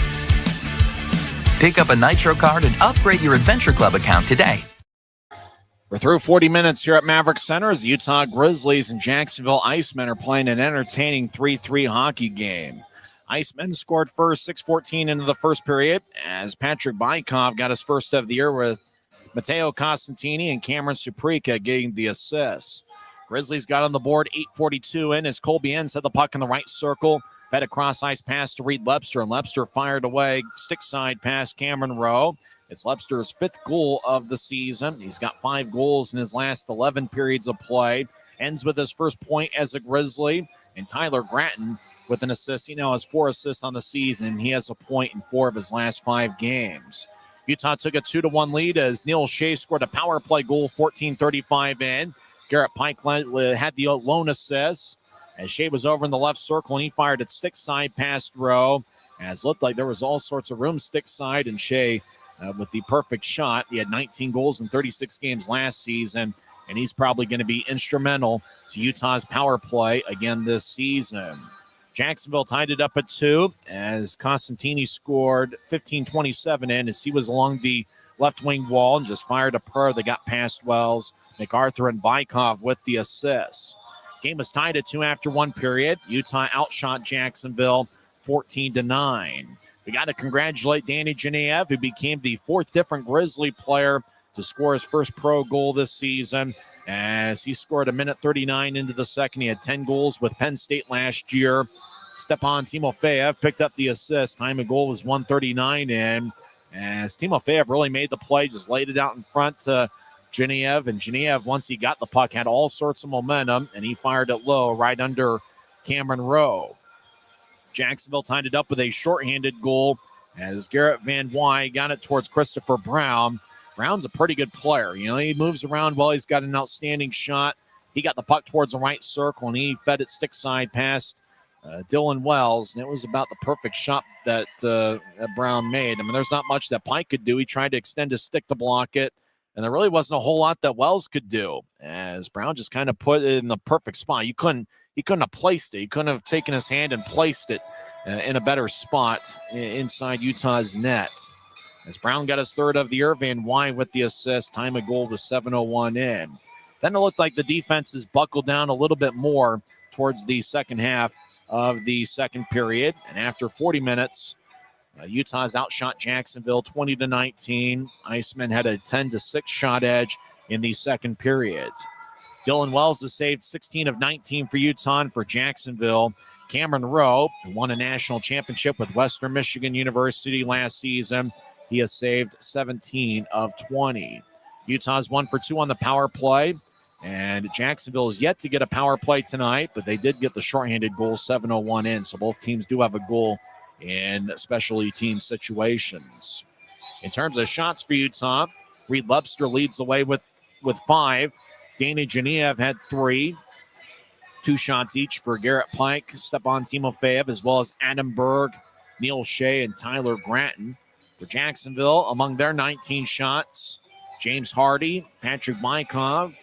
Pick up a Nitro card and upgrade your Adventure Club account today.
We're through 40 minutes here at Maverik Center as the Utah Grizzlies and Jacksonville Icemen are playing an entertaining 3-3 hockey game. Icemen scored first, 6:14 into the first period, as Patrick Bykov got his first of the year with Matteo Costantini and Cameron Suprika getting the assists. Grizzlies got on the board 8:42 in as Colby Enns had the puck in the right circle, fed a cross-ice pass to Reed Lebster, and Lebster fired away, stick side past Cameron Rowe. It's Lebster's 5th goal of the season. He's got 5 goals in his last 11 periods of play. Ends with his first point as a Grizzly. And Tyler Gratton with an assist. He now has 4 assists on the season. He has a point in 4 of his last 5 games. Utah took a 2-1 lead as Neil Shea scored a power play goal, 14:35 in. Garrett Pike had the lone assist as Shea was over in the left circle, and he fired it stick side past Rowe. As looked like there was all sorts of room stick side, and Shea with the perfect shot. He had 19 goals in 36 games last season, and he's probably going to be instrumental to Utah's power play again this season. Jacksonville tied it up at 2 as Costantini scored 15:27 in as he was along the left wing wall and just fired a prayer that got past Wells, MacArthur, and Bykov with the assists. Game was tied at 2 after 1 period. Utah outshot Jacksonville 14-9. We got to congratulate Danny Geneyev, who became the 4th different Grizzly player to score his first pro goal this season, as he scored a minute 39 into the second. He had 10 goals with Penn State last year. Stepan Timofeyev picked up the assist. Time of goal was 1:39 in, as Timofeyev really made the play, just laid it out in front to Geneyev, and Geneyev, once he got the puck, had all sorts of momentum, and he fired it low right under Cameron Rowe. Jacksonville tied it up with a shorthanded goal as Garrett Van Wy got it towards Christopher Brown. Brown's a pretty good player. You know, he moves around well. He's got an outstanding shot. He got the puck towards the right circle, and he fed it stick side past Dylan Wells, and it was about the perfect shot that Brown made. I mean, there's not much that Pike could do. He tried to extend his stick to block it, and there really wasn't a whole lot that Wells could do, as Brown just kind of put it in the perfect spot. He couldn't have placed it. He couldn't have taken his hand and placed it in a better spot inside Utah's net. As Brown got his 3rd of the year, Van Wy with the assist. Time of goal was 7:01 in. Then it looked like the defenses buckled down a little bit more towards the second half of the second period. And after 40 minutes, Utah's outshot Jacksonville 20-19. Icemen had a 10-6 shot edge in the second period. Dylan Wells has saved 16 of 19 for Utah, and for Jacksonville, Cameron Rowe, who won a national championship with Western Michigan University last season, he has saved 17 of 20. Utah's 1 for 2 on the power play, and Jacksonville is yet to get a power play tonight, but they did get the shorthanded goal 7:01 in, so both teams do have a goal in specialty team situations. In terms of shots for Utah, Reed Lebster leads the way with 5. Danny Geneyev had 3. 2 shots each for Garrett Pike, Stepan Timofeyev, as well as Adam Berg, Neil Shea, and Tyler Gratton. For Jacksonville, among their 19 shots, James Hardy, Patrick Bykov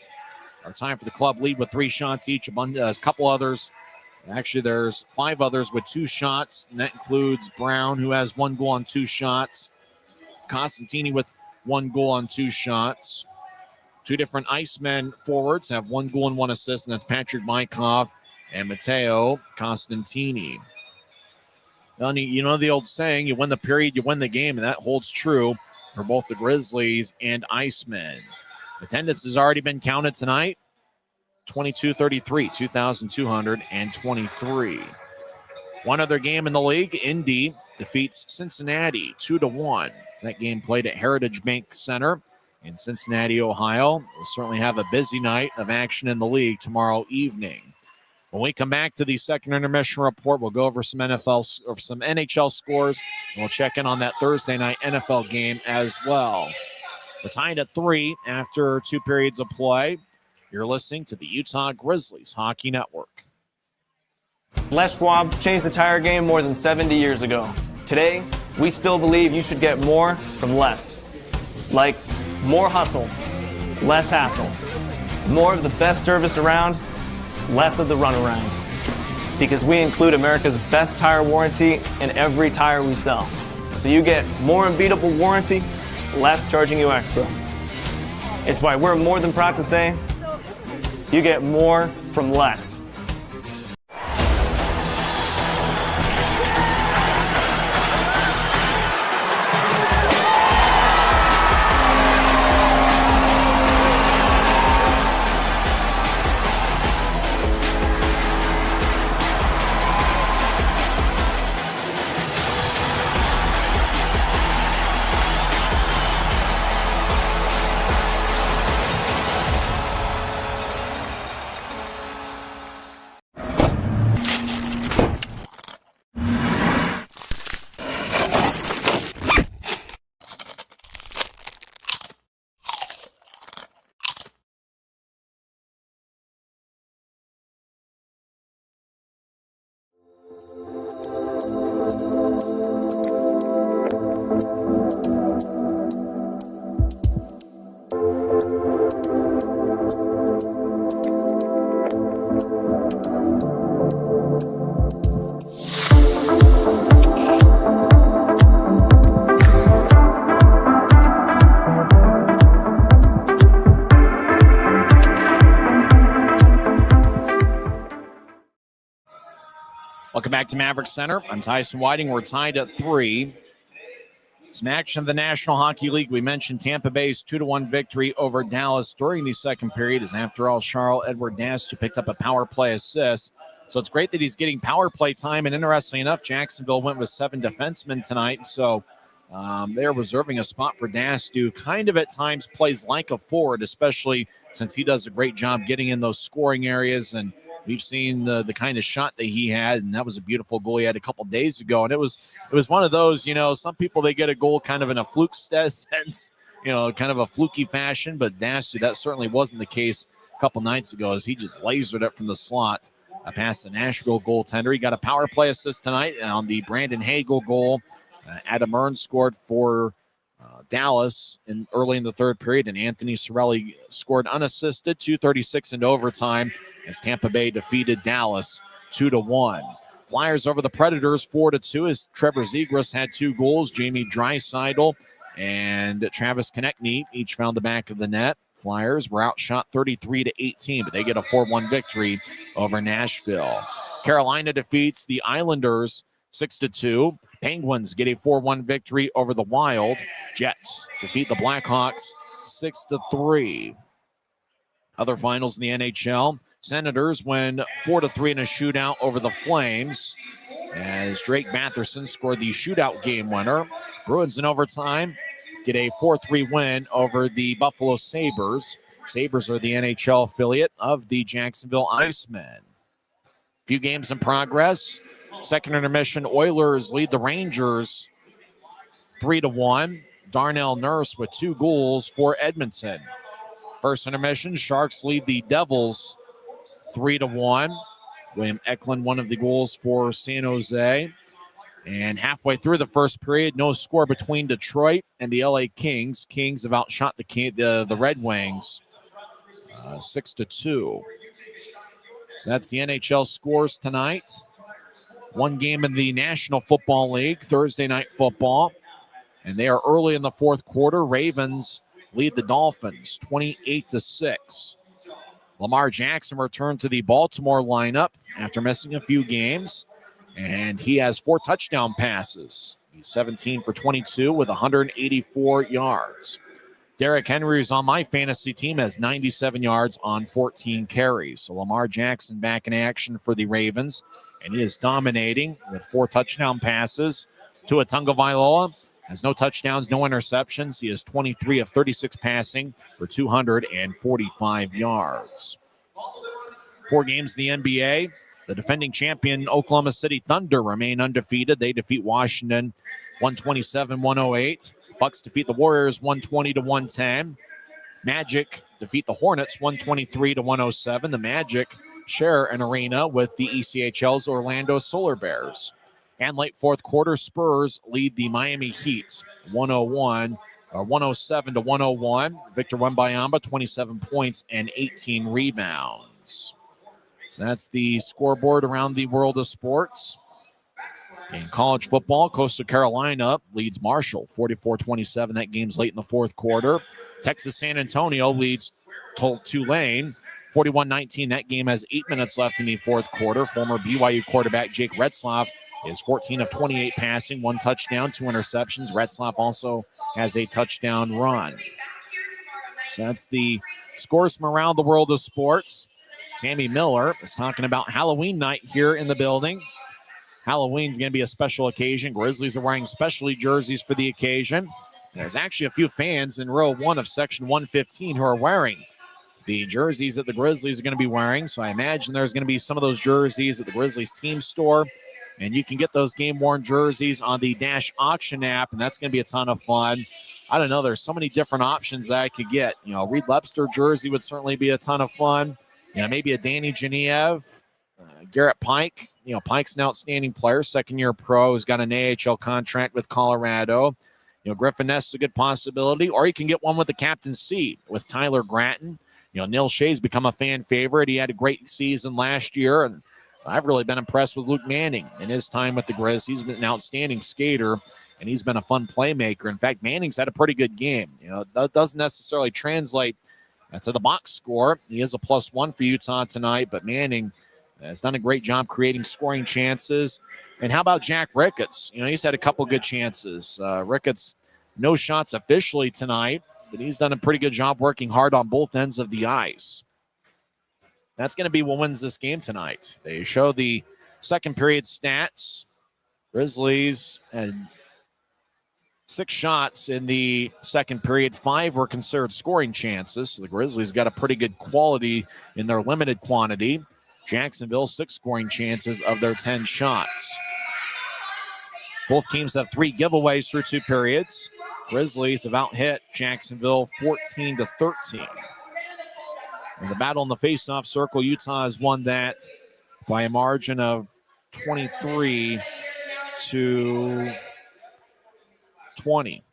are tied for the club lead with 3 shots each. A couple others. Actually, there's 5 others with 2 shots, and that includes Brown, who has 1 goal on 2 shots. Costantini with 1 goal on 2 shots. 2 different Icemen forwards have 1 goal and 1 assist, and that's Patrick Bykov and Matteo Costantini. Well, you know the old saying, you win the period, you win the game, and that holds true for both the Grizzlies and Icemen. Attendance has already been counted tonight. 2233, 2,223. One other game in the league, Indy defeats Cincinnati 2-1. That game played at Heritage Bank Center in Cincinnati, Ohio. We'll certainly have a busy night of action in the league tomorrow evening. When we come back to the second intermission report, we'll go over some NHL scores, and we'll check in on that Thursday night NFL game as well. We're tied at 3 after 2 periods of play. You're listening to the Utah Grizzlies Hockey Network.
Les Schwab changed the tire game more than 70 years ago. Today, we still believe you should get more from less. Like more hustle, less hassle. More of the best service around, less of the runaround. Because we include America's best tire warranty in every tire we sell. So you get more unbeatable warranty, less charging you extra. It's why we're more than proud to say, you get more from less.
Welcome back to Maverik Center. I'm Tyson Whiting. We're tied at 3. Some action of the National Hockey League. We mentioned Tampa Bay's 2-1 victory over Dallas during the second period, as after all, Charles-Edouard Dasty picked up a power play assist. So it's great that he's getting power play time. And interestingly enough, Jacksonville went with 7 defensemen tonight. So they're reserving a spot for Dasty, who kind of at times plays like a forward, especially since he does a great job getting in those scoring areas. And we've seen the kind of shot that he had, and that was a beautiful goal he had a couple days ago. And it was one of those, some people, they get a goal kind of in a fluke sense, kind of a fluky fashion. But Dasty, that certainly wasn't the case a couple nights ago, as he just lasered it from the slot past the Nashville goaltender. He got a power play assist tonight on the Brandon Hagel goal. Adam Earn scored for Dallas early in the third period, and Anthony Cirelli scored unassisted, 2:36 into overtime, as Tampa Bay defeated Dallas 2-1. Flyers over the Predators 4-2, as Trevor Zegras had 2 goals. Jamie Draisaitl and Travis Konechny each found the back of the net. Flyers were outshot 33-18, but they get a 4-1 victory over Nashville. Carolina defeats the Islanders 6-2. Penguins get a 4-1 victory over the Wild. Jets defeat the Blackhawks 6-3. Other finals in the NHL. Senators win 4-3 in a shootout over the Flames, as Drake Batherson scored the shootout game winner. Bruins in overtime get a 4-3 win over the Buffalo Sabres. Sabres are the NHL affiliate of the Jacksonville Icemen. Few games in progress. Second intermission, Oilers lead the Rangers 3-1. Darnell Nurse with 2 goals for Edmonton. First intermission, Sharks lead the Devils 3-1. William Eklund, one of the goals for San Jose. And halfway through the first period, no score between Detroit and the LA Kings. Kings have outshot the Red Wings 6-2. So that's the NHL scores tonight. One game in the National Football League, Thursday night football. And they are early in the fourth quarter. Ravens lead the Dolphins 28-6. Lamar Jackson returned to the Baltimore lineup after missing a few games. And he has 4 touchdown passes. He's 17 for 22 with 184 yards. Derrick Henry, who's on my fantasy team, has 97 yards on 14 carries. So Lamar Jackson back in action for the Ravens, and he is dominating with 4 touchdown passes. Tua Tagovailoa has no touchdowns, no interceptions. He is 23 of 36 passing for 245 yards. 4 games in the NBA. The defending champion Oklahoma City Thunder remain undefeated. They defeat Washington 127-108. Bucks defeat the Warriors 120-110. Magic defeat the Hornets 123-107. The Magic share an arena with the ECHL's Orlando Solar Bears. And late fourth quarter, Spurs lead the Miami Heat 107-101. Victor Wembanyama, 27 points and 18 rebounds. So that's the scoreboard around the world of sports. In college football, Coastal Carolina leads Marshall 44-27. That game's late in the fourth quarter. Texas San Antonio leads Tulane 41-19. That game has 8 minutes left in the fourth quarter. Former BYU quarterback Jake Retzlaff is 14 of 28 passing, 1 touchdown, 2 interceptions. Retzlaff also has a touchdown run. So that's the scores from around the world of sports. Sammy Miller is talking about Halloween night here in the building. Halloween's going to be a special occasion. Grizzlies are wearing specialty jerseys for the occasion. There's actually a few fans in row 1 of section 115 who are wearing the jerseys that the Grizzlies are going to be wearing. So I imagine there's going to be some of those jerseys at the Grizzlies team store. And you can get those game-worn jerseys on the Dash Auction app, and that's going to be a ton of fun. I don't know. There's so many different options that I could get. You know, Reed Webster jersey would certainly be a ton of fun. You know, maybe a Danny Genev, Garrett Pike. You know, Pike's an outstanding player, second-year pro, who's got an AHL contract with Colorado. You know, Griffin Ness is a good possibility. Or you can get one with the Captain C with Tyler Gratton. You know, Neil Shea's become a fan favorite. He had a great season last year, and I've really been impressed with Luke Manning in his time with the Grizz. He's been an outstanding skater, and he's been a fun playmaker. In fact, Manning's had a pretty good game. You know, that doesn't necessarily translate to the box score. He is a +1 for Utah tonight, but Manning has done a great job creating scoring chances. And how about Jack Ricketts? You know, he's had a couple good chances. Ricketts, no shots officially tonight, but he's done a pretty good job working hard on both ends of the ice. That's going to be what wins this game tonight. They show the second period stats. Grizzlies had 6 shots in the second period. 5 were considered scoring chances. So the Grizzlies got a pretty good quality in their limited quantity. Jacksonville, 6 scoring chances of their 10 shots. Both teams have 3 giveaways through 2 periods. Grizzlies have out-hit Jacksonville 14-13. In the battle in the face-off circle, Utah has won that by a margin of 23-20.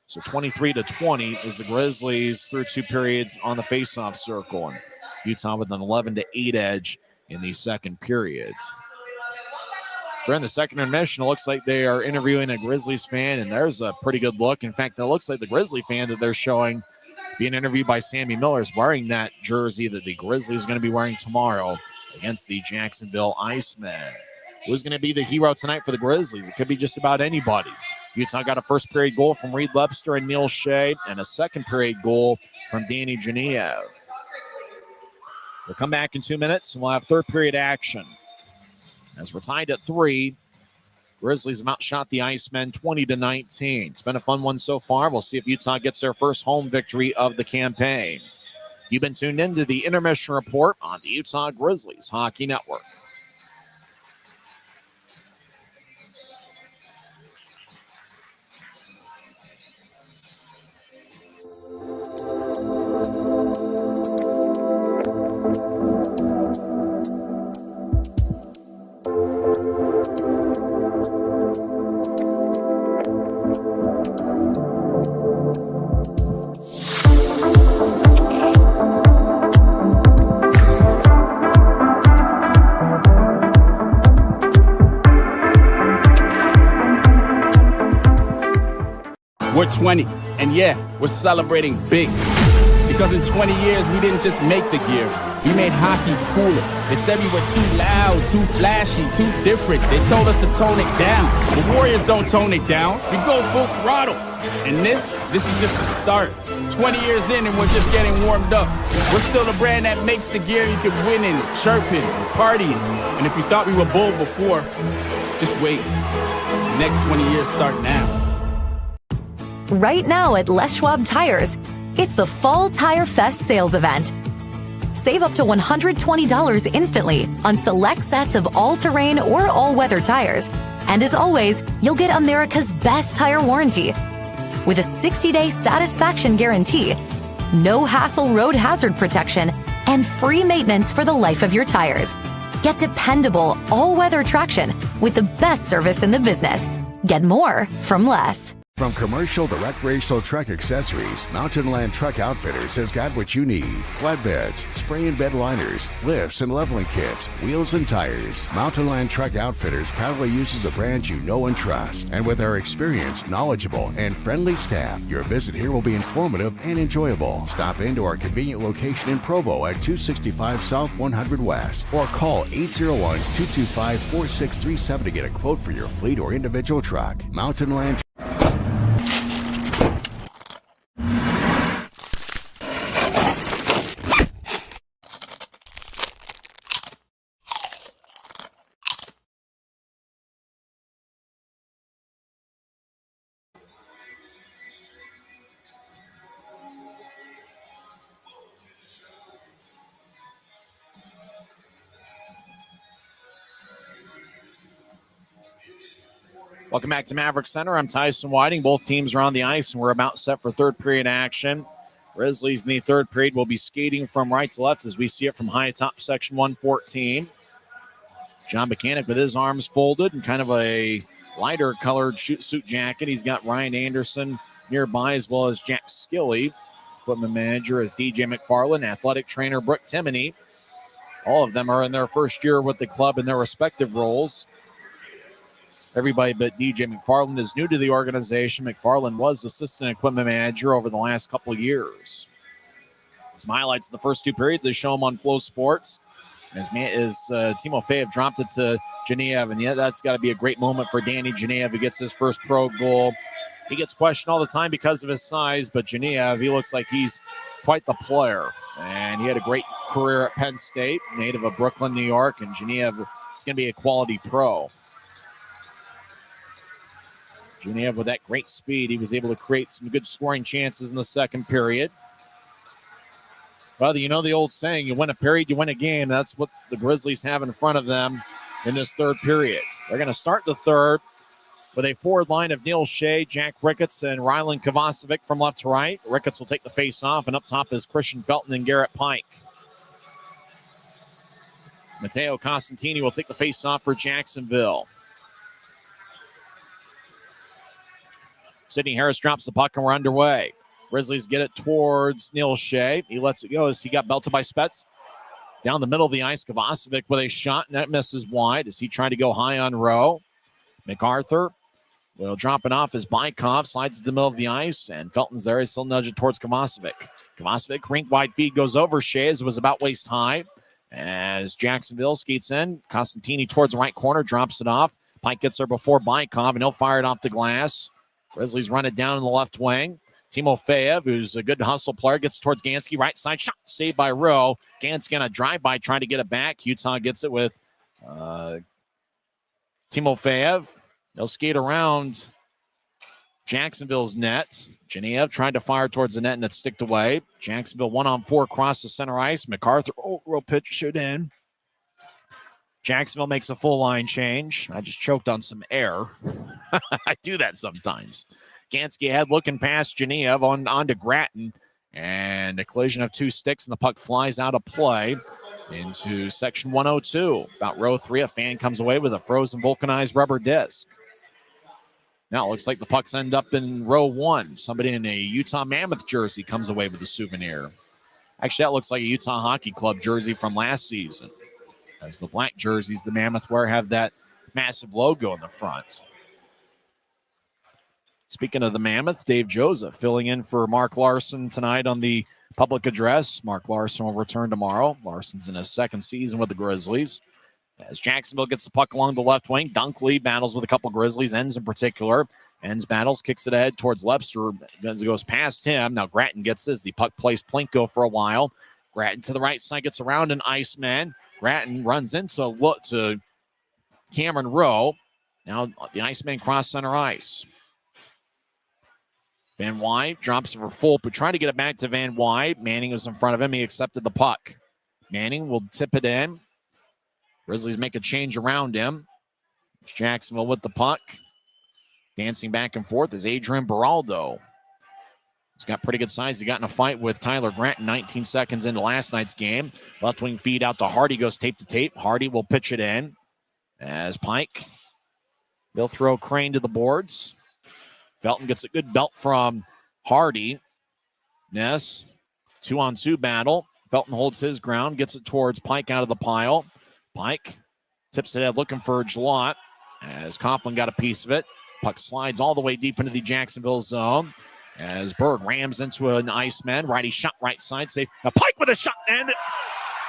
So 23-20 is the Grizzlies through 2 periods on the face-off circle. And Utah with an 11-8 edge in the second period. During the second intermission, it looks like they are interviewing a Grizzlies fan, and there's a pretty good look. In fact, it looks like the Grizzly fan that they're showing being interviewed by Sammy Miller is wearing that jersey that the Grizzlies are going to be wearing tomorrow against the Jacksonville Icemen. Who's going to be the hero tonight for the Grizzlies? It could be just about anybody. Utah got a first period goal from Reed Webster and Neil Shea, and a second period goal from Danny Genev. We'll come back in 2 minutes, and we'll have third period action. As we're tied at 3, Grizzlies have outshot the Icemen 20-19. It's been a fun one so far. We'll see if Utah gets their first home victory of the campaign. You've been tuned in to the Intermission Report on the Utah Grizzlies Hockey Network.
We're 20, and yeah, we're celebrating big. Because in 20 years, we didn't just make the gear. We made hockey cooler. They said we were too loud, too flashy, too different. They told us to tone it down. The Warriors don't tone it down. We go full throttle. And this is just the start. 20 years in, and we're just getting warmed up. We're still the brand that makes the gear you can win in, chirping, and partying. And if you thought we were bold before, just wait. The next 20 years start now.
Right now at Les Schwab Tires, it's the Fall Tire Fest sales event. Save up to $120 instantly on select sets of all-terrain or all-weather tires. And as always, you'll get America's best tire warranty. With a 60-day satisfaction guarantee, no hassle road hazard protection, and free maintenance for the life of your tires. Get dependable all-weather traction with the best service in the business. Get more from Les.
From commercial to recreational truck accessories, Mountain Land Truck Outfitters has got what you need. Flatbeds, spray and bed liners, lifts and leveling kits, wheels and tires. Mountain Land Truck Outfitters proudly uses a brand you know and trust. And with our experienced, knowledgeable, and friendly staff, your visit here will be informative and enjoyable. Stop into our convenient location in Provo at 265 South 100 West or call 801-225-4637 to get a quote for your fleet or individual truck. Mountain Land.
Welcome back to Maverik Center. I'm Tyson Whiting. Both teams are on the ice, and we're about set for third period action. Grizzlies in the third period will be skating from right to left as we see it from high top section 114. John Buchanan with his arms folded and kind of a lighter colored suit jacket. He's got Ryan Anderson nearby as well as Jack Skilley. Equipment manager is DJ McFarland. Athletic trainer Brooke Timoney. All of them are in their first year with the club in their respective roles. Everybody but DJ McFarland is new to the organization. McFarland was assistant equipment manager over the last couple of years. Some highlights of the first two periods, they show them on Flow Sports. As Timo Feyev dropped it to Genev, and that's got to be a great moment for Danny Genev, who gets his first pro goal. He gets questioned all the time because of his size, but Genev, he looks like he's quite the player. And he had a great career at Penn State, native of Brooklyn, New York, and Genev is going to be a quality pro. Genev with that great speed, he was able to create some good scoring chances in the second period. Well, you know the old saying, you win a period, you win a game. That's what the Grizzlies have in front of them in this third period. They're going to start the third with a forward line of Neil Shea, Jack Ricketts, and Rylan Kovacevic from left to right. Ricketts will take the face off, and up top is Christian Felton and Garrett Pike. Matteo Costantini will take the face off for Jacksonville. Sidney Harris drops the puck and we're underway. Grizzlies get it towards Neil Shea. He lets it go as he got belted by Spets. Down the middle of the ice, Kovacevic with a shot, and that misses wide as he tried to go high on Rowe. MacArthur will drop it off as Bykov slides to the middle of the ice, and Felton's there. He's still nudging towards Kovacevic. Kovacevic, rink wide feed goes over Shea as it was about waist high. As Jacksonville skates in, Costantini towards the right corner, drops it off. Pike gets there before Bykov, and he'll fire it off the glass. Grizzlies run it down in the left wing. Timo Feyev, who's a good hustle player, gets towards Gansky. Right side shot saved by Rowe. Gansky on a drive-by trying to get it back. Utah gets it with Timo Feyev. They'll skate around Jacksonville's net. Genev tried to fire towards the net and it's sticked away. Jacksonville 1-on-4 across the center ice. MacArthur, roll pitch, shoot in. Jacksonville makes a full line change. I just choked on some air. I do that sometimes. Gansky ahead looking past Genev on to Gratton. And a collision of two sticks and the puck flies out of play into section 102. About row 3, a fan comes away with a frozen vulcanized rubber disc. Now it looks like the pucks end up in row 1. Somebody in a Utah Mammoth jersey comes away with a souvenir. Actually, that looks like a Utah Hockey Club jersey from last season. As the black jerseys the Mammoth wear have that massive logo in the front. Speaking of the Mammoth, Dave Joseph filling in for Mark Larson tonight on the public address. Mark Larson will return tomorrow. Larson's in his second season with the Grizzlies. As Jacksonville gets the puck along the left wing, Dunkley battles with a couple Grizzlies, Enns in particular. Enns battles, kicks it ahead towards Lepster, goes past him. Now Gratton gets this. The puck plays Plinko for a while. Gratton to the right side, gets around an Iceman. Gratton runs to Cameron Rowe. Now the Iceman cross center ice. Van Wyde drops for full, but trying to get it back to Van Wyde. Manning was in front of him. He accepted the puck. Manning will tip it in. Grizzlies make a change around him. It's Jacksonville with the puck. Dancing back and forth is Adrian Beraldo. He's got pretty good size. He got in a fight with Tyler Grant 19 seconds into last night's game. Left wing feed out to Hardy, goes tape to tape. Hardy will pitch it in as Pike. They'll throw Crane to the boards. Felton gets a good belt from Hardy. Ness, 2-on-2 battle. Felton holds his ground, gets it towards Pike out of the pile. Pike tips it out looking for Jalot as Coughlin got a piece of it. Puck slides all the way deep into the Jacksonville zone as Berg rams into an Iceman. Righty shot right side, safe. Now Pike with a shot, and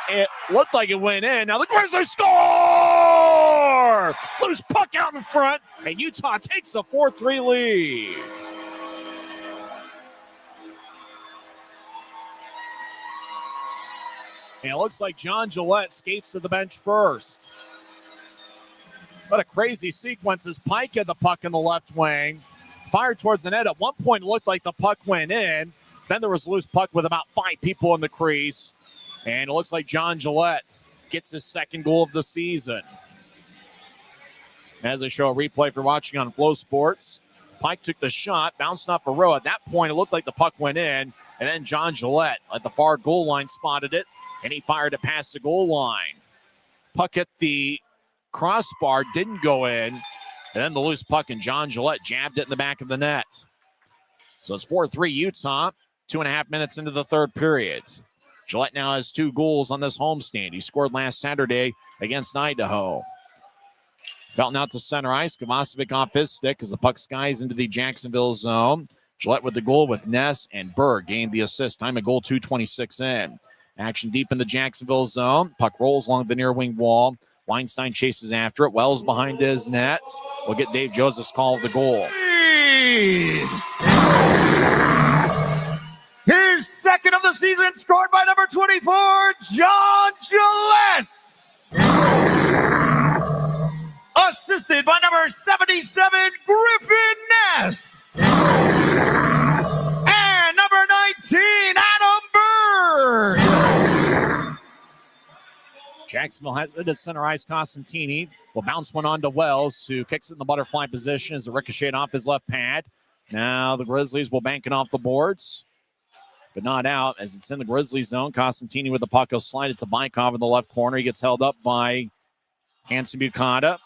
it looked like it went in. Now the Grizzlies score! Loose puck out in front, and Utah takes a 4-3 lead. And it looks like John Gillette skates to the bench first. What a crazy sequence as Pike had the puck in the left wing. Fired towards the net. At one point, it looked like the puck went in. Then there was a loose puck with about 5 people in the crease. And it looks like John Gillette gets his second goal of the season. As I show a replay for watching on Flow Sports, Pike took the shot, bounced off a row. At that point, it looked like the puck went in. And then John Gillette at the far goal line spotted it. And he fired it past the goal line. Puck hit the crossbar, didn't go in. And then the loose puck, and John Gillette jabbed it in the back of the net. So it's 4-3 Utah, 2.5 minutes into the third period. Gillette now has 2 goals on this homestand. He scored last Saturday against Idaho. Felton out to center ice. Kovacevic off his stick as the puck skies into the Jacksonville zone. Gillette with the goal with Ness, and Berg gained the assist. Time of goal 2:26 in. Action deep in the Jacksonville zone. Puck rolls along the near wing wall. Weinstein chases after it. Wells behind his net. We'll get Dave Joseph's call of the goal.
His second of the season, scored by number 24, John Gillette. Assisted by number 77, Griffin Ness. And number 19, Adam Berg.
Jacksonville has it at center ice. Costantini will bounce one on to Wells, who kicks it in the butterfly position as a ricochet off his left pad. Now the Grizzlies will bank it off the boards, but not out as it's in the Grizzlies zone. Costantini with the puck. He'll slide it to Bykov in the left corner. He gets held up by Hanson Bukata.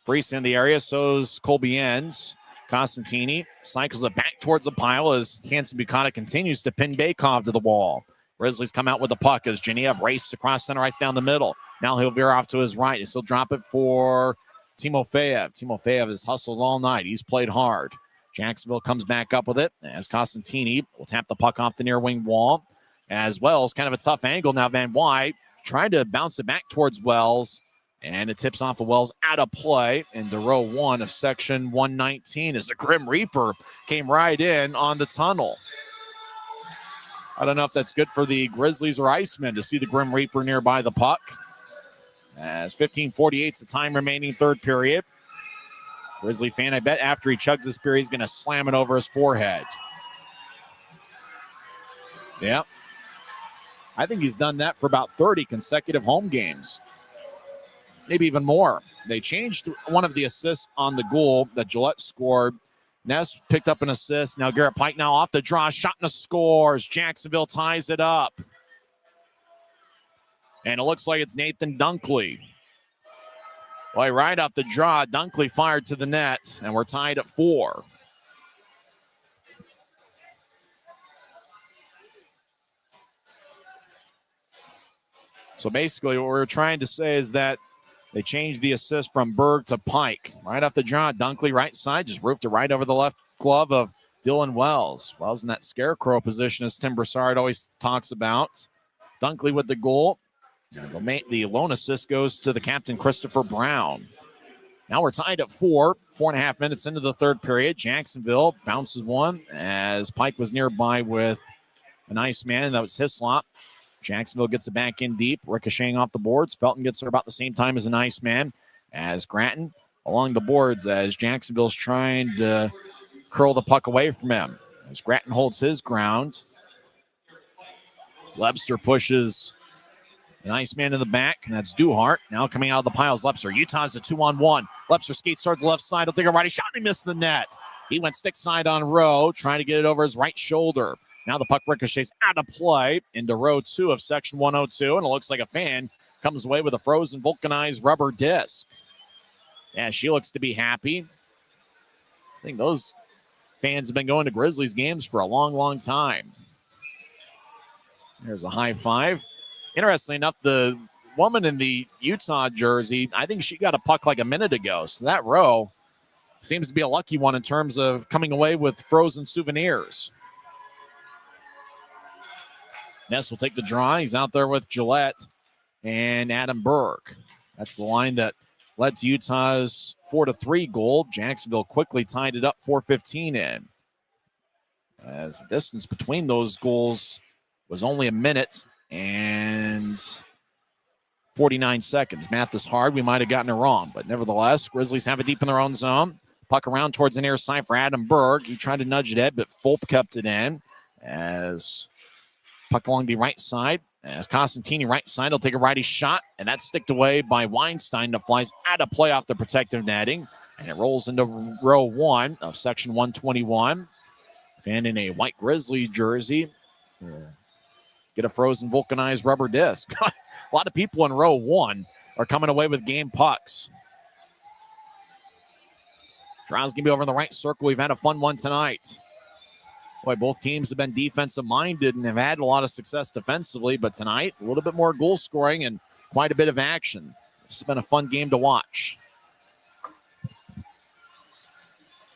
Freeze in the area, so's Colby-Enns. Costantini cycles it back towards the pile as Hanson Bukata continues to pin Bykov to the wall. Grizzlies come out with the puck as Genev races across center ice down the middle. Now he'll veer off to his right. He'll drop it for Timofeyev. Timofeyev has hustled all night. He's played hard. Jacksonville comes back up with it as Costantini will tap the puck off the near wing wall. As Wells, kind of a tough angle now. Van Wyk trying to bounce it back towards Wells, and it tips off of Wells out of play into row 1 of section 119 as the Grim Reaper came right in on the tunnel. I don't know if that's good for the Grizzlies or Icemen to see the Grim Reaper nearby the puck. As 15:48 is the time remaining third period. Grizzly fan, I bet after he chugs this beer, he's going to slam it over his forehead. Yeah. I think he's done that for about 30 consecutive home games. Maybe even more. They changed one of the assists on the goal that Gillette scored. Ness picked up an assist. Now Garrett Pike now off the draw. Shot and a scores. Jacksonville ties it up. And it looks like it's Nathan Dunkley. Well, right off the draw, Dunkley fired to the net, and we're tied at 4. So basically what we're trying to say is that they changed the assist from Berg to Pike. Right off the draw, Dunkley right side, just roofed it right over the left glove of Dylan Wells. Wells in that scarecrow position, as Tim Broussard always talks about. Dunkley with the goal. The lone assist goes to the captain, Christopher Brown. Now we're tied at 4. 4.5 minutes into the third period. Jacksonville bounces one as Pike was nearby with a nice man. That was Hislop. Jacksonville gets it back in deep, ricocheting off the boards. Felton gets there about the same time as a nice man. As Gratton along the boards as Jacksonville's trying to curl the puck away from him. As Gratton holds his ground. Lebster pushes a nice man in the back, and that's Duhart. Now coming out of the piles, Lebster. Utah's a 2-on-1. Lebster skates towards the left side. He'll take a righty shot, and he missed the net. He went stick side on row, trying to get it over his right shoulder. Now the puck ricochets out of play into row 2 of section 102, and it looks like a fan comes away with a frozen vulcanized rubber disc. Yeah, she looks to be happy. I think those fans have been going to Grizzlies games for a long, long time. There's a high five. Interestingly enough, the woman in the Utah jersey, I think she got a puck like a minute ago. So that row seems to be a lucky one in terms of coming away with frozen souvenirs. Ness will take the draw. He's out there with Gillette and Adam Berg. That's the line that led to Utah's 4-3 goal. Jacksonville quickly tied it up, 4:15 in. As the distance between those goals was only a minute and 49 seconds. Math is hard. We might have gotten it wrong, but nevertheless, Grizzlies have it deep in their own zone. Puck around towards the near side for Adam Berg. He tried to nudge it in, but Fulp kept it in. As puck along the right side. As Costantini right side, he'll take a righty shot, and that's sticked away by Weinstein that flies out of play off the protective netting, and it rolls into row 1 of section 121. Fan in a white Grizzlies jersey. Get a frozen vulcanized rubber disc. A lot of people in row 1 are coming away with game pucks. Draw's going to be over in the right circle. We've had a fun one tonight. Boy, both teams have been defensive-minded and have had a lot of success defensively, but tonight, a little bit more goal scoring and quite a bit of action. This has been a fun game to watch.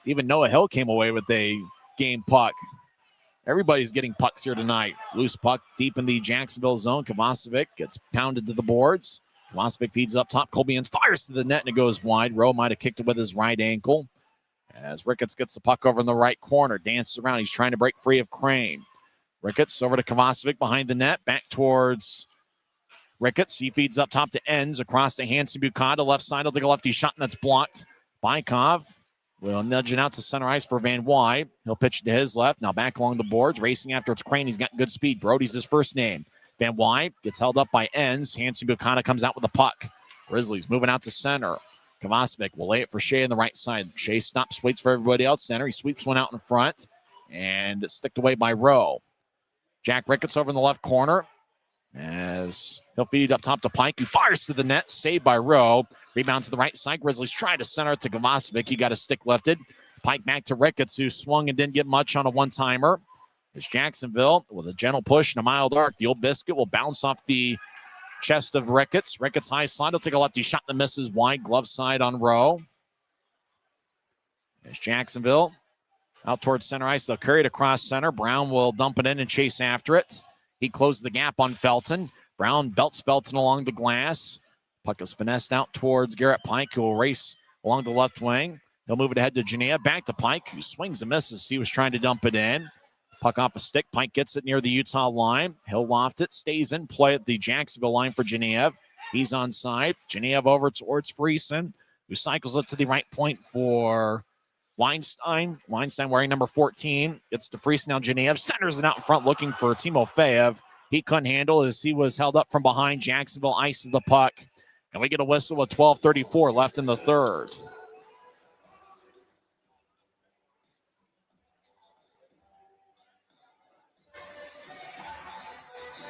Even Noah Hill came away with a game puck. Everybody's getting pucks here tonight. Loose puck deep in the Jacksonville zone. Kovacevic gets pounded to the boards. Kovacevic feeds up top. Colbians fires to the net, and it goes wide. Rowe might have kicked it with his right ankle. As Ricketts gets the puck over in the right corner, dances around. He's trying to break free of Crane. Ricketts over to Kovacevic behind the net, back towards Ricketts. He feeds up top to Enns, across to Hanson Bukata. Left side, he'll take a lefty shot, and that's blocked. Bykov will nudge it out to center ice for Van Wy. He'll pitch it to his left. Now back along the boards, racing after it's Crane. He's got good speed. Brody's his first name. Van Wy gets held up by Enns. Hanson Bukata comes out with the puck. Grizzlies moving out to center. Kovacevic will lay it for Shea on the right side. Shea stops, waits for everybody else. Center. He sweeps one out in front. And it's sticked away by Rowe. Jack Ricketts over in the left corner. As he'll feed up top to Pike, who fires to the net. Saved by Rowe. Rebound to the right side. Grizzlies try to center it to Kovacevic. He got a stick lifted. Pike back to Ricketts, who swung and didn't get much on a one-timer. It's Jacksonville with a gentle push and a mild arc. The old biscuit will bounce off the chest of Ricketts. Ricketts high slide. He'll take a lefty shot that misses wide. Glove side on Rowe. There's Jacksonville out towards center ice. They'll carry it across center. Brown will dump it in and chase after it. He closes the gap on Felton. Brown belts Felton along the glass. Puck is finessed out towards Garrett Pike, who will race along the left wing. He'll move it ahead to Janea. Back to Pike, who swings and misses. He was trying to dump it in. Puck off a stick. Pike gets it near the Utah line. He'll loft it. Stays in play at the Jacksonville line for Genev. He's on side. Genev over towards Friesen, who cycles it to the right point for Weinstein. Weinstein wearing number 14. Gets to Friesen. Now Genev centers it out in front looking for Timofeyev. He couldn't handle as he was held up from behind. Jacksonville ices the puck. And we get a whistle with 12:34 left in the third.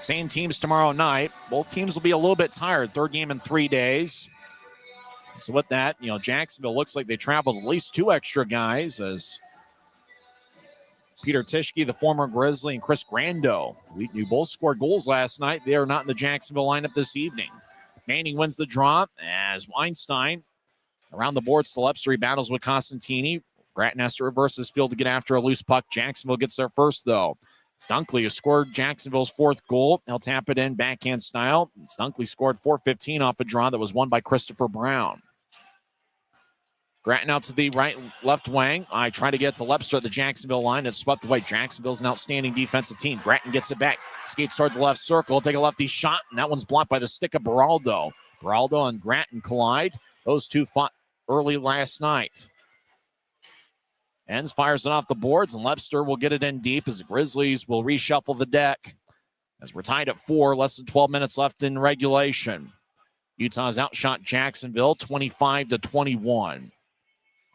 Same teams tomorrow night. Both teams will be a little bit tired. Third game in 3 days. So with that, Jacksonville looks like they traveled at least 2 extra guys as Peter Tischke, the former Grizzly, and Chris Grando, who both scored goals last night. They are not in the Jacksonville lineup this evening. Manning wins the draw as Weinstein around the boards to Lepster. Battles with Costantini. Gratton has to reverse his field to get after a loose puck. Jacksonville gets there first, though. It's Dunkley who scored Jacksonville's 4th goal. He'll tap it in backhand style. It's Dunkley scored 4:15 off a draw that was won by Christopher Brown. Gratton out to the left wing. I try to get to Lepster at the Jacksonville line. It's swept away. Jacksonville's an outstanding defensive team. Gratton gets it back. Skates towards the left circle. Take a lefty shot, and that one's blocked by the stick of Beraldo. Beraldo and Gratton collide. Those two fought early last night. Enns fires it off the boards, and Lepster will get it in deep as the Grizzlies will reshuffle the deck. As we're tied at 4, less than 12 minutes left in regulation. Utah's outshot Jacksonville 25-21.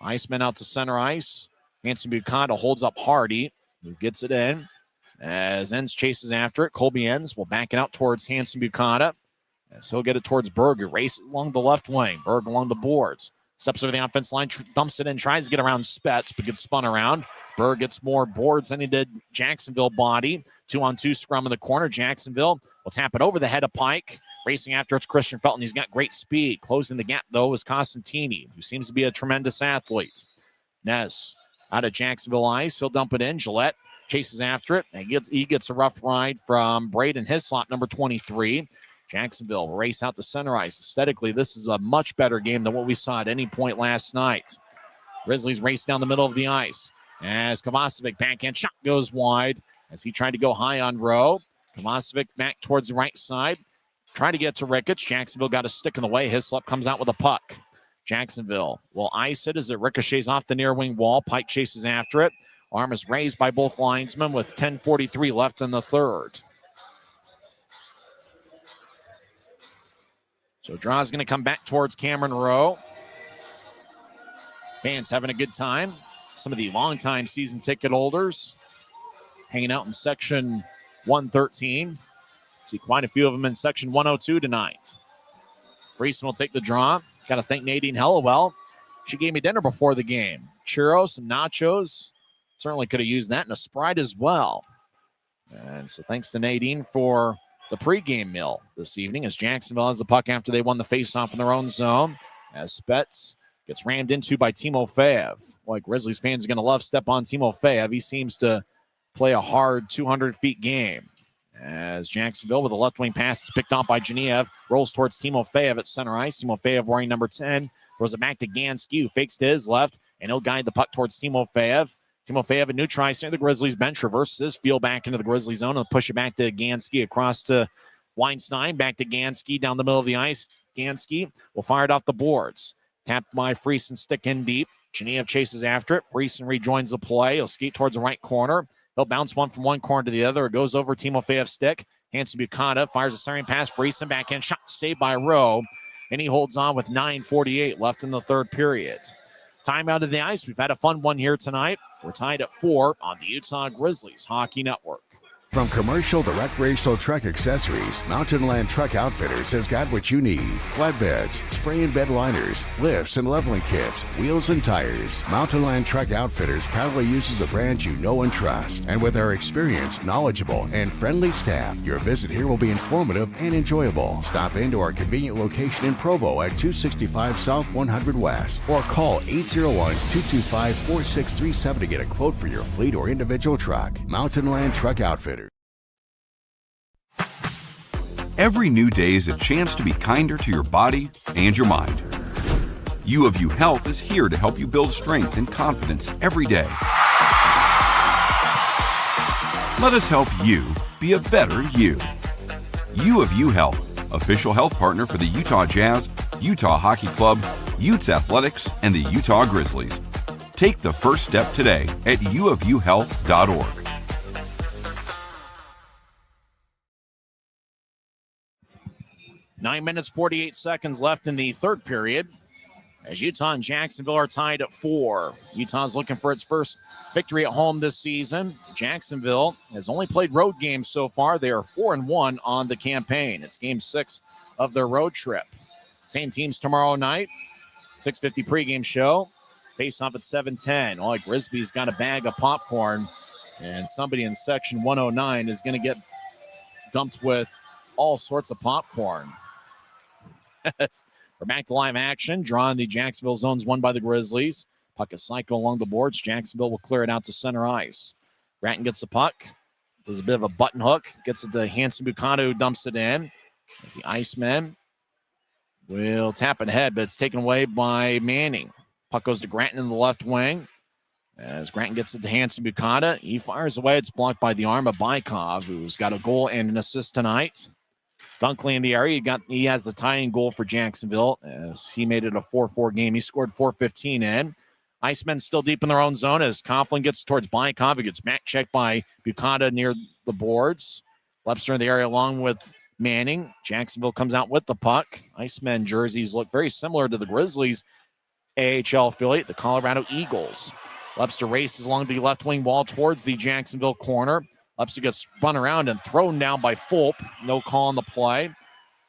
Icemen out to center ice. Hanson Bukata holds up Hardy, who gets it in. As Enns chases after it, Colby Enns will back it out towards Hanson Bukata. As he'll get it towards Berg, who races along the left wing. Berg along the boards. Steps over the offense line, dumps it in, tries to get around Spets, but gets spun around. Burr gets more boards than he did Jacksonville body. 2-on-2 scrum in the corner. Jacksonville will tap it over the head of Pike. Racing after it's Christian Felton. He's got great speed. Closing the gap, though, is Costantini, who seems to be a tremendous athlete. Ness out of Jacksonville Ice. He'll dump it in. Gillette chases after it. And he gets a rough ride from Braden Hislop, number 23. Jacksonville race out to center ice. Aesthetically, this is a much better game than what we saw at any point last night. Grizzlies race down the middle of the ice as Kovacevic backhand shot goes wide as he tried to go high on Rowe. Kovacevic back towards the right side. Trying to get to Ricketts. Jacksonville got a stick in the way. Hislop comes out with a puck. Jacksonville will ice it as it ricochets off the near wing wall. Pike chases after it. Arm is raised by both linesmen with 10:43 left in the third. So draw's going to come back towards Cameron Rowe. Fans having a good time. Some of the longtime season ticket holders hanging out in section 113. See quite a few of them in section 102 tonight. Friesen will take the draw. Got to thank Nadine Hellewell. She gave me dinner before the game. Churros, some nachos. Certainly could have used that and a Sprite as well. And so thanks to Nadine for the pregame meal this evening as Jacksonville has the puck after they won the faceoff in their own zone. As Spets gets rammed into by Timofeyev. Boy, Grizzlies fans are going to love Stepan Timofeyev. He seems to play a hard 200-feet game. As Jacksonville with a left wing pass is picked off by Genev, rolls towards Timofeyev at center ice. Timofeyev wearing number 10, throws it back to Gansky, who fakes to his left, and he'll guide the puck towards Timofeyev. Timofeyev, a new try near the Grizzlies bench, reverses his field back into the Grizzlies zone and push it back to Gansky across to Weinstein, back to Gansky down the middle of the ice. Gansky will fire it off the boards. Tapped by Friesen, stick in deep. Genev chases after it. Friesen rejoins the play. He'll skate towards the right corner. He'll bounce one from one corner to the other. It goes over Timofeyev's stick. Hanson Bukata fires a centering pass. Friesen backhand shot saved by Rowe. And he holds on with 9:48 left in the third period. Time out of the ice. We've had a fun one here tonight. We're tied at 4 on the Utah Grizzlies Hockey Network.
From commercial to recreational truck accessories, Mountain Land Truck Outfitters has got what you need. Flatbeds, spray and bed liners, lifts and leveling kits, wheels and tires. Mountain Land Truck Outfitters proudly uses a brand you know and trust. And with our experienced, knowledgeable, and friendly staff, your visit here will be informative and enjoyable. Stop into our convenient location in Provo at 265 South 100 West or call 801-225-4637 to get a quote for your fleet or individual truck. Mountain Land Truck Outfitters.
Every new day is a chance to be kinder to your body and your mind. U of U Health is here to help you build strength and confidence every day. Let us help you be a better you. U of U Health, official health partner for the Utah Jazz, Utah Hockey Club, Utes Athletics, and the Utah Grizzlies. Take the first step today at uofuhealth.org.
9 minutes, 48 seconds left in the third period as Utah and Jacksonville are tied at 4. Utah's looking for its first victory at home this season. Jacksonville has only played road games so far. They are 4-1 on the campaign. It's game 6 of their road trip. Same teams tomorrow night. 6:50 pregame show. Face off at 7:10. Oh, Grisby's got a bag of popcorn, and somebody in section 109 is going to get dumped with all sorts of popcorn. We're back to live action. Drawing the Jacksonville zones won by the Grizzlies. Puck is cycled along the boards. Jacksonville will clear it out to center ice. Gratton gets the puck. There's a bit of a button hook. Gets it to Hanson Bukata, who dumps it in. As the Icemen will tap it ahead, but it's taken away by Manning. Puck goes to Gratton in the left wing. As Gratton gets it to Hanson Bukata, he fires away. It's blocked by the arm of Bykov, who's got a goal and an assist tonight. Dunkley in the area. He has the tying goal for Jacksonville as he made it a 4-4 game. He scored 4:15 in. Icemen still deep in their own zone as Coughlin gets towards Bykov. He gets back checked by Bukata near the boards. Lepster in the area along with Manning. Jacksonville comes out with the puck. Icemen jerseys look very similar to the Grizzlies AHL affiliate, the Colorado Eagles. Lepster races along the left wing wall towards the Jacksonville corner. Lepster gets spun around and thrown down by Fulp. No call on the play.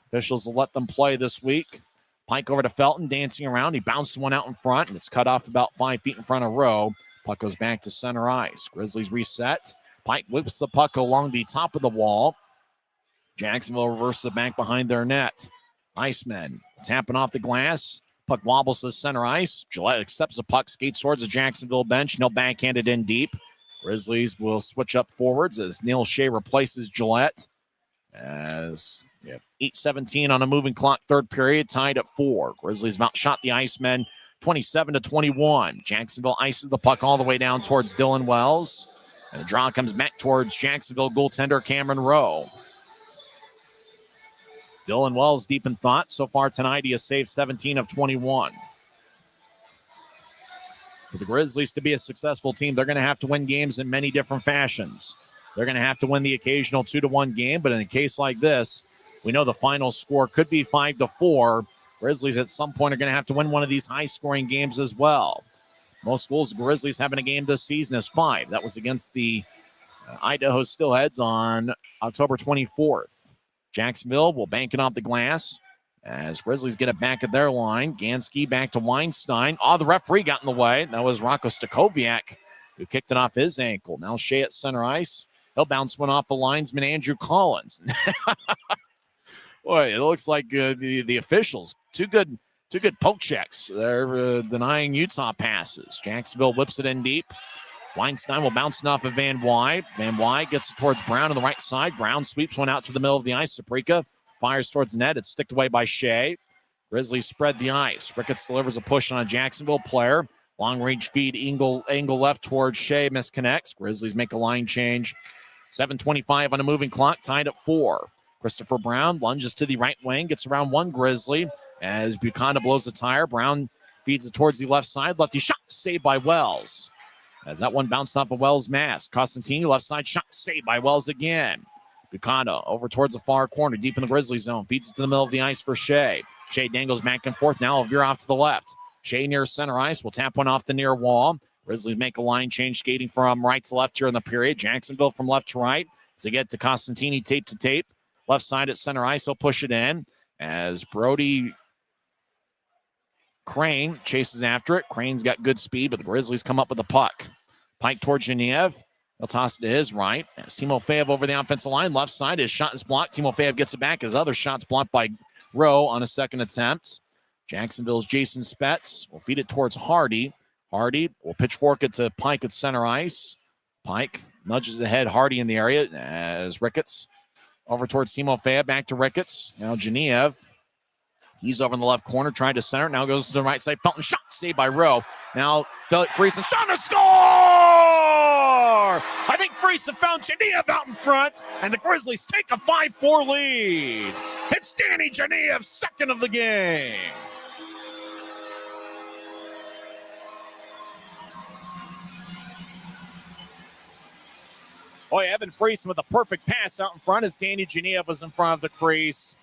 Officials will let them play this week. Pike over to Felton, dancing around. He bounces one out in front, and it's cut off about 5 feet in front of Rowe. Puck goes back to center ice. Grizzlies reset. Pike whips the puck along the top of the wall. Jacksonville reverses it back behind their net. Icemen tapping off the glass. Puck wobbles to center ice. Gillette accepts the puck, skates towards the Jacksonville bench. No backhand it in deep. Grizzlies will switch up forwards as Neil Shea replaces Gillette. As we have 8:17 on a moving clock, third period, tied at 4. Grizzlies outshot the Icemen 27-21. Jacksonville ices the puck all the way down towards Dylan Wells. And the draw comes back towards Jacksonville goaltender Cameron Rowe. Dylan Wells deep in thought. So far tonight, he has saved 17 of 21. For the Grizzlies to be a successful team, they're going to have to win games in many different fashions. They're going to have to win the occasional 2-1 game, but in a case like this, we know the final score could be 5-4. Grizzlies at some point are going to have to win one of these high-scoring games as well. Most goals the Grizzlies have in a game this season is 5. That was against the Idaho Steelheads on October 24th. Jacksonville will bank it off the glass as Grizzlies get it back at their line. Gansky back to Weinstein. The referee got in the way. That was Rocco Stakoviak who kicked it off his ankle. Now Shea at center ice. He'll bounce one off the linesman, Andrew Collins. Boy, it looks like the officials, two good poke checks. They're denying Utah passes. Jacksonville whips it in deep. Weinstein will bounce it off of Van Wy. Van Wy gets it towards Brown on the right side. Brown sweeps one out to the middle of the ice. Saprika fires towards the net. It's sticked away by Shea. Grizzlies spread the ice. Ricketts delivers a push on a Jacksonville player. Long-range feed, angle left towards Shea, misconnects. Grizzlies make a line change. 7:25 on a moving clock, tied at 4. Christopher Brown lunges to the right wing, gets around one Grizzly as Buchanan blows the tire. Brown feeds it towards the left side. Lefty shot, saved by Wells. As that one bounced off of Wells' mask. Costantini, left side shot, saved by Wells again. Buchanan over towards the far corner, deep in the Grizzly zone. Feeds it to the middle of the ice for Shea. Shea dangles back and forth. Now a veer off to the left. Shea near center ice will tap one off the near wall. Grizzlies make a line change, skating from right to left here in the period. Jacksonville from left to right as they get to Costantini tape to tape. Left side at center ice, he'll push it in as Brody Crane chases after it. Crane's got good speed, but the Grizzlies come up with the puck. Pike towards Genev. He'll toss it to his right. As Timofeyev over the offensive line. Left side, his shot is blocked. Timofeyev gets it back. His other shot's blocked by Rowe on a second attempt. Jacksonville's Jason Spetz will feed it towards Hardy. Hardy will pitchfork it to Pike at center ice. Pike nudges ahead Hardy in the area as Ricketts over towards Timofeyev. Back to Ricketts. Now Genev. He's over in the left corner, trying to center. Now goes to the right side. Felton shot, saved by Rowe. Now Friesen shot to score! I think Friesen found Genev out in front, and the Grizzlies take a 5-4 lead. It's Danny Genev, second of the game. Boy, Evan Friesen with a perfect pass out in front as Danny Genev was in front of the crease.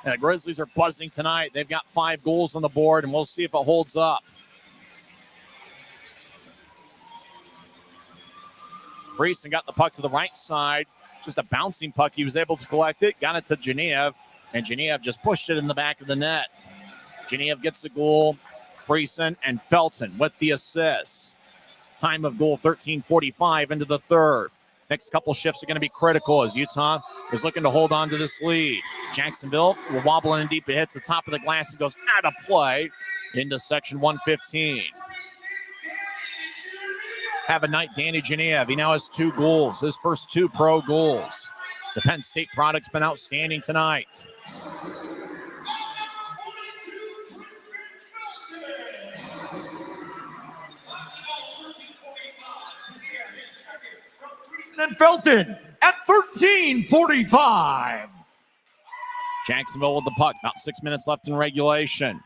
And the Grizzlies are buzzing tonight. They've got 5 goals on the board, and we'll see if it holds up. Friesen got the puck to the right side. Just a bouncing puck. He was able to collect it. Got it to Genev, and Genev just pushed it in the back of the net. Genev gets the goal. Friesen and Felton with the assists. Time of goal 13:45 into the third. Next couple shifts are going to be critical as Utah is looking to hold on to this lead. Jacksonville will wobble in deep. It hits the top of the glass and goes out of play into section 115. Have a night, Danny Genev. He now has 2 goals, his first 2 pro goals. The Penn State product's been outstanding tonight.
And Felton at 13:45.
Jacksonville with the puck. About 6 minutes left in regulation.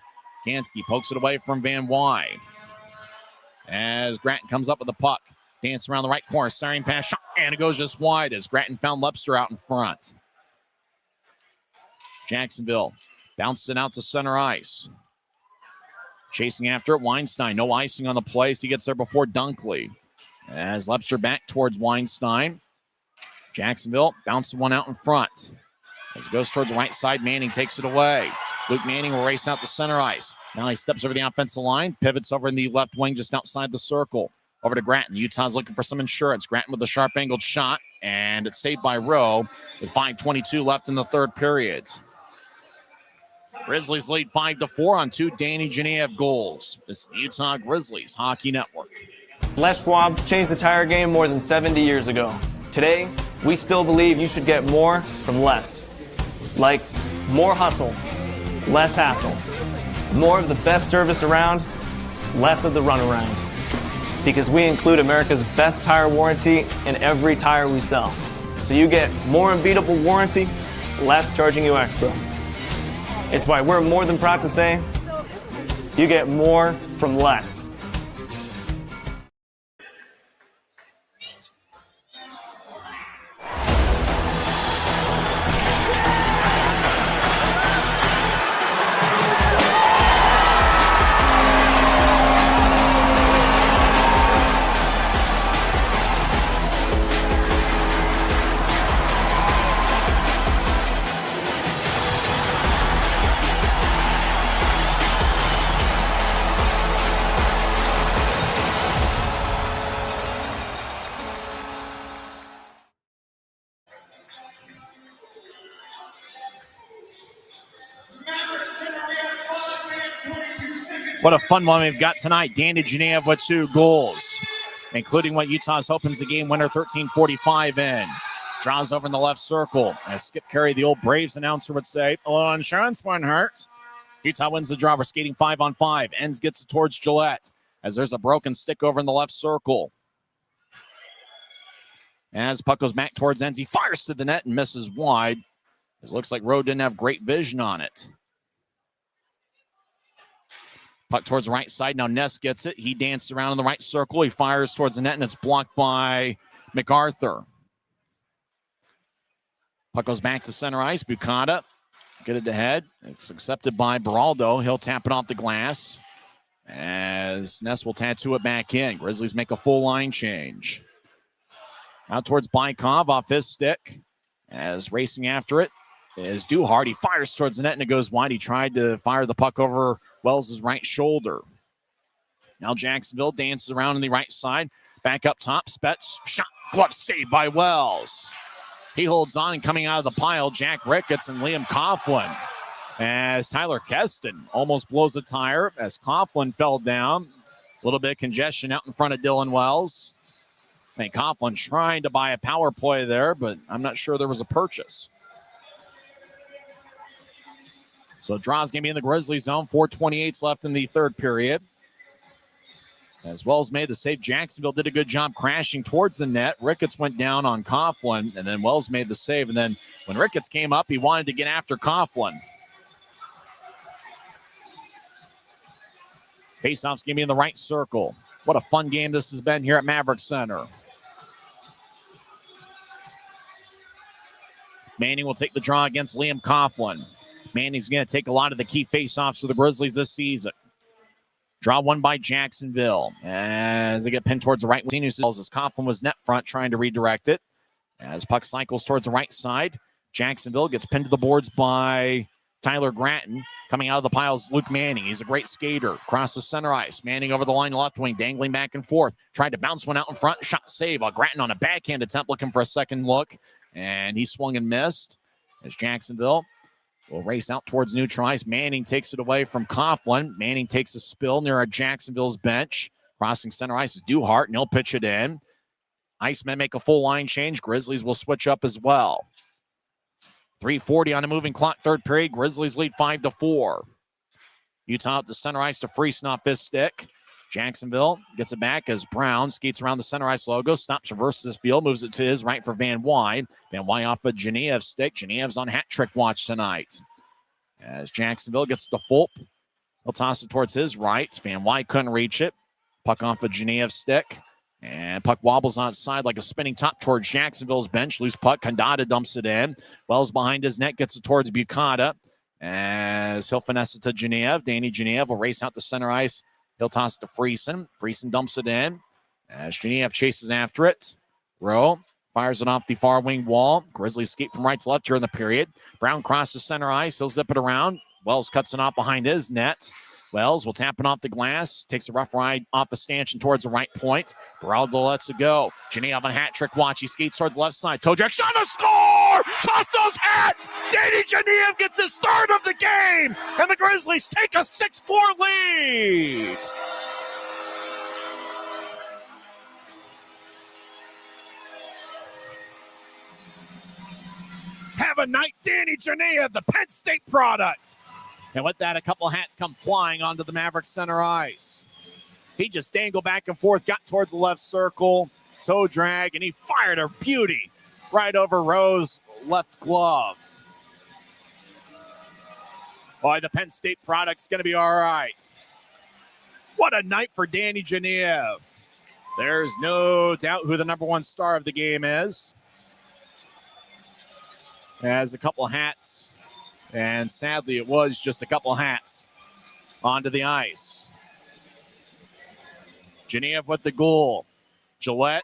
Gansky pokes it away from Van Wy. As Grattan comes up with the puck. Dance around the right corner. Staring pass shot. And it goes just wide as Grattan found Lepster out in front. Jacksonville bounces it out to center ice. Chasing after it. Weinstein. No icing on the place. He gets there before Dunkley. As Lepster back towards Weinstein. Jacksonville bouncing one out in front. As it goes towards the right side, Manning takes it away. Luke Manning will race out the center ice. Now he steps over the offensive line, pivots over in the left wing just outside the circle. over to Gratton. Utah's looking for some insurance. Gratton with a sharp angled shot, and it's saved by Rowe with 5:22 left in the third period. Grizzlies lead 5-4 on 2 Danny Genev goals. This is the Utah Grizzlies Hockey Network.
Les Schwab changed the tire game more than 70 years ago. Today, we still believe you should get more from less. Like more hustle, less hassle. More of the best service around, less of the runaround. Because we include America's best tire warranty in every tire we sell. So you get more unbeatable warranty, less charging you extra. It's why we're more than proud to say, you get more from less.
What a fun one we've got tonight. Danny Genev with 2 goals, including what Utah's hoping is the game winner, 13:45 in. Draws over in the left circle. As Skip Carey, the old Braves announcer, would say, a little insurance wouldn't hurt. Utah wins the draw. We're skating 5-on-5. Enns gets it towards Gillette as there's a broken stick over in the left circle. As puck goes back towards Enns, he fires to the net and misses wide. It looks like Rowe didn't have great vision on it. Puck towards the right side. Now Ness gets it. He dances around in the right circle. He fires towards the net, and it's blocked by MacArthur. Puck goes back to center ice. Bucata get it ahead. It's accepted by Beraldo. He'll tap it off the glass as Ness will tattoo it back in. Grizzlies make a full line change. Out towards Bykov off his stick. As racing after it is Duhart. He fires towards the net, and it goes wide. He tried to fire the puck over Wells' right shoulder. Now Jacksonville dances around on the right side. Back up top. Spets. Shot. Glove saved by Wells. He holds on, and coming out of the pile, Jack Ricketts and Liam Coughlin. As Tyler Keston almost blows a tire as Coughlin fell down. A little bit of congestion out in front of Dylan Wells. I think Coughlin trying to buy a power play there, but I'm not sure there was a purchase. So draw's going to be in the Grizzlies zone. 4:28 left in the third period. As Wells made the save, Jacksonville did a good job crashing towards the net. Ricketts went down on Coughlin, and then Wells made the save. And then when Ricketts came up, he wanted to get after Coughlin. Faceoff's going to be in the right circle. What a fun game this has been here at Maverik Center. Manning will take the draw against Liam Coughlin. Manning's going to take a lot of the key faceoffs for the Grizzlies this season. Draw one by Jacksonville as they get pinned towards the right. As Coughlin was net front trying to redirect it. As puck cycles towards the right side, Jacksonville gets pinned to the boards by Tyler Gratton. Coming out of the piles, Luke Manning. He's a great skater. Crosses center ice. Manning over the line left wing, dangling back and forth. Tried to bounce one out in front. Shot save. Gratton on a backhand attempt looking for a second look. And he swung and missed as Jacksonville will race out towards neutral ice. Manning takes it away from Coughlin. Manning takes a spill near Jacksonville's bench. Crossing center ice is Duhart, and he'll pitch it in. Icemen make a full line change. Grizzlies will switch up as well. 3:40 on a moving clock, third period. Grizzlies lead 5-4. Utah out to center ice to Friesen off his stick. Jacksonville gets it back as Brown skates around the center ice logo, stops, reverses his field, moves it to his right for Van Wy. Van Wy off a Genev stick. Genev's on hat trick watch tonight. As Jacksonville gets to Fulp, he'll toss it towards his right. Van Wy couldn't reach it. Puck off a Genev stick. And puck wobbles on its side like a spinning top towards Jacksonville's bench. Loose puck. Kandada dumps it in. Wells behind his net gets it towards Bucata. As he'll finesse it to Genev. Danny Genev will race out to center ice. He'll toss it to Friesen. Friesen dumps it in. As Genev chases after it. Rowe fires it off the far wing wall. Grizzlies skate from right to left here in the period. Brown crosses center ice. He'll zip it around. Wells cuts it off behind his net. Wells will tap it off the glass. Takes a rough ride off the stanchion towards the right point. Beraldo lets it go. Genev on hat trick watch. He skates towards the left side. Toe drag shot, a score! Toss those hats! Danny Genev gets his third of the game. And the Grizzlies take a 6-4 lead. Have a night, Danny Genev, the Penn State product. And with that, a couple hats come flying onto the Maverik Center ice. He just dangled back and forth, got towards the left circle, toe drag, and he fired a beauty right over Rowe's left glove. Boy, the Penn State product's going to be all right. What a night for Danny Genev. There's no doubt who the number one star of the game is. Has a couple hats. And sadly, it was just a couple hats onto the ice. Genev with the goal. Gillette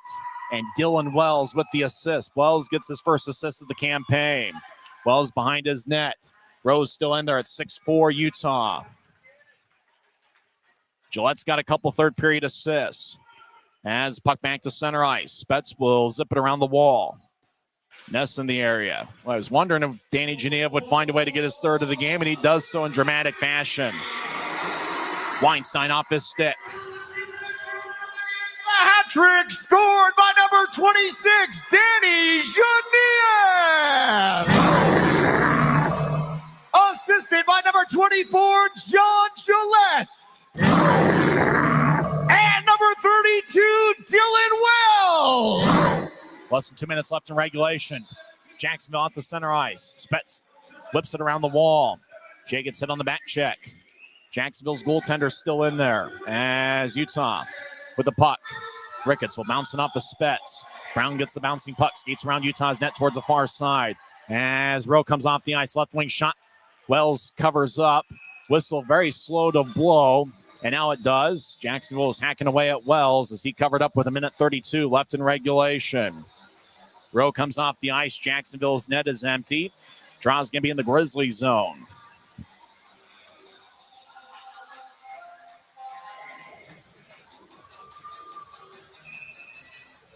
and Dylan Wells with the assist. Wells gets his first assist of the campaign. Wells behind his net. Rose still in there at 6-4 Utah. Gillette's got a couple third period assists. As puck back to center ice. Spets will zip it around the wall. Ness in the area. Well, I was wondering if Danny Genev would find a way to get his third of the game, and he does so in dramatic fashion. Weinstein off his stick.
A hat trick scored by number 26, Danny Genev. Assisted by number 24, John Gillette. And number 32, Dylan Wells.
Less than 2 minutes left in regulation. Jacksonville out to center ice. Spets whips it around the wall. Jay gets hit on the back check. Jacksonville's goaltender still in there as Utah with the puck. Ricketts will bounce it off the Spets. Brown gets the bouncing puck. Skates around Utah's net towards the far side. As Rowe comes off the ice. Left wing shot. Wells covers up. Whistle very slow to blow. And now it does. Jacksonville is hacking away at Wells as he covered up with 1:32 left in regulation. Rowe comes off the ice. Jacksonville's net is empty. Draw's going to be in the Grizzlies zone.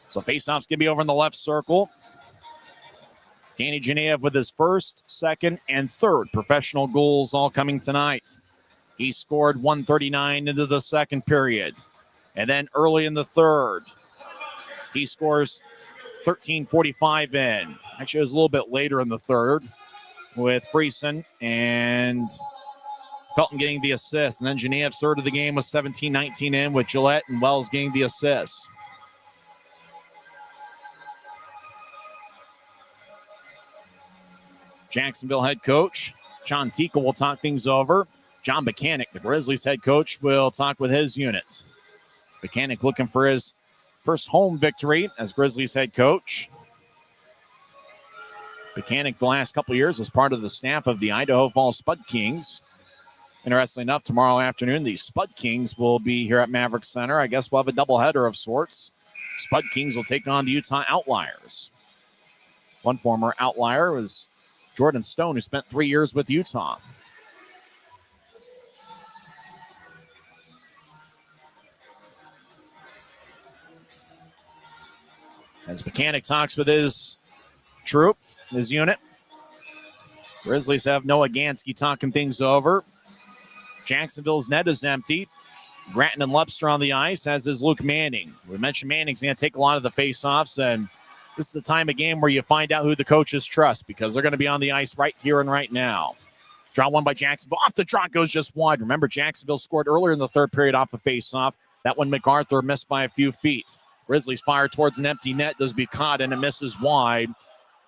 So faceoff's going to be over in the left circle. Danny Genev with his first, second, and third professional goals all coming tonight. He scored 1:39 into the second period. And then early in the third, he scores 13:45 in. Actually, it was a little bit later in the third with Friesen and Felton getting the assist. And then Genev's third of the game was 17:19 in with Gillette and Wells getting the assist. Jacksonville head coach John Tico will talk things over. John Buchanan, the Grizzlies head coach, will talk with his unit. Buchanan looking for his first home victory as Grizzlies head coach. Buchanan, the last couple of years, was part of the staff of the Idaho Falls Spud Kings. Interestingly enough, tomorrow afternoon, the Spud Kings will be here at Maverik Center. I guess we'll have a doubleheader of sorts. Spud Kings will take on the Utah Outliers. One former Outlier was Jordan Stone, who spent 3 years with Utah. As Buchanan talks with his troop, his unit. Grizzlies have Noah Gansky talking things over. Jacksonville's net is empty. Gratton and Lepster on the ice, as is Luke Manning. We mentioned Manning's going to take a lot of the faceoffs, and this is the time of game where you find out who the coaches trust because they're going to be on the ice right here and right now. Draw one by Jacksonville. Off the draw goes just wide. Remember, Jacksonville scored earlier in the third period off a faceoff. That one MacArthur missed by a few feet. Grizzlies fire towards an empty net. Does Buchanan, and it misses wide.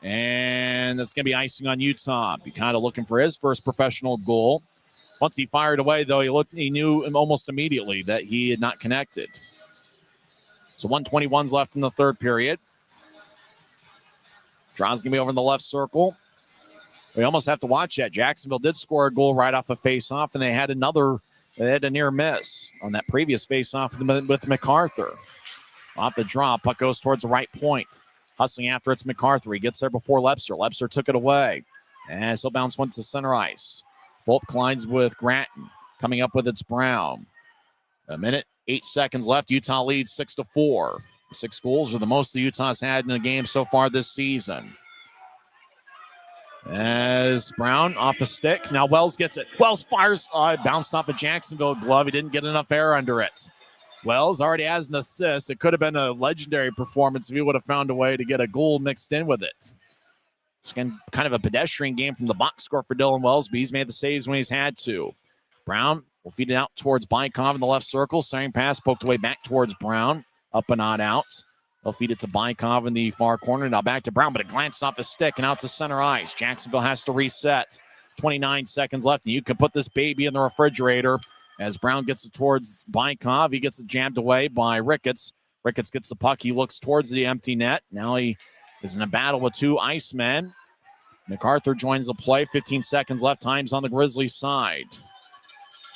And that's going to be icing on Utah. Buchanan looking for his first professional goal. Once he fired away, though, he knew almost immediately that he had not connected. So 1:21's left in the third period. Draw's going to be over in the left circle. We almost have to watch that. Jacksonville did score a goal right off a face-off, and they had a near miss on that previous face-off with MacArthur. Off the draw, puck goes towards the right point. Hustling after it's MacArthur. He gets there before Lepster. Lepster took it away. And so bounce went to center ice. Volp collides with Gratton. coming up with its Brown. A minute, 8 seconds left. Utah leads 6-4. 6 goals are the most the Utah's had in the game so far this season. As Brown off the stick. Now Wells gets it. Wells fires. Bounced off a Jacksonville glove. He didn't get enough air under it. Wells already has an assist. It could have been a legendary performance if he would have found a way to get a goal mixed in with it. It's been kind of a pedestrian game from the box score for Dylan Wells, but he's made the saves when he's had to. Brown will feed it out towards Bykov in the left circle. Centering pass poked away back towards Brown. Up and not out. They'll feed it to Bykov in the far corner. Now back to Brown, but it glanced off his stick and out to center ice. Jacksonville has to reset. 29 seconds left, and you can put this baby in the refrigerator. As Brown gets it towards Bykov, he gets it jammed away by Ricketts. Ricketts gets the puck. He looks towards the empty net. Now he is in a battle with 2 Icemen. MacArthur joins the play. 15 seconds left. Time's on the Grizzlies' side.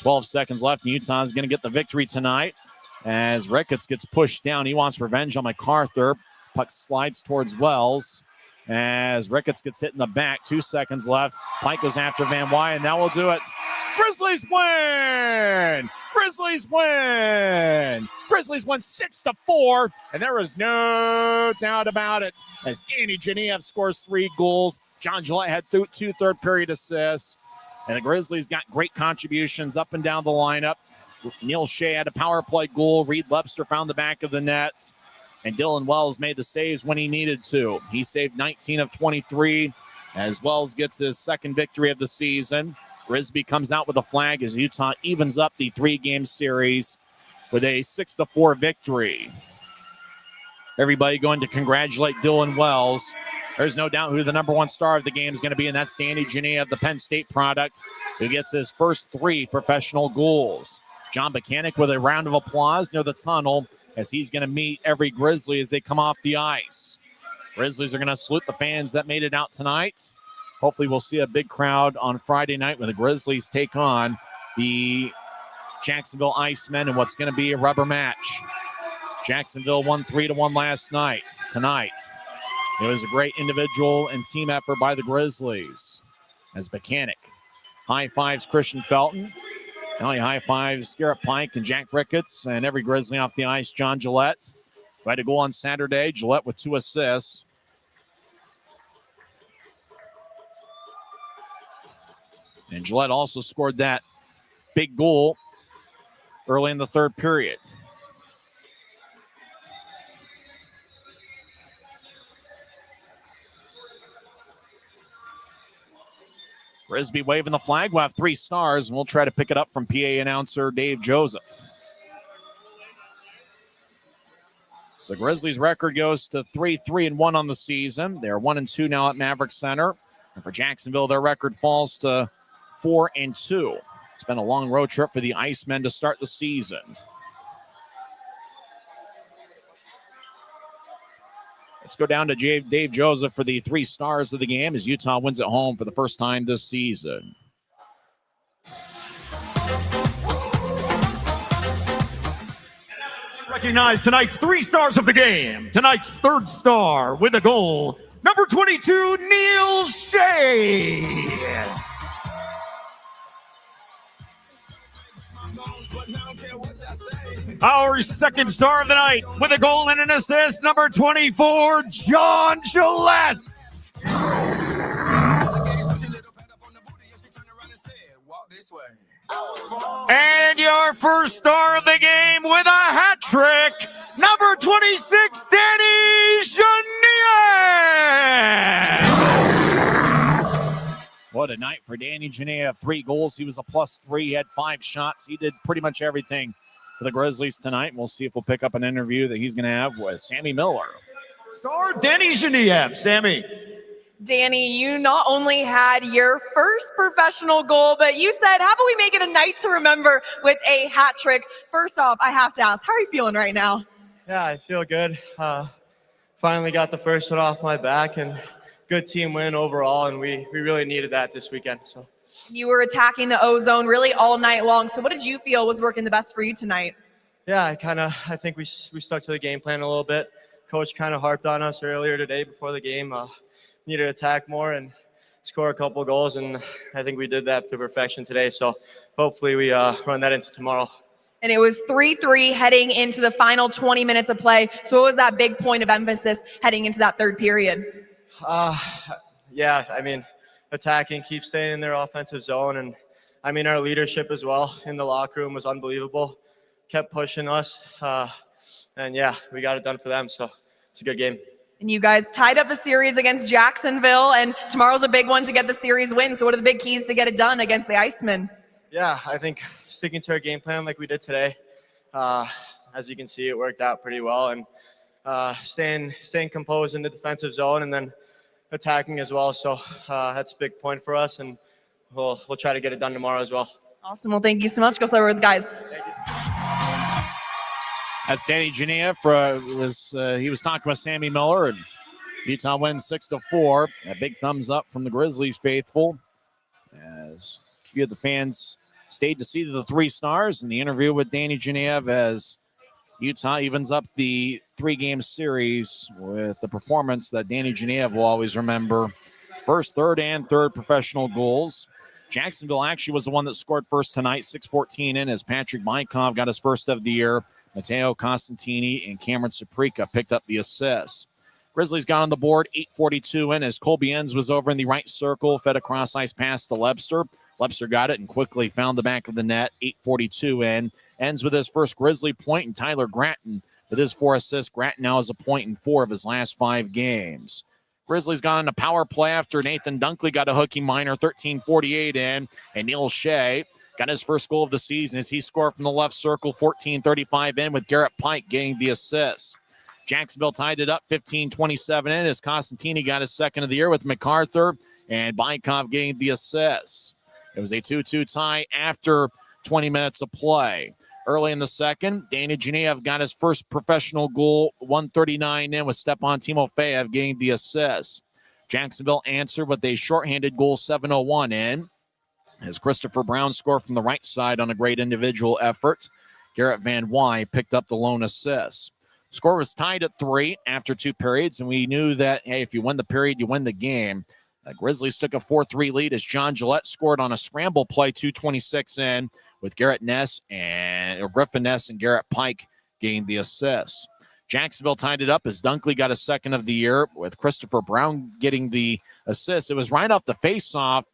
12 seconds left, and Utah's going to get the victory tonight. As Ricketts gets pushed down, he wants revenge on MacArthur. Puck slides towards Wells. As Ricketts gets hit in the back, 2 seconds left. Pike goes after Van Wyden. That will do it. Grizzlies win! Grizzlies win! Grizzlies win 6-4, and there is no doubt about it. As Danny Genev scores 3 goals, John Gillette had 2 third-period assists, and the Grizzlies got great contributions up and down the lineup. Neil Shea had a power play goal. Reed Webster found the back of the net. And Dylan Wells made the saves when he needed to. He saved 19 of 23 as Wells gets his second victory of the season. Grisby comes out with a flag as Utah evens up the 3-game series with a 6-4 victory. Everybody going to congratulate Dylan Wells. There's no doubt who the number 1 star of the game is going to be, and that's Danny Genev, the Penn State product, who gets his first 3 professional goals. John Buchanan with a round of applause near the tunnel as he's going to meet every Grizzly as they come off the ice. Grizzlies are going to salute the fans that made it out tonight. Hopefully we'll see a big crowd on Friday night when the Grizzlies take on the Jacksonville Icemen in what's going to be a rubber match. Jacksonville won 3-1 last night. Tonight, it was a great individual and team effort by the Grizzlies as Buchanan high-fives Christian Felton. Now he high-fives Garrett Pike and Jack Ricketts and every Grizzly off the ice, John Gillette. Who had a goal on Saturday. Gillette with 2 assists. And Gillette also scored that big goal early in the third period. Grisby waving the flag. We'll have 3 stars, and we'll try to pick it up from PA announcer Dave Joseph. So Grizzlies' record goes to 3-3-1 on the season. They're 1-2 now at Maverik Center. And for Jacksonville, their record falls to 4-2. It's been a long road trip for the Icemen to start the season. Let's go down to Dave Joseph for the 3 stars of the game as Utah wins at home for the first time this season.
Recognize tonight's 3 stars of the game. Tonight's 3rd star with a goal, number 22, Neil Shea. Our 2nd star of the night with a goal and an assist, number 24, John Gillette. And your 1st star of the game with a hat trick, number 26, Danny Genev.
What a night for Danny Genev. 3 goals. He was a +3. He had 5 shots. He did pretty much everything for the Grizzlies tonight. We'll see if we'll pick up an interview that he's going to have with Sammy Miller.
Star Danny Genev. Sammy.
Danny, you not only had your first professional goal, but you said, how about we make it a night to remember with a hat trick? First off, I have to ask, how are you feeling right now?
Yeah, I feel good. Finally got the first one off my back, and good team win overall, and we really needed that this weekend. So
you were attacking the O-zone really all night long. So what did you feel was working the best for you tonight?
Yeah, I think we stuck to the game plan a little bit. Coach kind of harped on us earlier today before the game. Need to attack more and score a couple goals, and I think we did that to perfection today. So hopefully we run that into tomorrow.
And it was 3-3 heading into the final 20 minutes of play. So what was that big point of emphasis heading into that third period?
Yeah, I mean, attacking, keep staying in their offensive zone. And I mean, our leadership as well in the locker room was unbelievable. Kept pushing us. And yeah, we got it done for them. So it's a good game.
And you guys tied up the series against Jacksonville, and tomorrow's a big one to get the series win. So what are the big keys to get it done against the Icemen?
Yeah, I think sticking to our game plan like we did today. As you can see, it worked out pretty well. And staying composed in the defensive zone and then attacking as well. So that's a big point for us, and we'll try to get it done tomorrow as well.
Awesome. Well, thank you so much. Go celebrate with the guys.
Thank you.
That's Danny Geneva. He was talking with Sammy Miller, and Utah wins 6-4. A big thumbs up from the Grizzlies faithful, as a few of the fans stayed to see the 3 stars in the interview with Danny Geneva, as Utah evens up the 3-game series with the performance that Danny Geneva will always remember. First, third, and third professional goals. Jacksonville actually was the one that scored first tonight, 6:14 in, as Patrick Bykov got his first of the year. Matteo Costantini and Cameron Saprika picked up the assists. Grizzlies got on the board 8:42 in, as Colby Enns was over in the right circle, fed a cross ice pass to Lebster. Lebster got it and quickly found the back of the net, 8:42 in. Ends with his first Grizzly point, and Tyler Gratton with his 4 assists. Gratton now has a point in 4 of his last 5 games. Grizzlies got on a power play after Nathan Dunkley got a hooky minor, 13:48 in, and Neil Shea got his first goal of the season as he scored from the left circle, 14:35 in, with Garrett Pike getting the assist. Jacksonville tied it up 15:27 in, as Costantini got his second of the year with MacArthur and Bykov getting the assist. It was a 2-2 tie after 20 minutes of play. Early in the second, Danny Geneva got his first professional goal, 1:39 in, with Stepan Timofeyev getting the assist. Jacksonville answered with a shorthanded goal, 7:01 in, as Christopher Brown scored from the right side on a great individual effort. Garrett Van Wy picked up the lone assist. Score was tied at 3 after 2 periods, and we knew that, hey, if you win the period, you win the game. The Grizzlies took a 4-3 lead as John Gillette scored on a scramble play, 2:26 in, with Griffin Ness and Garrett Pike getting the assists. Jacksonville tied it up as Dunkley got a second of the year, with Christopher Brown getting the assist. It was right off the face-off.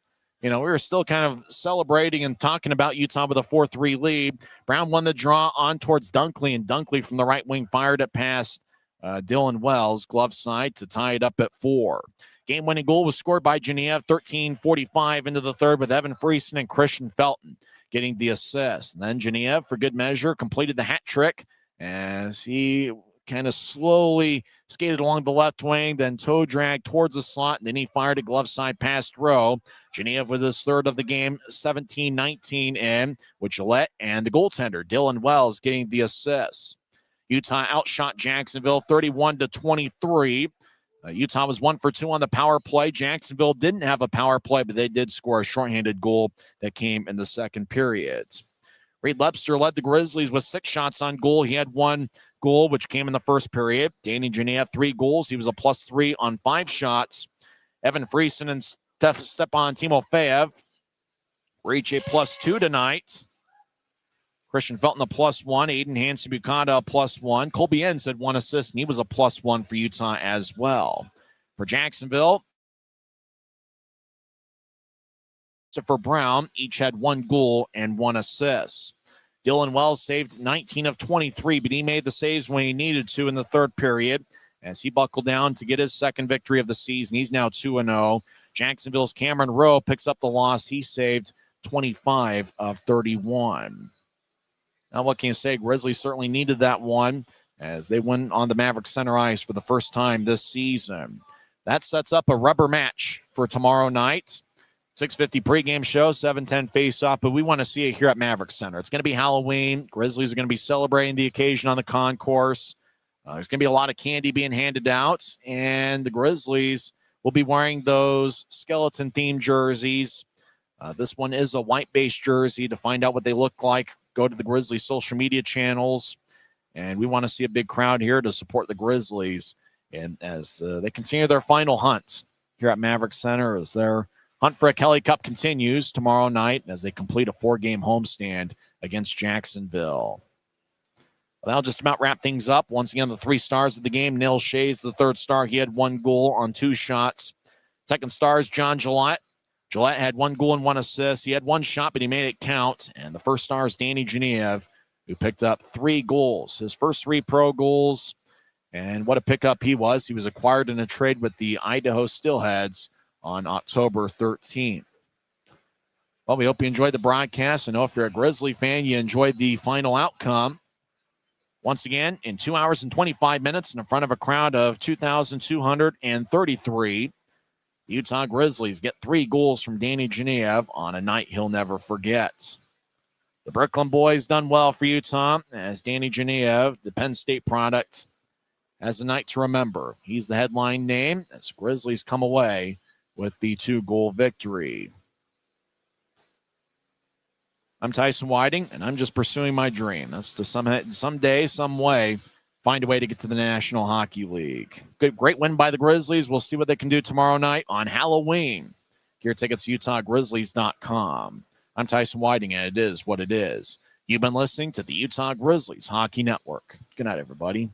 You know, we were still kind of celebrating and talking about Utah with a 4-3 lead. Brown won the draw on towards Dunkley, and Dunkley from the right wing fired it past Dylan Wells, glove side, to tie it up at 4. Game-winning goal was scored by Geneva, 13:45 into the third, with Evan Friesen and Christian Felton getting the assist. And then Geneva, for good measure, completed the hat trick as he kind of slowly skated along the left wing, then toe dragged towards the slot, and then he fired a glove side past Rowe. Geneva with his third of the game, 17-19 in, with Gillette and the goaltender, Dylan Wells, getting the assists. Utah outshot Jacksonville 31-23. Utah was 1 for 2 on the power play. Jacksonville didn't have a power play, but they did score a shorthanded goal that came in the second period. Reed Lebster led the Grizzlies with 6 shots on goal. He had 1 goal, which came in the first period. Danny Geneva, 3 goals. He was a +3 on 5 shots. Evan Friesen and Stepan Timofeyev reach a +2 tonight. Christian Felton a +1. Aiden Hansen-Bukata a +1. Colby Enns had 1 assist, and he was a +1 for Utah as well. For Jacksonville, Christopher Brown each had 1 goal and 1 assist. Dylan Wells saved 19 of 23, but he made the saves when he needed to in the third period as he buckled down to get his second victory of the season. He's now 2-0. Jacksonville's Cameron Rowe picks up the loss. He saved 25 of 31. Now, what can you say? Grizzlies certainly needed that one as they win on the Maverik Center ice for the first time this season. That sets up a rubber match for tomorrow night. 6:50 pregame show, 7:10 face-off, but we want to see it here at Maverik Center. It's going to be Halloween. Grizzlies are going to be celebrating the occasion on the concourse. There's going to be a lot of candy being handed out, and the Grizzlies will be wearing those skeleton-themed jerseys. This one is a white-based jersey. To find out what they look like, go to the Grizzlies social media channels, and we want to see a big crowd here to support the Grizzlies and as they continue their final hunt here at Maverik Center as they're Hunt for a Kelly Cup continues tomorrow night as they complete a 4-game homestand against Jacksonville. Well, that'll just about wrap things up. Once again, the 3 stars of the game. Neil Shea's the 3rd star. He had 1 goal on 2 shots. Second star is John Gillette. Gillette had 1 goal and 1 assist. He had 1 shot, but he made it count. And the first star is Danny Genev, who picked up 3 goals. His first 3 pro goals. And what a pickup he was. He was acquired in a trade with the Idaho Steelheads on October 13th. Well, we hope you enjoyed the broadcast. I know if you're a Grizzly fan, you enjoyed the final outcome. Once again, in 2 hours and 25 minutes in front of a crowd of 2,233, the Utah Grizzlies get 3 goals from Danny Genev on a night he'll never forget. The Brooklyn boys done well for Utah as Danny Genev, the Penn State product, has a night to remember. He's the headline name as Grizzlies come away with the 2-goal victory. I'm Tyson Whiting, and I'm just pursuing my dream. That's to someday, some way, find a way to get to the National Hockey League. Great win by the Grizzlies. We'll see what they can do tomorrow night on Halloween. Gear tickets, UtahGrizzlies.com. I'm Tyson Whiting, and it is what it is. You've been listening to the Utah Grizzlies Hockey Network. Good night, everybody.